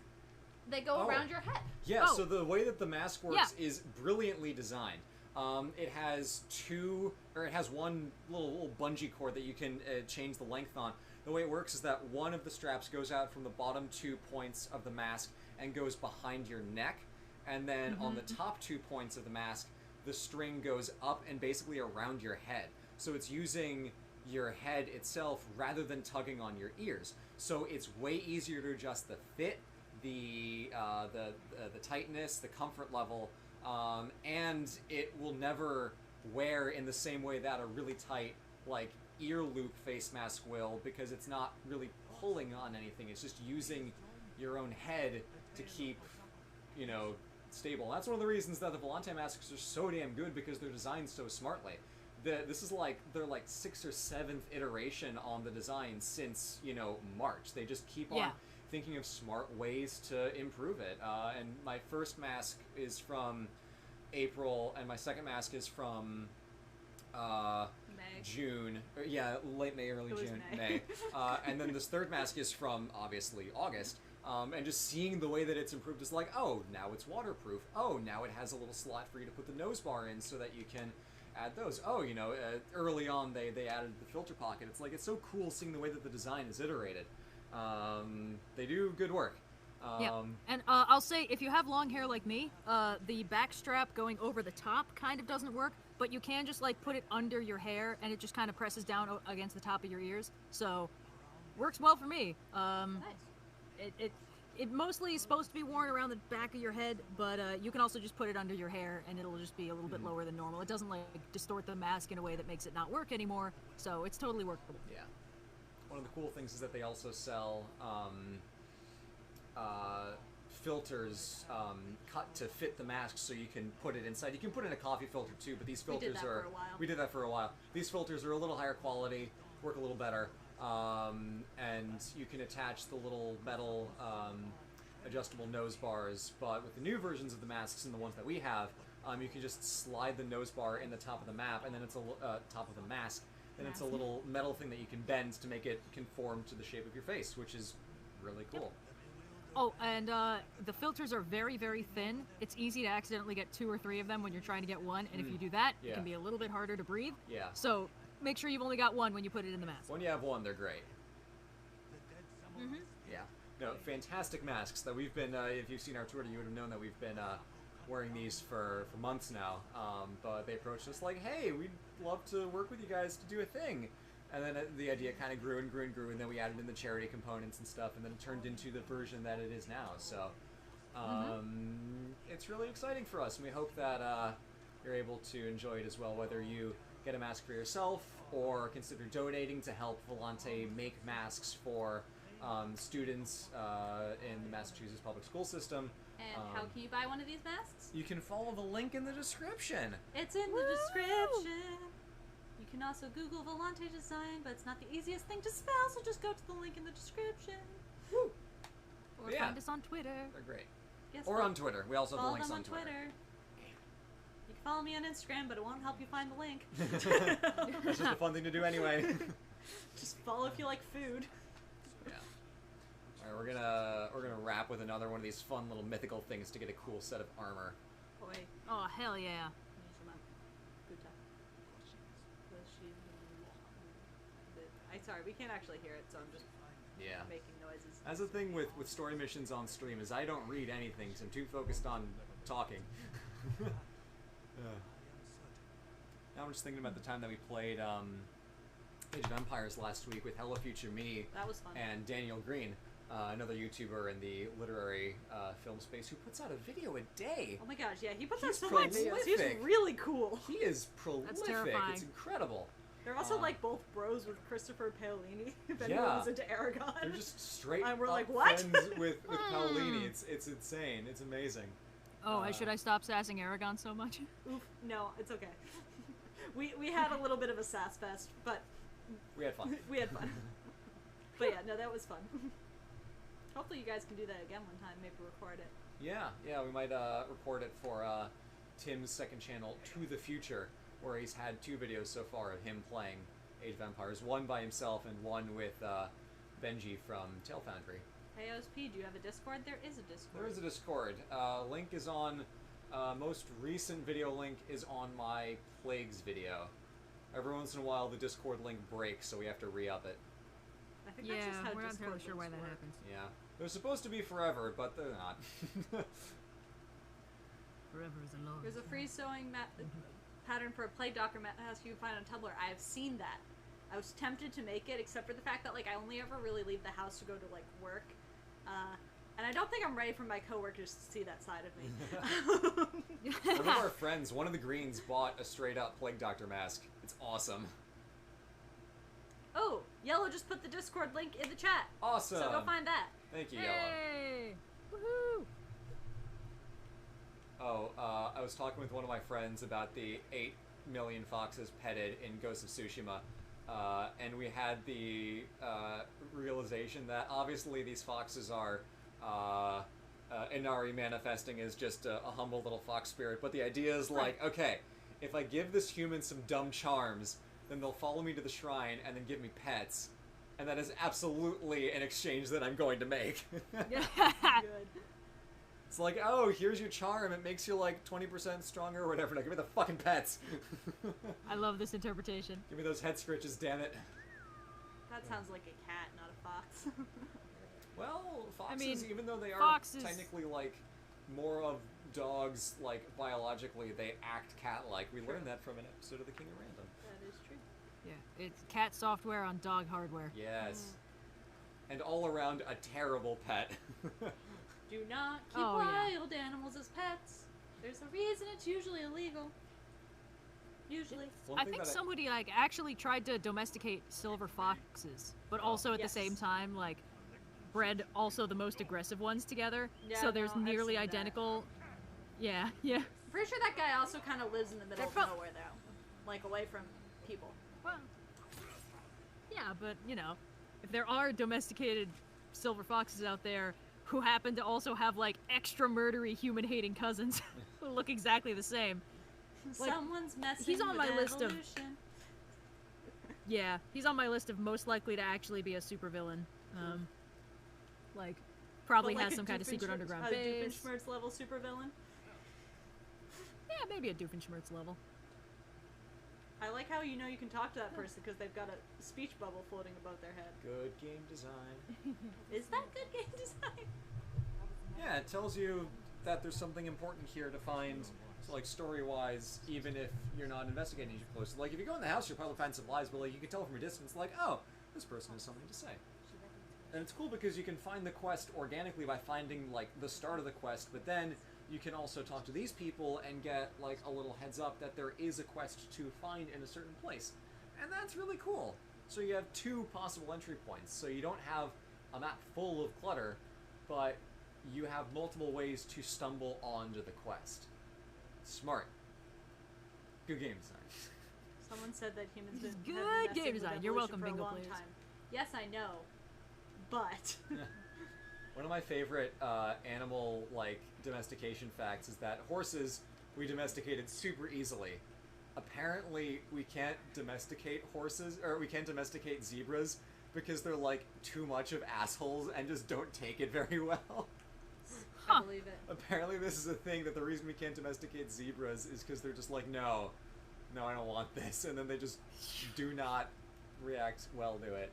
They go Oh. around your head. Yeah, Oh. so the way that the mask works is brilliantly designed. It has one little bungee cord that you can change the length on. The way it works is that one of the straps goes out from the bottom 2 points of the mask and goes behind your neck, and then on the top 2 points of the mask, the string goes up and basically around your head. So it's using your head itself rather than tugging on your ears. So it's way easier to adjust the fit, the tightness, the comfort level, and it will never wear in the same way that a really tight, like, ear loop face mask will, because it's not really pulling on anything. It's just using your own head to keep, you know, stable. That's one of the reasons that the Volante masks are so damn good, because they're designed so smartly. This is like their like 6th or 7th iteration on the design since, you know, March. They just keep on thinking of smart ways to improve it. And my first mask is from April, and my second mask is from May. June. Yeah, late May, early June. May. And then this third mask is from, obviously, August. And just seeing the way that it's improved is like, oh, now it's waterproof. Oh, now it has a little slot for you to put the nose bar in so that you can add those. Oh, you know, early on they added the filter pocket. It's like, it's so cool seeing the way that the design is iterated. They do good work. Yeah, and I'll say, if you have long hair like me, the back strap going over the top kind of doesn't work, but you can just, like, put it under your hair, and it just kind of presses down against the top of your ears, so works well for me. Nice. It mostly is supposed to be worn around the back of your head, but you can also just put it under your hair, and it'll just be a little bit lower than normal. It doesn't, like, distort the mask in a way that makes it not work anymore, so it's totally workable. Yeah. One of the cool things is that they also sell filters cut to fit the mask, so you can put it inside. You can put in a coffee filter too, but these filters we did that for a while. These filters are a little higher quality, work a little better, and you can attach the little metal adjustable nose bars. But with the new versions of the masks and the ones that we have, you can just slide the nose bar in the top of the map, and then it's a top of the mask. And it's a little metal thing that you can bend to make it conform to the shape of your face, which is really cool. Oh, and the filters are very, very thin. It's easy to accidentally get 2 or 3 of them when you're trying to get one, and if you do that, it can be a little bit harder to breathe. Yeah. So make sure you've only got one when you put it in the mask. When you have one, they're great. Mm-hmm. Yeah. No, fantastic masks that we've been, if you've seen our Twitter, you would have known that we've been wearing these for months now. But they approached us like, hey, we'd love to work with you guys to do a thing. And then the idea kind of grew and grew and grew, and then we added in the charity components and stuff, and then it turned into the version that it is now. So it's really exciting for us, and we hope that you're able to enjoy it as well, whether you get a mask for yourself or consider donating to help Volante make masks for students in the Massachusetts public school system. And how can you buy one of these masks? You can follow the link in the description. It's in the description. You can also Google Volante design, but it's not the easiest thing to spell, so just go to the link in the description. Woo! Or find us on Twitter. They're great. Yes, or on Twitter. We also have the links them on Twitter. You can follow me on Instagram, but it won't help you find the link. That's just a fun thing to do anyway. Just follow if you like food. Yeah. All right, we're gonna wrap with another one of these fun little mythical things to get a cool set of armor. Oh wait. Oh, hell yeah. Sorry, we can't actually hear it, so I'm just making noises. That's the thing with story missions on stream, is I don't read anything, so I'm too focused on talking. Now I'm just thinking about the time that we played Age of Empires last week with Hello Future Me. That was fun. And Daniel Green, another YouTuber in the literary film space who puts out a video a day. Oh my gosh, yeah, he puts out He's so many videos. He's really cool. He is prolific. That's terrifying. It's incredible. They're also like both bros with Christopher Paolini. If anyone was into Aragon, they're just straight we're up like, what? friends with Paolini. It's insane. It's amazing. Oh, should I stop sassing Aragon so much? Oof, no, it's okay. we had a little bit of a sass fest, but we had fun. We had fun. But yeah, no, that was fun. Hopefully you guys can do that again one time. Maybe record it. Yeah, we might record it for Tim's second channel, To the Future, where he's had 2 videos so far of him playing Age of Empires, one by himself and one with Benji from Tail Foundry. Hey OSP, do you have a Discord? There is a Discord. There is a Discord. Link is on, most recent video link is on my Plagues video. Every once in a while the Discord link breaks, so we have to re-up it. I think that's just how we're not Discord entirely sure why that work. happens. Yeah. They're supposed to be forever, but they're not. Forever is a long There's a free sewing pattern for a Plague Doctor mask you can find on Tumblr. I have seen that. I was tempted to make it, except for the fact that like I only ever really leave the house to go to like work. And I don't think I'm ready for my coworkers to see that side of me. One of our friends, one of the Greens, bought a straight-up Plague Doctor mask. It's awesome. Oh, Yellow just put the Discord link in the chat. Awesome. So go find that. Thank you, Yellow. Hey! Woohoo! Oh, I was talking with one of my friends about the 8 million foxes petted in Ghost of Tsushima, and we had the realization that obviously these foxes are Inari manifesting as just a humble little fox spirit, but the idea is like, okay, if I give this human some dumb charms, then they'll follow me to the shrine and then give me pets, and that is absolutely an exchange that I'm going to make. Good. It's like, oh, here's your charm. It makes you like 20% stronger or whatever. Now give me the fucking pets. I love this interpretation. Give me those head scritches, damn it. That sounds like a cat, not a fox. Well, foxes, mean, even though they are foxes- technically like more of dogs, like biologically, they act cat-like. We learned that from an episode of The King of Random. That is true. Yeah, it's cat software on dog hardware. Yes. And all around a terrible pet. Do not keep Oh, yeah. wild animals as pets. There's a reason it's usually illegal. Usually. One I thing think that somebody like actually tried to domesticate silver foxes, but also at Yes. the same time like bred also the most aggressive ones together. Yeah, so there's no, I've nearly seen that. identical. Yeah, yeah. I'm pretty sure that guy also kind of lives in the middle They're of nowhere, though. Like, away from people. Well, yeah, but you know, if there are domesticated silver foxes out there who happen to also have like extra murdery human-hating cousins who look exactly the same, Like, Someone's messing he's on with my list of- evolution. yeah, he's on my list of most likely to actually be a supervillain. Like, probably But like has a some kind of secret underground a base. Doofenshmirtz level supervillain. Yeah, maybe a Doofenshmirtz level. I like how you know you can talk to that person because they've got a speech bubble floating above their head. Good game design. Is that good game design? Yeah, it tells you that there's something important here to find, so like story-wise, even if you're not investigating too closely. Like if you go in the house, you'll probably find supplies, but like you can tell from a distance, like, oh, this person has something to say. And it's cool because you can find the quest organically by finding like the start of the quest, but then you can also talk to these people and get like a little heads up that there is a quest to find in a certain place. And that's really cool. So you have two possible entry points. So you don't have a map full of clutter, but you have multiple ways to stumble onto the quest. Smart. Good game design. Someone said that humans This is have been good messing game with design. You're evolution welcome, for a Bingo long players. time. Yes, I know, but One of my favorite animal like domestication facts is that horses we domesticated super easily. Apparently, we can't domesticate horses, or we can't domesticate zebras because they're like too much of assholes and just don't take it very well. I believe it. Apparently, this is a thing that the reason we can't domesticate zebras is because they're just like, no, I don't want this, and then they just do not react well to it.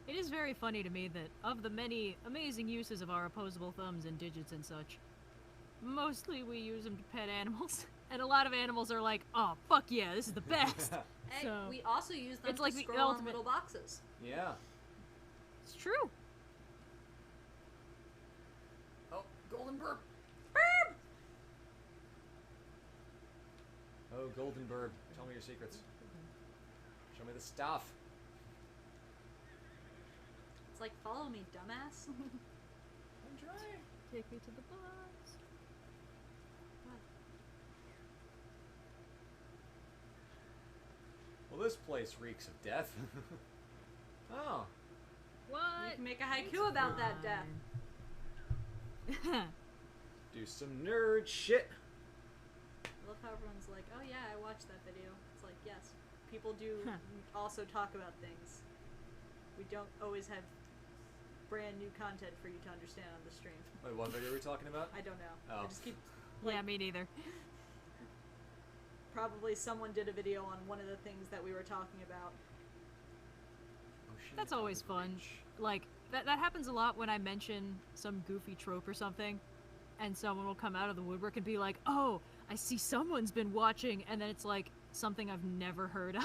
It is very funny to me that of the many amazing uses of our opposable thumbs and digits and such, mostly we use them to pet animals. And a lot of animals are like, oh, fuck yeah, this is the best. Hey, So, we also use them it's to like the scroll on ultimate- little boxes. Yeah. It's true. Oh, golden burb. Burp! Oh, golden burb. Tell me your secrets. Show me the stuff. It's like, follow me, dumbass. I'm trying. Take me to the box. Well, this place reeks of death. Oh. You What? can make a haiku about that death. Do some nerd shit. I love how everyone's like, oh yeah, I watched that video. It's like, yes, people do also talk about things. We don't always have brand new content for you to understand on the stream. Wait, what video are we talking about? I don't know. Oh. I just keep, Yeah, me neither. probably someone did a video on one of the things that we were talking about. Ocean That's always fun. outreach. Like, that happens a lot when I mention some goofy trope or something, and someone will come out of the woodwork and be like, oh, I see someone's been watching, and then it's like something I've never heard of.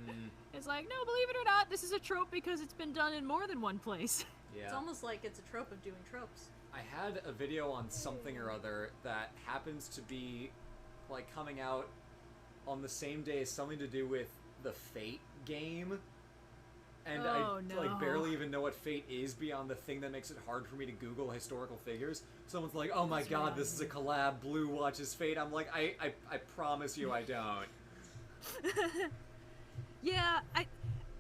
Mm, It's like, no, believe it or not, this is a trope because it's been done in more than one place. Yeah. It's almost like it's a trope of doing tropes. I had a video on something or other that happens to be, like, coming out on the same day as something to do with the Fate game. And I barely even know what Fate is beyond the thing that makes it hard for me to Google historical figures. Someone's like, oh my god, this is a collab, Blue watches Fate. I'm like, I promise you I don't. Yeah,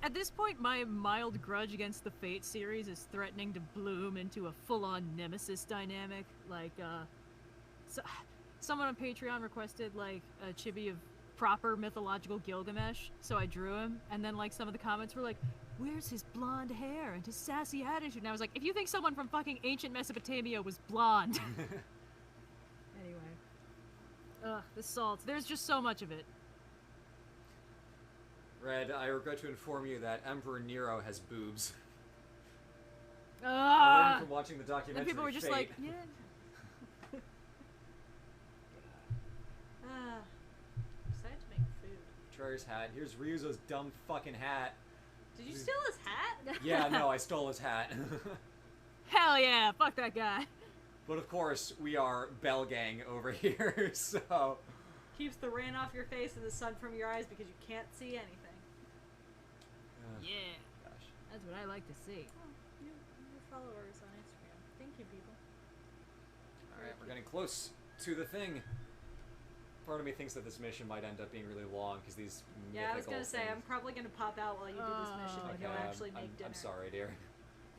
at this point, my mild grudge against the Fate series is threatening to bloom into a full-on nemesis dynamic. Like, someone on Patreon requested, like, a chibi of proper mythological Gilgamesh, so I drew him, and then, like, some of the comments were like, where's his blonde hair and his sassy attitude? And I was like, if you think someone from fucking ancient Mesopotamia was blonde... Anyway. Ugh, the salt. There's just so much of it. Red, I regret to inform you that Emperor Nero has boobs. Ah! I learned from watching the documentary And people were just Fate. like, yeah. Decided to make food. Treyer's hat. Here's Ryuzo's dumb fucking hat. Did you steal his hat? Yeah, no, I stole his hat. Hell yeah, fuck that guy. But of course, we are Bell Gang over here, so... Keeps the rain off your face and the sun from your eyes because you can't see anything. Yeah. Gosh. That's what I like to see. Oh, new followers on Instagram. Thank you, people. Alright, we're getting close to the thing. Part of me thinks that this mission might end up being really long, because these Yeah, I was mythical gonna say, things... I'm probably gonna pop out while you do this mission and Okay, go actually make dinner. I'm sorry, dear.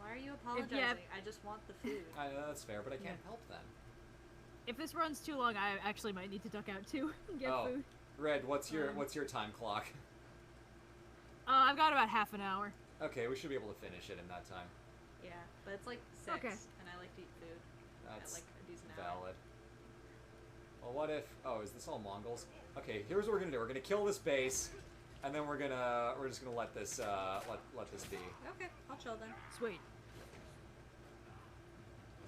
Why are you apologizing? I just want the food. I know that's fair, but I can't help them. If this runs too long, I actually might need to duck out too and get food. Red, what's your time clock? I've got about half an hour. Okay, we should be able to finish it in that time. Yeah, but it's like 6, Okay. and I like to eat food That's at like a decent hour. valid. Well, what if... Oh, is this all Mongols? Okay, here's what we're gonna do. We're gonna kill this base, and then we're just gonna let this let this be. Okay, I'll chill then. Sweet.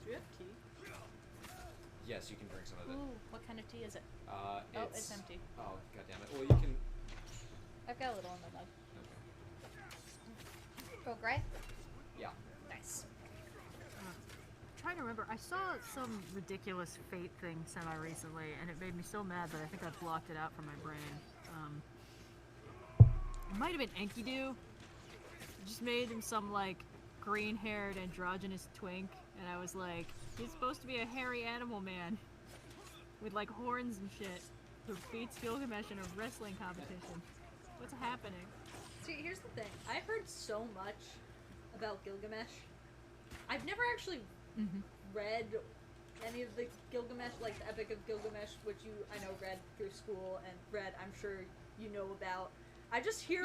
Do we have tea? Yes, you can drink some of it. Ooh, what kind of tea is it? It's empty. Oh, god damn it. Well, you can... I've got a little in the mug. Okay. Go gray? Yeah. Nice. I'm trying to remember. I saw some ridiculous Fate thing semi-recently, and it made me so mad that I think I blocked it out from my brain. It might have been Enkidu. Just made him some, like, green-haired androgynous twink, and I was like, he's supposed to be a hairy animal man with, like, horns and shit who beats Gilgamesh in a wrestling competition. What's happening? See, here's the thing. I heard so much about Gilgamesh. I've never actually read any of the Gilgamesh, like the Epic of Gilgamesh, which I know read through school and read, I'm sure you know about. I just hear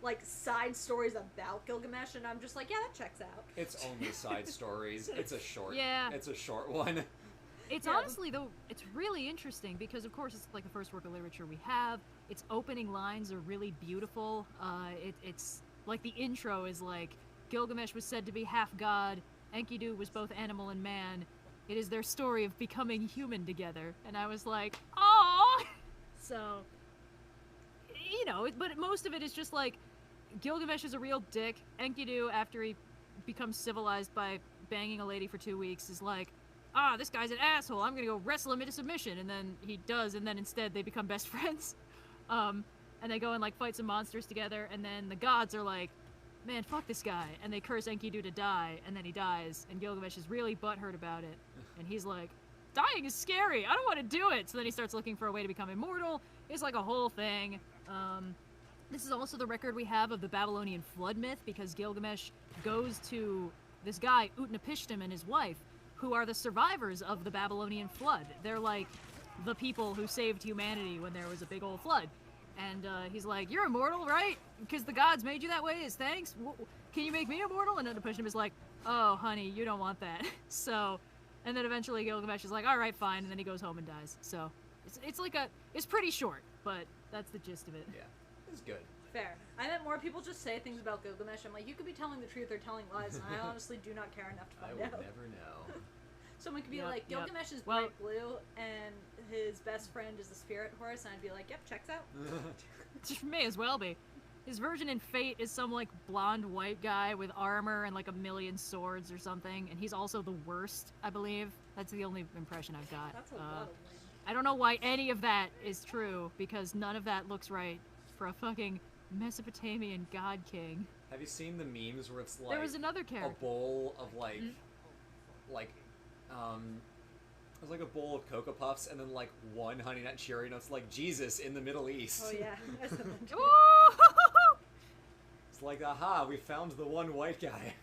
like side stories about Gilgamesh, and I'm just like, yeah, that checks out. It's only side stories. It's a short. Yeah. It's a short one. It's honestly, though, it's really interesting because, of course, it's like the first work of literature we have. Its opening lines are really beautiful. It's like the intro is like, Gilgamesh was said to be half god. Enkidu was both animal and man. It is their story of becoming human together. And I was like, aww! So, you know, but most of it is just like, Gilgamesh is a real dick. Enkidu, after he becomes civilized by banging a lady for 2 weeks, is like, this guy's an asshole, I'm gonna go wrestle him into submission, and then he does, and then instead they become best friends. And they go and, like, fight some monsters together, and then the gods are like, man, fuck this guy, and they curse Enkidu to die, and then he dies, and Gilgamesh is really butthurt about it, and he's like, dying is scary, I don't want to do it, so then he starts looking for a way to become immortal. It's like a whole thing. This is also the record we have of the Babylonian flood myth, because Gilgamesh goes to this guy, Utnapishtim, and his wife, who are the survivors of the Babylonian flood. They're like the people who saved humanity when there was a big old flood. And he's like, you're immortal, right? Because the gods made you that way as thanks? Can you make me immortal? And Utnapishtim is like, oh, honey, you don't want that. So, and then eventually Gilgamesh is like, all right, fine. And then he goes home and dies. So, it's like it's pretty short, but that's the gist of it. Yeah, it's good. Fair. I meant more people just say things about Gilgamesh. I'm like, you could be telling the truth or telling lies, and I honestly do not care enough to I find would out. never know. Someone could be like, Gilgamesh is bright blue, and his best friend is the spirit horse, and I'd be like, yep, checks out. Just may as well be. His version in Fate is some, like, blonde white guy with armor and, like, 1,000,000 swords or something, and he's also the worst, I believe. That's the only impression I've got. That's a lot of wind. I don't know why any of that is true, because none of that looks right for a fucking Mesopotamian god king. Have you seen the memes where it's like There was another a character. bowl of like it was like a bowl of Cocoa Puffs and then like one Honey Nut Cheerio, and it's like Jesus in the Middle East. Oh yeah. That's the one. Ooh! It's like, aha, we found the one white guy.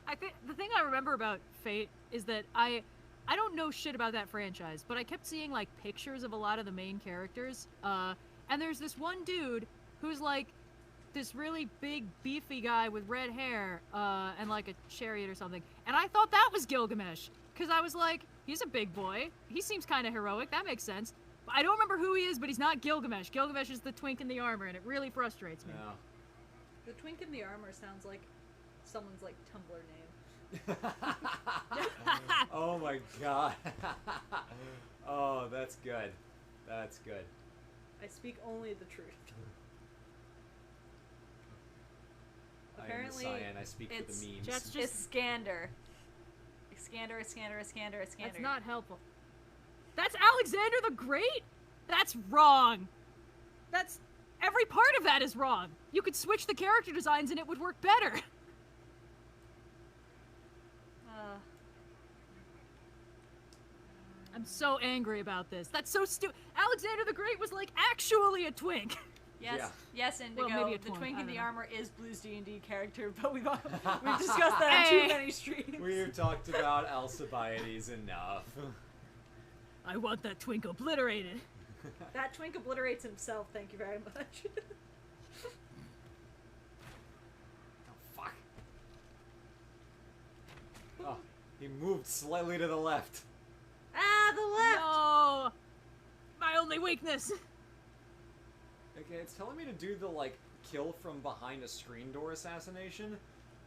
I think the thing I remember about Fate is that I don't know shit about that franchise, but I kept seeing like pictures of a lot of the main characters. And there's this one dude who's like this really big, beefy guy with red hair, and like a chariot or something. And I thought that was Gilgamesh, because I was like, he's a big boy. He seems kind of heroic. That makes sense. But I don't remember who he is, but he's not Gilgamesh. Gilgamesh is the twink in the armor, and it really frustrates me. No. The twink in the armor sounds like someone's like Tumblr name. Oh my god. Oh, that's good. That's good. I speak only the truth. Apparently, I am the Cyan. I speak for it's the memes. Just Iskander. Iskander. That's not helpful. That's Alexander the Great? That's wrong. That's... Every part of that is wrong. You could switch the character designs and it would work better. I'm so angry about this. That's so stupid. Alexander the Great was like actually a twink. Yes, Yeah. yes, Indigo. Well, maybe a the twink, twink I in the don't know. armor is Blue's D&D character, but we've discussed that on Hey. too many streams. We've talked about Alcibiades enough. I want that twink obliterated. that twink obliterates himself. Thank you very much. Oh, fuck. Oh, he moved slightly to the left. Ah, the left. No! My only weakness. Okay, it's telling me to do the, like, kill from behind a screen door assassination,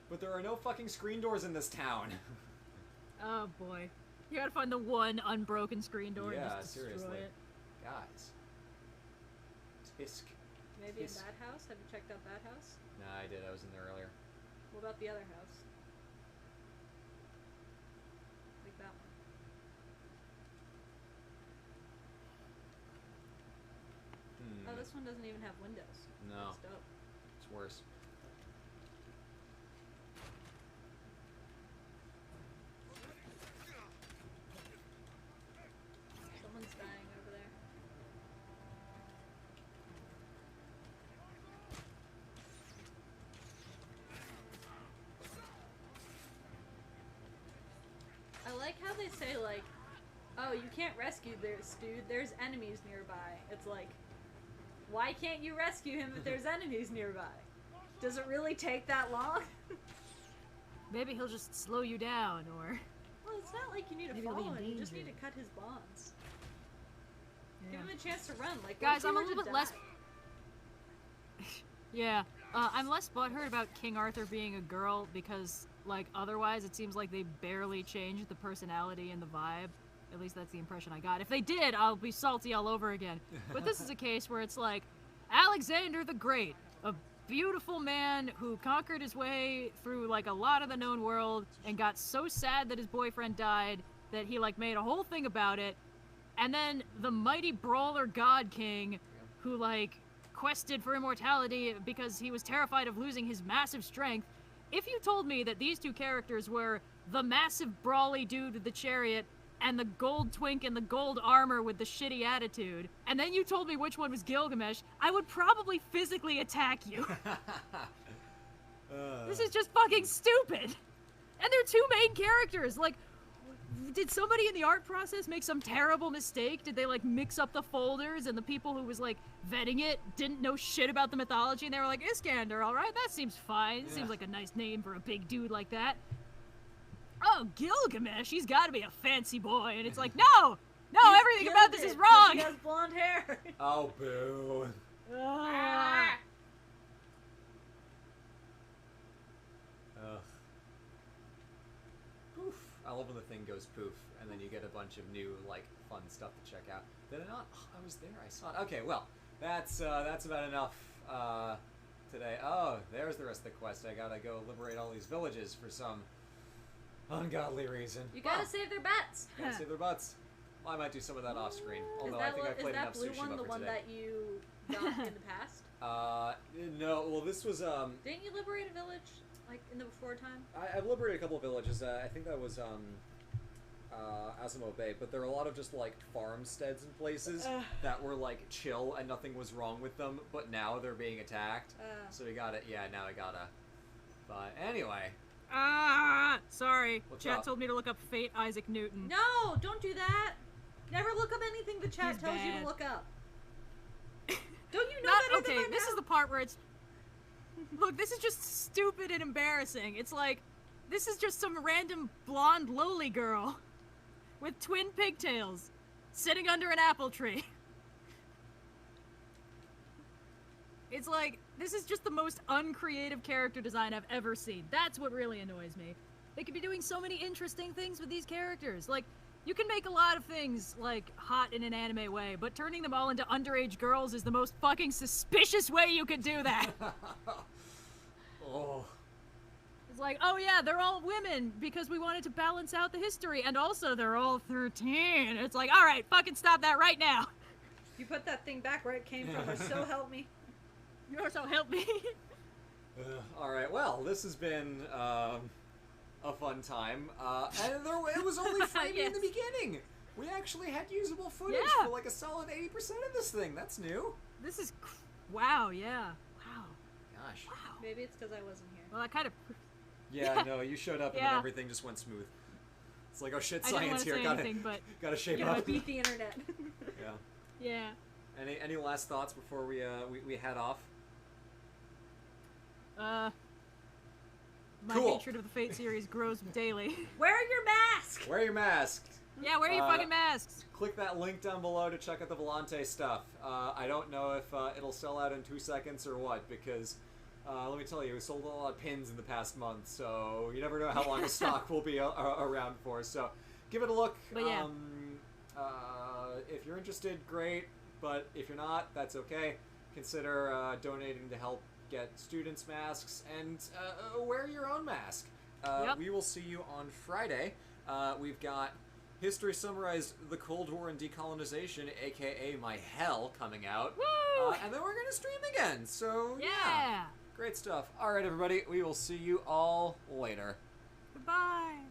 but there are no fucking screen doors in this town. Oh boy. You gotta find the one unbroken screen door and Yeah, just destroy seriously. it. Guys. Tisk. Maybe Yes. in that house. Have you checked out that house? Nah, I did. I was in there earlier. What about the other house? Like that one. Oh, this one doesn't even have windows. No. That's dope. It's worse. Someone's dying over there. I like how they say, like, oh, you can't rescue this dude, there's enemies nearby. It's like, why can't you rescue him if there's enemies nearby? Does it really take that long? Maybe he'll just slow you down, or... Well, it's not like you need to Maybe he'll be follow in him, you just danger. need to cut his bonds. Yeah. Give him a chance to run. Like, Guys, what if I'm a he were little to bit less... die? Yeah, I'm less butthurt about King Arthur being a girl because, like, otherwise it seems like they barely changed the personality and the vibe. At least that's the impression I got. If they did, I'll be salty all over again. But this is a case where it's like, Alexander the Great, a beautiful man who conquered his way through, like, a lot of the known world and got so sad that his boyfriend died that he, like, made a whole thing about it. And then the mighty brawler God King who, like, quested for immortality because he was terrified of losing his massive strength. If you told me that these two characters were the massive brawly dude with the chariot and the gold twink in the gold armor with the shitty attitude, and then you told me which one was Gilgamesh, I would probably physically attack you. This is just fucking stupid. And they're two main characters. Like, did somebody in the art process make some terrible mistake? Did they, like, mix up the folders and the people who was, like, vetting it didn't know shit about the mythology and they were like, Iskander, alright, that seems fine. Yeah. Seems like a nice name for a big dude like that. Oh, Gilgamesh, he's gotta be a fancy boy. And it's like, no! No, He's everything about this is gilded 'cause wrong! He has blonde hair. Oh, boo. Ah. Ugh. Oof. I love when the thing goes poof, and then you get a bunch of new, like, fun stuff to check out. Did I not? Oh, I was there. I saw it. Okay, well, that's about enough today. Oh, there's the rest of the quest. I gotta go liberate all these villages for some ungodly reason. You gotta save their butts. Gotta save their butts. Well, I might do some of that off screen. Although I think I played enough Tsushima for today. Is that blue one the one that you got in the past? No. Well, this was Didn't you liberate a village like in the before time? I've liberated a couple of villages. I think that was Asimo Bay, but there are a lot of just like farmsteads and places that were like chill and nothing was wrong with them. But now they're being attacked. So we gotta. Yeah, now I gotta. But anyway. Sorry. What's Chat up? told me to look up Fate Isaac Newton. No, don't do that. Never look up anything the chat He's tells you bad. to look up. Don't you know Not better okay. than This is the part where it's. Look, this is just stupid and embarrassing. It's like, this is just some random blonde lowly girl with twin pigtails sitting under an apple tree. It's like, this is just the most uncreative character design I've ever seen. That's what really annoys me. They could be doing so many interesting things with these characters. Like, you can make a lot of things, like, hot in an anime way, but turning them all into underage girls is the most fucking suspicious way you could do that. Oh. It's like, oh yeah, they're all women because we wanted to balance out the history, and also they're all 13. It's like, alright, fucking stop that right now. You put that thing back where it came from, or so help me. You're so help me. Alright, well, this has been a fun time. And it was only framing in the Yes. beginning. We actually had usable footage Yeah. for like a solid 80% of this thing. That's new. This is, wow, yeah. Wow. Gosh. Wow. Maybe it's because I wasn't here. Well, that kind of, Yeah, no, you showed up and then Yeah. everything just went smooth. It's like, oh shit, I didn't want science to here. say Gotta, anything, but gotta shape Yeah, I up. beat the internet. Yeah. yeah. Any last thoughts before we head off? My Cool. hatred of the Fate series grows daily. Wear your mask. Wear your mask. Yeah, wear your fucking masks. Click that link down below to check out the Volante stuff. I don't know if it'll sell out in 2 seconds or what, because let me tell you, we sold a lot of pins in the past month, so you never know how long the stock will be around for. So give it a look. But yeah. If you're interested, great. But if you're not, that's okay. Consider donating to help get students masks and wear your own mask. Yep. We will see you on Friday. We've got History Summarized: The Cold War and Decolonization, aka My Hell, coming out. Woo! And then we're going to stream again. So, Yeah. great stuff. All right, everybody. We will see you all later. Goodbye.